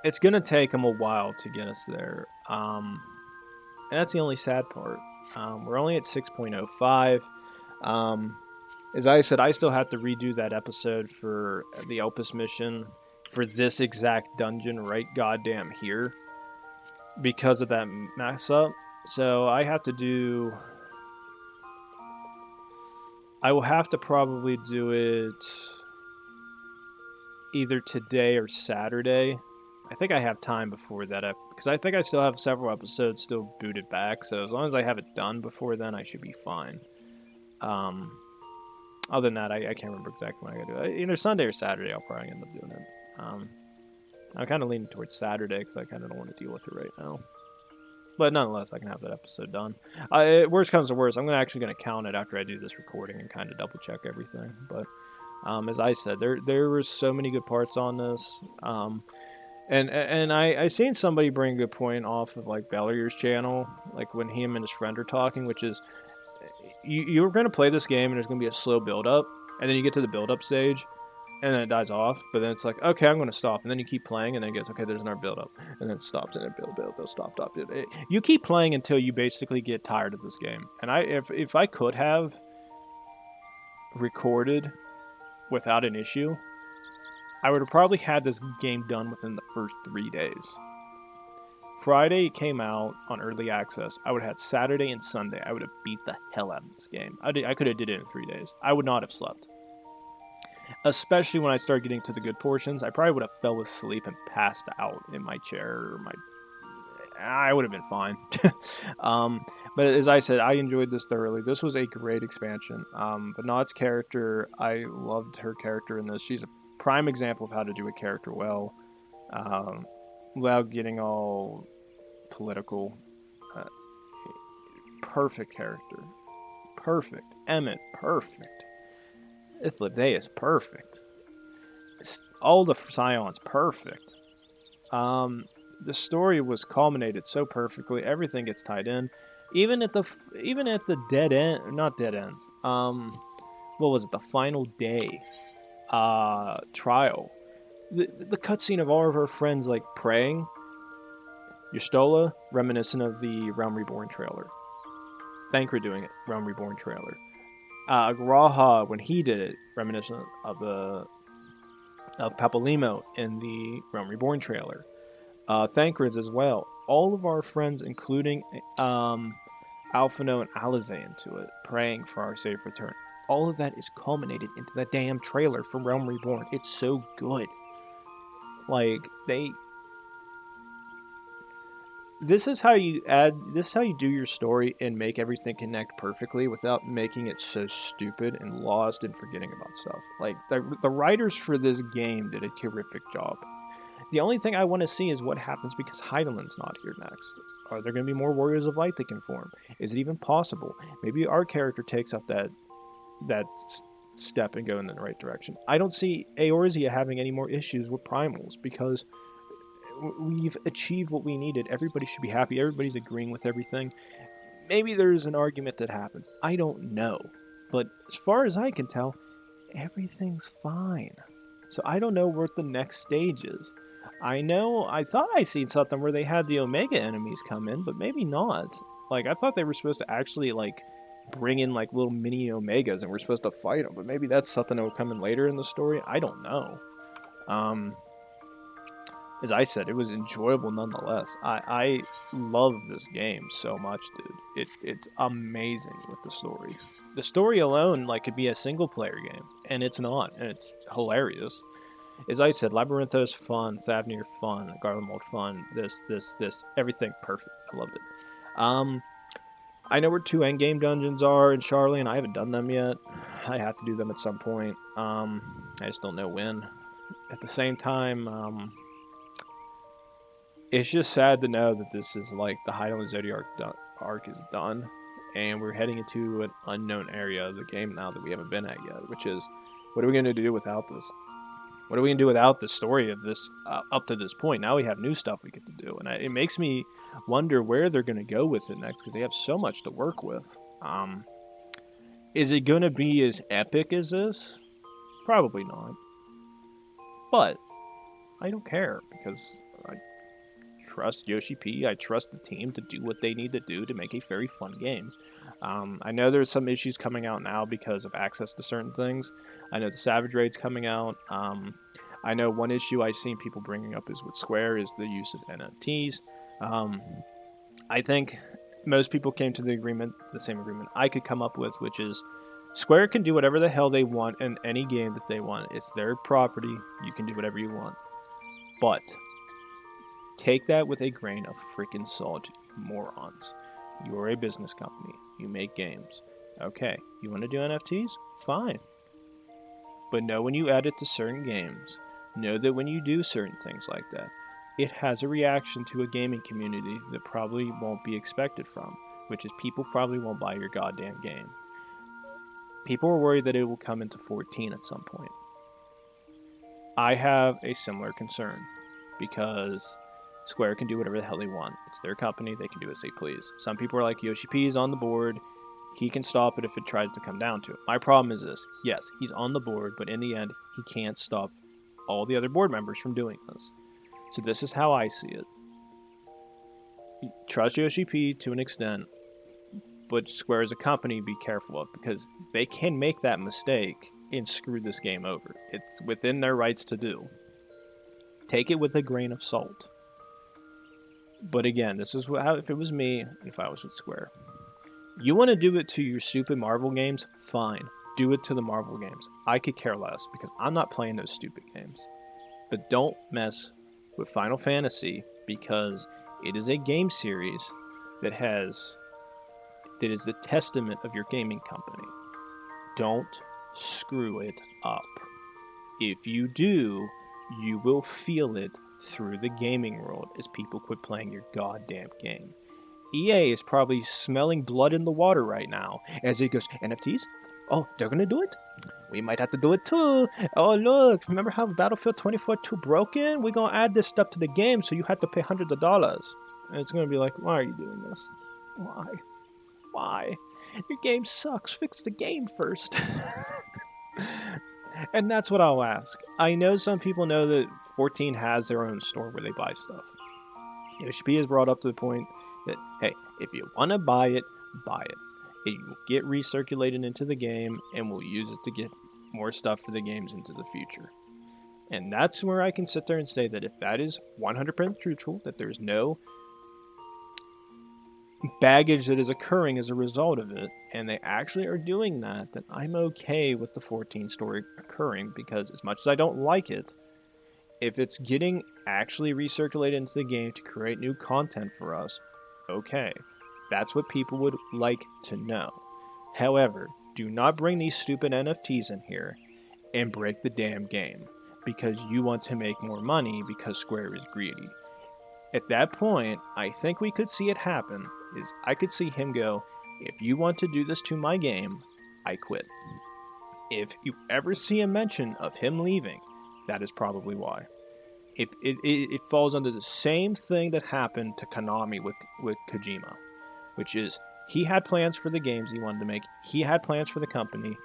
It's going to take them a while to get us there. And that's the only sad part. We're only at 6.05. As I said, I still have to redo that episode for the Opus mission for this exact dungeon right goddamn here because of that mess up. So I will have to probably do it either today or Saturday. I think I have time before that, because I think I still have several episodes still booted back, so as long as I have it done before then, I should be fine. Other than that, I can't remember exactly when I gotta do it. Either Sunday or Saturday, I'll probably end up doing it. I'm kind of leaning towards Saturday, because I kind of don't want to deal with it right now. But nonetheless, I can have that episode done. Worst comes to worst, I'm actually going to count it after I do this recording and kind of double check everything. But as I said, there were so many good parts on this. And I seen somebody bring a good point off of like Bellier's channel, like when him and his friend are talking, which is you're going to play this game and there's going to be a slow build up, and then you get to the build up stage, and then it dies off, but then it's like, okay, I'm going to stop, and then you keep playing, and then it gets, okay, there's another build-up, and then it stops, and then build, stop. You keep playing until you basically get tired of this game, and if I could have recorded without an issue, I would have probably had this game done within the first 3 days. Friday it came out on early access. I would have had Saturday and Sunday. I would have beat the hell out of this game. I could have did it in 3 days. I would not have slept. Especially when I started getting to the good portions, I probably would have fell asleep and passed out in my chair. I would have been fine. But as I said, I enjoyed this thoroughly. This was a great expansion. Vanad's character, I loved her character in this. She's a prime example of how to do a character well, without getting all political. Perfect character. Perfect. Emmett, perfect. Ithlideus, perfect. All the Scions, perfect. the story was culminated so perfectly. Everything gets tied in, even at the dead end, not dead ends. What was it? The final day, trial. The cutscene of all of our friends like praying. Yustola, reminiscent of the Realm Reborn trailer. Thancred doing it, Realm Reborn trailer. Graha, when he did it, reminiscent of Papalimo in the Realm Reborn trailer. Thancred's as well. All of our friends, including Alphino and Alizé, into it, praying for our safe return. All of that is culminated into the damn trailer for Realm Reborn. It's so good. Like, this is how you do your story and make everything connect perfectly without making it so stupid and lost and forgetting about stuff. Like, the writers for this game did a terrific job. The only thing I want to see is what happens because Hydaelyn's not here next. Are there going to be more Warriors of Light that can form? Is it even possible? Maybe our character takes up that step and go in the right direction. I don't see Eorzea having any more issues with primals because we've achieved what we needed. Everybody should be happy. Everybody's agreeing with everything. Maybe there's an argument that happens. I don't know. But as far as I can tell, everything's fine. So I don't know what the next stage is. I thought I seen something where they had the Omega enemies come in, but maybe not. Like, I thought they were supposed to actually, like, bring in, like, little mini Omegas and we're supposed to fight them, but maybe that's something that will come in later in the story. I don't know. As I said, it was enjoyable nonetheless. I love this game so much, dude. It's amazing with the story. The story alone, like, could be a single-player game, and it's not, and it's hilarious. As I said, Labyrinthos fun, Thavnir fun, Garlemald fun, this, everything perfect. I loved it. I know where 2 endgame dungeons are in Charlie, and I haven't done them yet. I have to do them at some point. I just don't know when. At the same time, it's just sad to know that this is like the Hydaelyn Zodiac arc is done, and we're heading into an unknown area of the game now that we haven't been at yet, which is, what are we going to do without this? What are we going to do without the story of this up to this point? Now we have new stuff we get to do, and it makes me wonder where they're going to go with it next, because they have so much to work with. Is it going to be as epic as this? Probably not. But I don't care, because I trust Yoshi P. I trust the team to do what they need to do to make a very fun game. I know there's some issues coming out now because of access to certain things. I know the Savage Raid's coming out. I know one issue I've seen people bringing up is with Square is the use of NFTs. I think most people came to the same agreement I could come up with, which is Square can do whatever the hell they want in any game that they want. It's their property. You can do whatever you want. But take that with a grain of freaking salt, you morons. You're a business company. You make games. Okay, you want to do NFTs? Fine. But know when you add it to certain games, know that when you do certain things like that, it has a reaction to a gaming community that probably won't be expected from, which is people probably won't buy your goddamn game. People are worried that it will come into 14 at some point. I have a similar concern, because Square can do whatever the hell they want. It's their company, they can do as they please. Some people are like, Yoshi P is on the board, he can stop it if it tries to come down to it. My problem is this: yes, he's on the board, but in the end, he can't stop all the other board members from doing this. So this is how I see it. Trust Yoshi P to an extent, but Square as a company, be careful of, because they can make that mistake and screw this game over. It's within their rights to do. Take it with a grain of salt. But again, this is how, if it was me, if I was with Square. You want to do it to your stupid Marvel games? Fine. Do it to the Marvel games. I could care less, because I'm not playing those stupid games. But don't mess with Final Fantasy, because it is a game series that is the testament of your gaming company. Don't screw it up. If you do, you will feel it through the gaming world as people quit playing your goddamn game. EA is probably smelling blood in the water right now as it goes, NFTs? Oh, they're gonna do it? We might have to do it too. Oh, look, remember how Battlefield 24 broken? We're gonna add this stuff to the game, so you have to pay hundreds of dollars. And it's gonna be like, why are you doing this? Why? Why? Your game sucks. Fix the game first. And that's what I'll ask. I know some people know that 14 has their own store where they buy stuff. Yoshi has brought up to the point that, hey, if you want to buy it, buy it. It will get recirculated into the game, and we'll use it to get more stuff for the games into the future. And that's where I can sit there and say that if that is 100% truthful, that there's no baggage that is occurring as a result of it, and they actually are doing that, then I'm okay with the 14 story occurring, because as much as I don't like it, if it's getting actually recirculated into the game to create new content for us, okay. That's what people would like to know. However, do not bring these stupid NFTs in here and break the damn game because you want to make more money because Square is greedy. At that point, I think we could see it happen. I could see him go, if you want to do this to my game, I quit. If you ever see a mention of him leaving, that is probably why. If it falls under the same thing that happened to Konami with Kojima, which is he had plans for the games he wanted to make. He had plans for the company.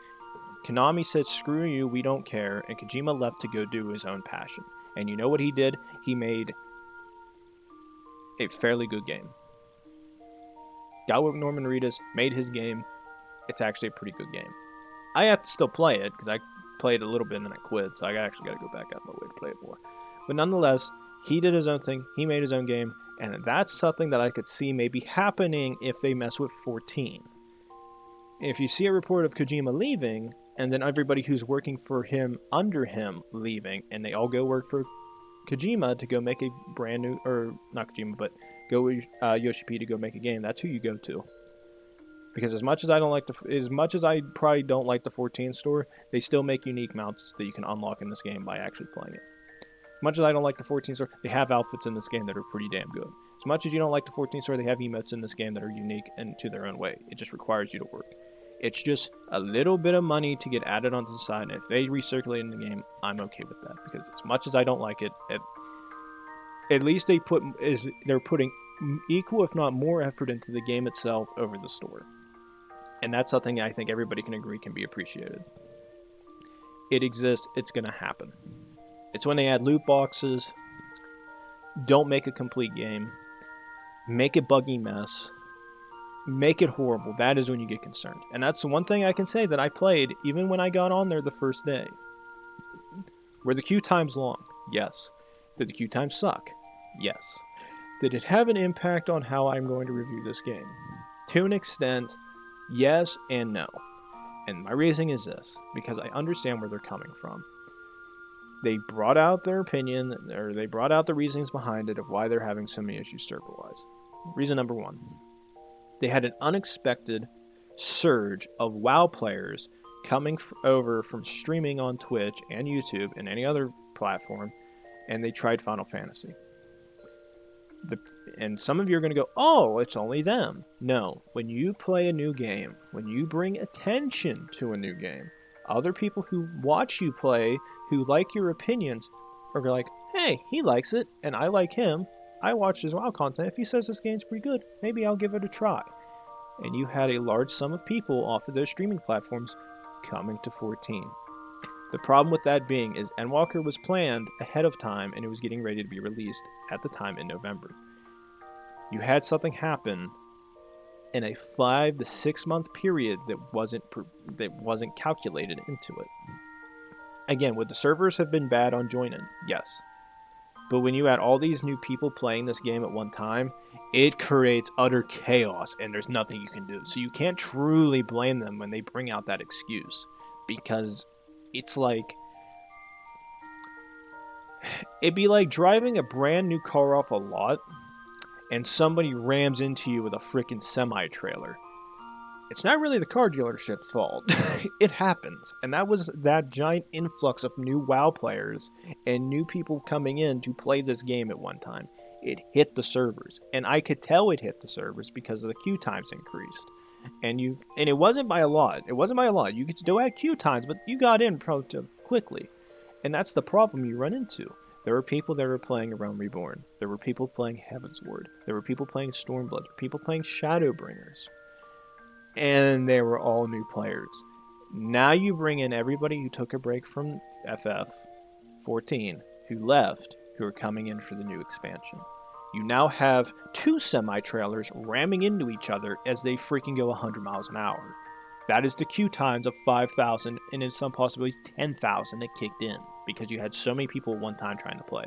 Konami said, screw you, we don't care, and Kojima left to go do his own passion. And you know what he did? He made a fairly good game. Got with Norman Reedus, made his game. It's actually a pretty good game. I have to still play it, because I played a little bit and then I quit, so I actually got to go back out of my way to play it more. But nonetheless, he did his own thing, he made his own game, and that's something that I could see maybe happening if they mess with 14. If you see a report of Kojima leaving, and then everybody who's working for him under him leaving, and they all go work for Kojima to go make a brand new, or not Kojima, but go with Yoshi P to go make a game, that's who you go to. Because as much as I probably don't like the 14 store, they still make unique mounts that you can unlock in this game by actually playing it. As much as I don't like the 14 store, they have outfits in this game that are pretty damn good. As much as you don't like the 14 store, they have emotes in this game that are unique and to their own way. It just requires you to work. It's just a little bit of money to get added onto the side, and if they recirculate in the game, I'm okay with that. Because as much as I don't like it, at least they're putting equal, if not more, effort into the game itself over the store. And that's something I think everybody can agree can be appreciated. It exists, it's going to happen. It's when they add loot boxes, don't make a complete game, make a buggy mess, make it horrible. That is when you get concerned. And that's the one thing I can say that I played even when I got on there the first day. Were the queue times long? Yes. Did the queue times suck? Yes. Did it have an impact on how I'm going to review this game? To an extent, yes and no. And my reasoning is this, because I understand where they're coming from. They brought out their opinion, or they brought out the reasons behind it of why they're having so many issues server-wise. Reason number one, they had an unexpected surge of WoW players coming over from streaming on Twitch and YouTube and any other platform, and they tried Final Fantasy. And some of you are going to go, oh, it's only them. No, when you play a new game, when you bring attention to a new game, other people who watch you play, who like your opinions, are like, hey, he likes it, and I like him. I watched his WoW content. If he says this game's pretty good, maybe I'll give it a try. And you had a large sum of people off of those streaming platforms coming to 14. The problem with that being is Endwalker was planned ahead of time, and it was getting ready to be released at the time in November. You had something happen in a 5 to 6 month period that wasn't calculated into it. Again, would the servers have been bad on join-in? Yes. But when you add all these new people playing this game at one time, it creates utter chaos, and there's nothing you can do. So you can't truly blame them when they bring out that excuse, because it's like, it'd be like driving a brand new car off a lot and somebody rams into you with a freaking semi-trailer. It's not really the car dealership's fault. It happens. And that was that giant influx of new WoW players and new people coming in to play this game at one time. It hit the servers. And I could tell it hit the servers because the queue times increased. and it wasn't by a lot. It wasn't by a lot. You could still had queue times, but you got in relatively quickly, and that's the problem you run into. There were people that were playing Realm Reborn. There were people playing Heavensward. There were people playing Stormblood. People playing Shadowbringers, and they were all new players. Now you bring in everybody who took a break from FF14, who left, who are coming in for the new expansion. You now have two semi-trailers ramming into each other as they freaking go 100 miles an hour. That is the queue times of 5,000, and in some possibilities 10,000 that kicked in, because you had so many people at one time trying to play.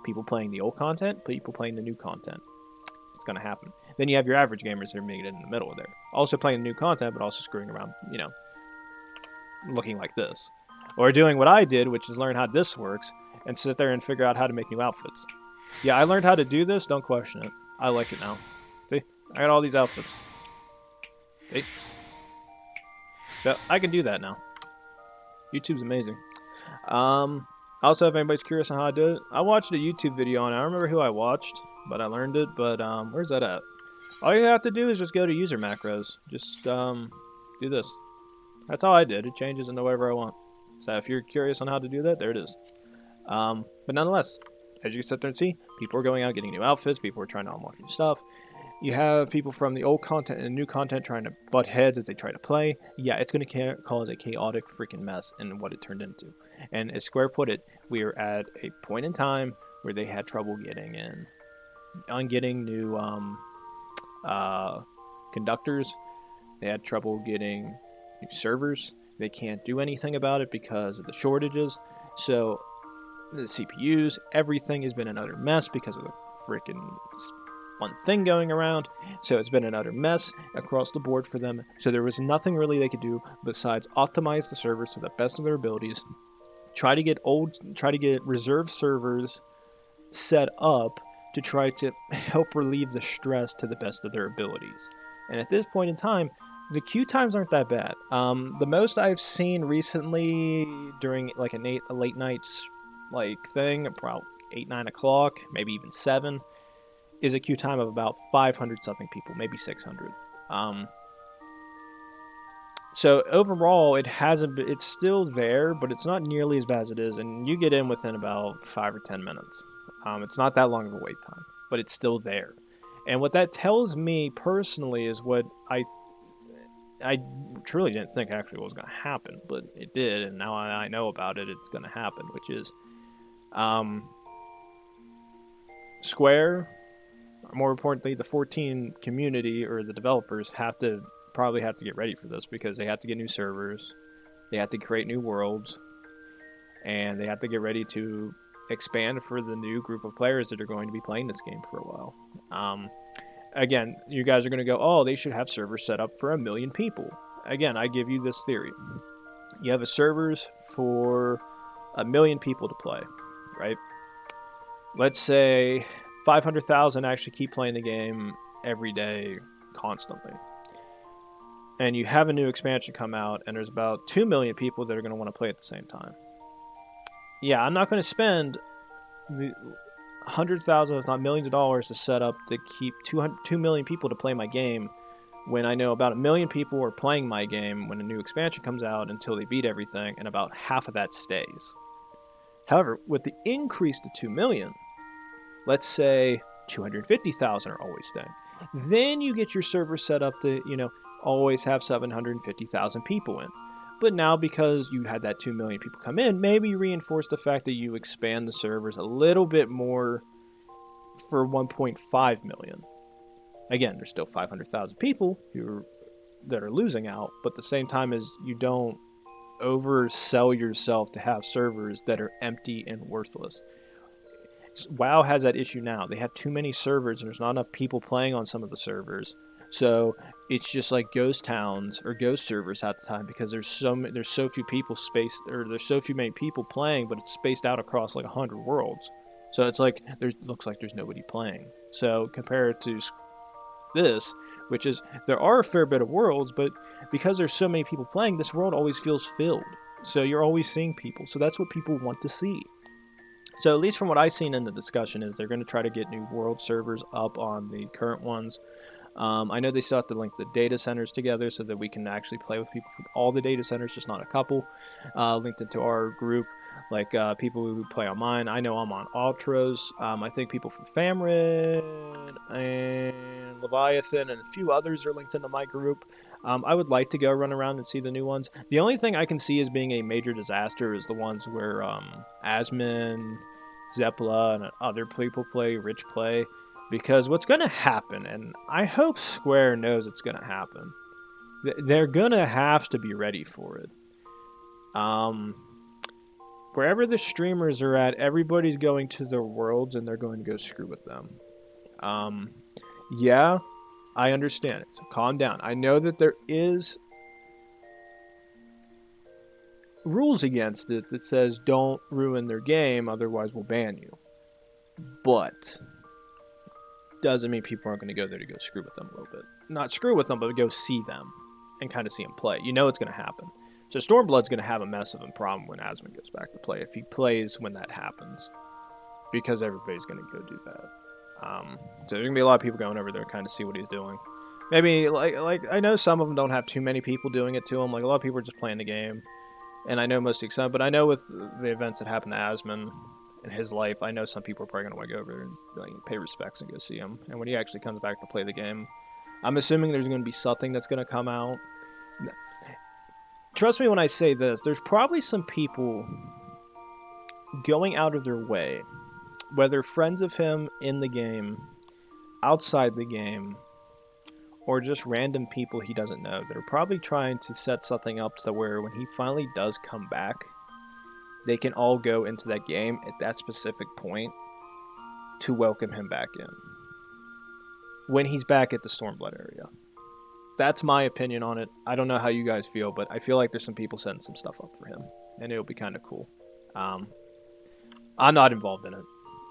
People playing the old content, people playing the new content. It's going to happen. Then you have your average gamers that are making it in the middle of there. Also playing the new content, but also screwing around, looking like this. Or doing what I did, which is learn how this works, and sit there and figure out how to make new outfits. Yeah, I learned how to do this, don't question it. I like it now. See? I got all these outfits. See? I can do that now. YouTube's amazing. Also, if anybody's curious on how I do it, I watched a YouTube video on it. I don't remember who I watched, but I learned it. But where's that at? All you have to do is just go to user macros. Just do this. That's all I did. It changes into whatever I want. So if you're curious on how to do that, there it is. But nonetheless, as you can sit there and see, people are going out getting new outfits. People are trying to unlock new stuff. You have people from the old content and new content trying to butt heads as they try to play. Yeah, it's going to cause a chaotic freaking mess in what it turned into. And as Square put it, we are at a point in time where they had trouble getting new conductors. They had trouble getting new servers. They can't do anything about it because of the shortages. So the CPUs, everything has been an utter mess because of the freaking one thing going around. So it's been an utter mess across the board for them. So there was nothing really they could do besides optimize the servers to the best of their abilities, try to get reserve servers set up to try to help relieve the stress to the best of their abilities. And at this point in time, the queue times aren't that bad. The most I've seen recently during like a late nights thing, about 8-9 o'clock, maybe even 7, is a queue time of about 500 something people, maybe 600. So overall, it's still there, but it's not nearly as bad as it is, and you get in within about 5 or 10 minutes. It's not that long of a wait time, but it's still there. And what that tells me personally is what I truly didn't think actually was going to happen, but it did, and now I know about it, it's going to happen, which is Square, more importantly, the 14 community or the developers probably have to get ready for this, because they have to get new servers, they have to create new worlds, and they have to get ready to expand for the new group of players that are going to be playing this game for a while. Again, you guys are going to go, oh, they should have servers set up for 1 million people. Again, I give you this theory. You have servers for 1 million people to play, right? Let's say 500,000 actually keep playing the game every day, constantly. And you have a new expansion come out, and there's about 2 million people that are going to want to play at the same time. Yeah, I'm not going to spend the hundreds of thousands, if not millions of dollars to set up to keep 2 million people to play my game, when I know about 1 million people are playing my game when a new expansion comes out until they beat everything, and about half of that stays. However, with the increase to 2 million, let's say 250,000 are always staying. Then you get your server set up to, always have 750,000 people in. But now, because you had that 2 million people come in, maybe you reinforce the fact that you expand the servers a little bit more for 1.5 million. Again, there's still 500,000 people that are losing out, but at the same time as you don't oversell yourself to have servers that are empty and worthless. WoW has that issue now. They have too many servers, and there's not enough people playing on some of the servers. So it's just like ghost towns or ghost servers at the time, because there's so few people spaced, or there's so few many people playing, but it's spaced out across like 100 worlds. So it's like looks like there's nobody playing. So compared to this, which is there are a fair bit of worlds, but because there's so many people playing, this world always feels filled. So you're always seeing people. So that's what people want to see. So at least from what I've seen in the discussion is they're going to try to get new world servers up on the current ones. I know they still have to link the data centers together so that we can actually play with people from all the data centers, just not a couple. Linked into our group, like people who play on mine. I know I'm on Ultras. I think people from Famrid and Leviathan and a few others are linked into my group. I would like to go run around and see the new ones. The only thing I can see as being a major disaster is the ones where Asmin, Zeppela, and other people play, Rich play. Because what's going to happen, and I hope Square knows it's going to happen, they're going to have to be ready for it. Wherever the streamers are at, everybody's going to their worlds and they're going to go screw with them. Yeah, I understand it, so calm down. I know that there is rules against it that says don't ruin their game, otherwise we'll ban you. But doesn't mean people aren't going to go there to go screw with them a little bit. Not screw with them, but go see them and kind of see them play. You know it's going to happen. So Stormblood's going to have a massive problem when Asmin goes back to play, if he plays when that happens. Because everybody's going to go do that. So there's going to be a lot of people going over there to kind of see what he's doing. Maybe, like I know some of them don't have too many people doing it to him. Like, a lot of people are just playing the game. And I know most excited, but I know with the events that happened to Asmin in his life, I know some people are probably going to want to go over there and like, pay respects and go see him. And when he actually comes back to play the game, I'm assuming there's going to be something that's going to come out. Trust me when I say this, there's probably some people going out of their way, whether friends of him in the game, outside the game, or just random people he doesn't know, that are probably trying to set something up so where when he finally does come back, they can all go into that game at that specific point to welcome him back in. When he's back at the Stormblood area. That's my opinion on it. I don't know how you guys feel, but I feel like there's some people setting some stuff up for him. And it'll be kind of cool. I'm not involved in it.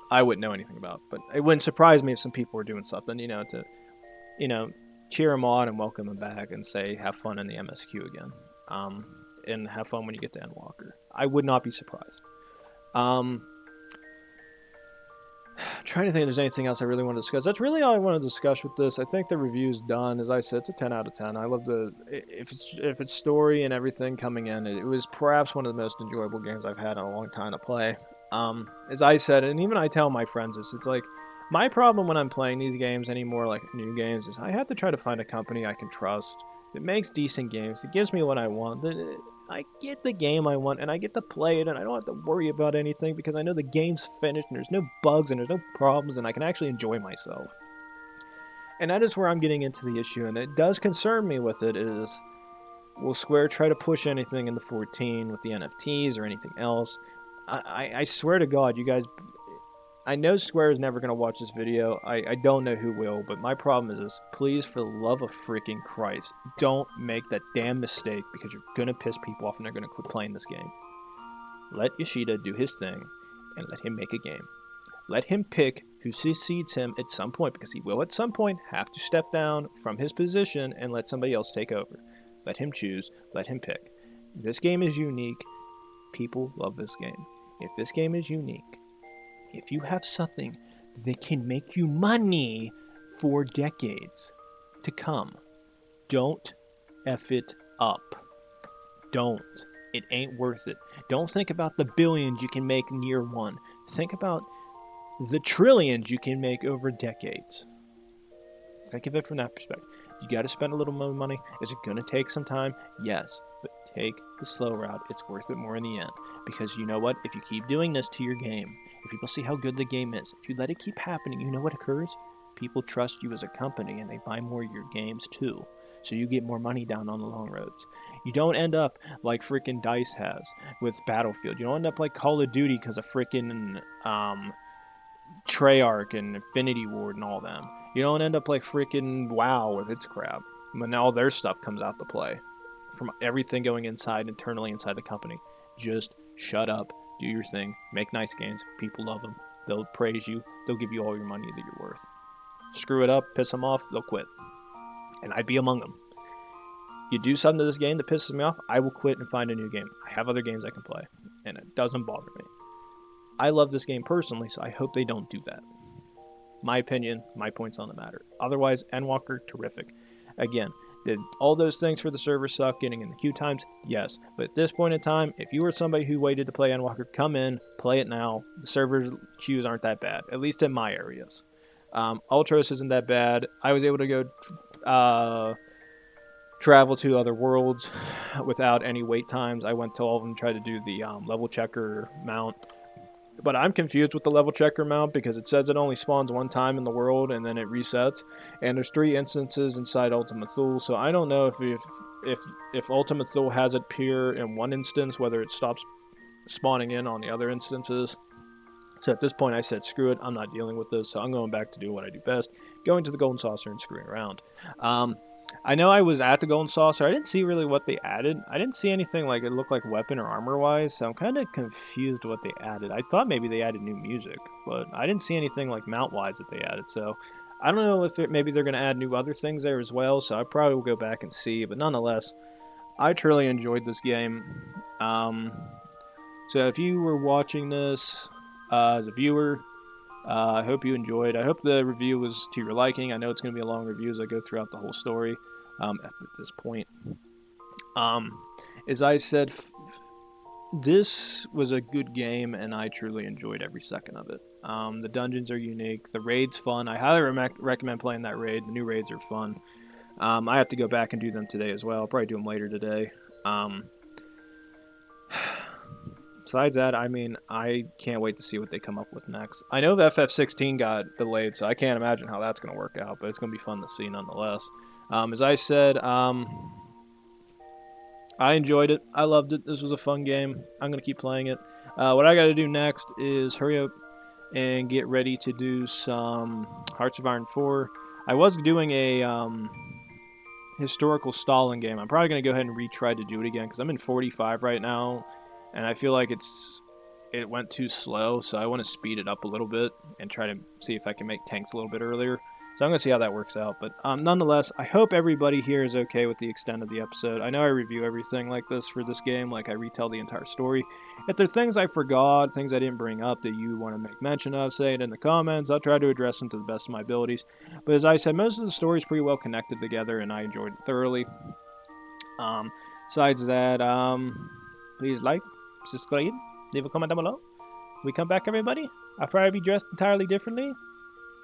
I wouldn't know anything about it. But it wouldn't surprise me if some people were doing something, to, cheer him on and welcome him back and say, have fun in the MSQ again. And have fun when you get to Endwalker. I would not be surprised. Trying to think if there's anything else I really want to discuss. That's really all I want to discuss with this. I think the review's done. As I said, it's a 10 out of 10. I love if it's story and everything coming in, it was perhaps one of the most enjoyable games I've had in a long time to play. As I said, and even I tell my friends this, it's like, my problem when I'm playing these games anymore, like new games, is I have to try to find a company I can trust that makes decent games, that gives me what I want, that I get the game I want, and I get to play it, and I don't have to worry about anything, because I know the game's finished, and there's no bugs, and there's no problems, and I can actually enjoy myself. And that is where I'm getting into the issue, and it does concern me with it, is, will Square try to push anything into 14 with the NFTs or anything else? I swear to God, you guys... I know Square is never going to watch this video. I don't know who will, but my problem is this. Please, for the love of freaking Christ, don't make that damn mistake, because you're going to piss people off and they're going to quit playing this game. Let Yoshida do his thing and let him make a game. Let him pick who succeeds him at some point, because he will at some point have to step down from his position and let somebody else take over. Let him choose. Let him pick. This game is unique. People love this game. If this game is unique, if you have something that can make you money for decades to come, don't F it up. Don't. It ain't worth it. Don't think about the billions you can make in year one. Think about the trillions you can make over decades. Think of it from that perspective. You got to spend a little more money. Is it going to take some time? Yes. But take the slow route. It's worth it more in the end. Because you know what? If you keep doing this to your game, if people see how good the game is, if you let it keep happening, you know what occurs? People trust you as a company and they buy more of your games too. So you get more money down on the long roads. You don't end up like freaking DICE has with Battlefield. You don't end up like Call of Duty because of freaking Treyarch and Infinity Ward and all them. You don't end up like freaking WoW with its crap. When all their stuff comes out to play. From everything going internally inside the company. Just shut up, do your thing, make nice games, people love them, they'll praise you, they'll give you all your money that you're worth. Screw it up, piss them off, they'll quit. And I'd be among them. You do something to this game that pisses me off, I will quit and find a new game. I have other games I can play, and it doesn't bother me. I love this game personally, so I hope they don't do that. My opinion, my points on the matter. Otherwise, Endwalker, terrific. Again, did all those things for the server suck? Getting in the queue times? Yes. But at this point in time, if you were somebody who waited to play Endwalker, come in, play it now. The servers queues aren't that bad, at least in my areas. Ultros isn't that bad. I was able to go travel to other worlds without any wait times. I went to all of them, tried to do the level checker mount. But I'm confused with the level checker mount because it says it only spawns one time in the world and then it resets. And there's 3 instances inside Ultima Thule, so I don't know if Ultima Thule has it appear in one instance, whether it stops spawning in on the other instances. So at this point I said, screw it, I'm not dealing with this, so I'm going back to do what I do best, going to the Golden Saucer and screwing around. I know I was at the Golden Saucer. I didn't see really what they added. I didn't see anything like it looked like weapon or armor-wise, so I'm kind of confused what they added. I thought maybe they added new music, but I didn't see anything like mount-wise that they added, so I don't know if maybe they're going to add new other things there as well, so I probably will go back and see, but nonetheless, I truly enjoyed this game. So if you were watching this as a viewer, I hope you enjoyed. I hope the review was to your liking. I know it's going to be a long review as I go throughout the whole story at this point. As I said, this was a good game, and I truly enjoyed every second of it. The dungeons are unique. The raid's fun. I highly recommend playing that raid. The new raids are fun. I have to go back and do them today as well. I'll probably do them later today. Besides that, I mean, I can't wait to see what they come up with next. I know the FF16 got delayed, so I can't imagine how that's going to work out, but it's going to be fun to see nonetheless. As I said, I enjoyed it. I loved it. This was a fun game. I'm going to keep playing it. What I got to do next is hurry up and get ready to do some Hearts of Iron 4. I was doing a historical Stalin game. I'm probably going to go ahead and retry to do it again because I'm in 45 right now. And I feel like it went too slow, so I want to speed it up a little bit and try to see if I can make tanks a little bit earlier. So I'm going to see how that works out. But nonetheless, I hope everybody here is okay with the extent of the episode. I know I review everything like this for this game, like I retell the entire story. If there are things I forgot, things I didn't bring up that you want to make mention of, say it in the comments. I'll try to address them to the best of my abilities. But as I said, most of the story is pretty well connected together, and I enjoyed it thoroughly. Besides that, please like, subscribe, leave a comment down below. We come back, everybody. I'll probably be dressed entirely differently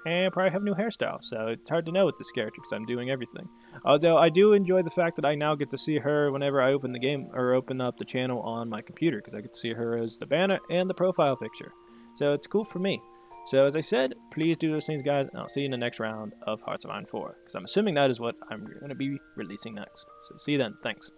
and probably have a new hairstyle, so it's hard to know with this character because I'm doing everything. Although I do enjoy the fact that I now get to see her whenever I open the game or open up the channel on my computer, because I get to see her as the banner and the profile picture. So it's cool for me. So as I said, please do those things, guys, and I'll see you in the next round of Hearts of Iron 4, because I'm assuming that is what I'm going to be releasing next. So see you then. Thanks.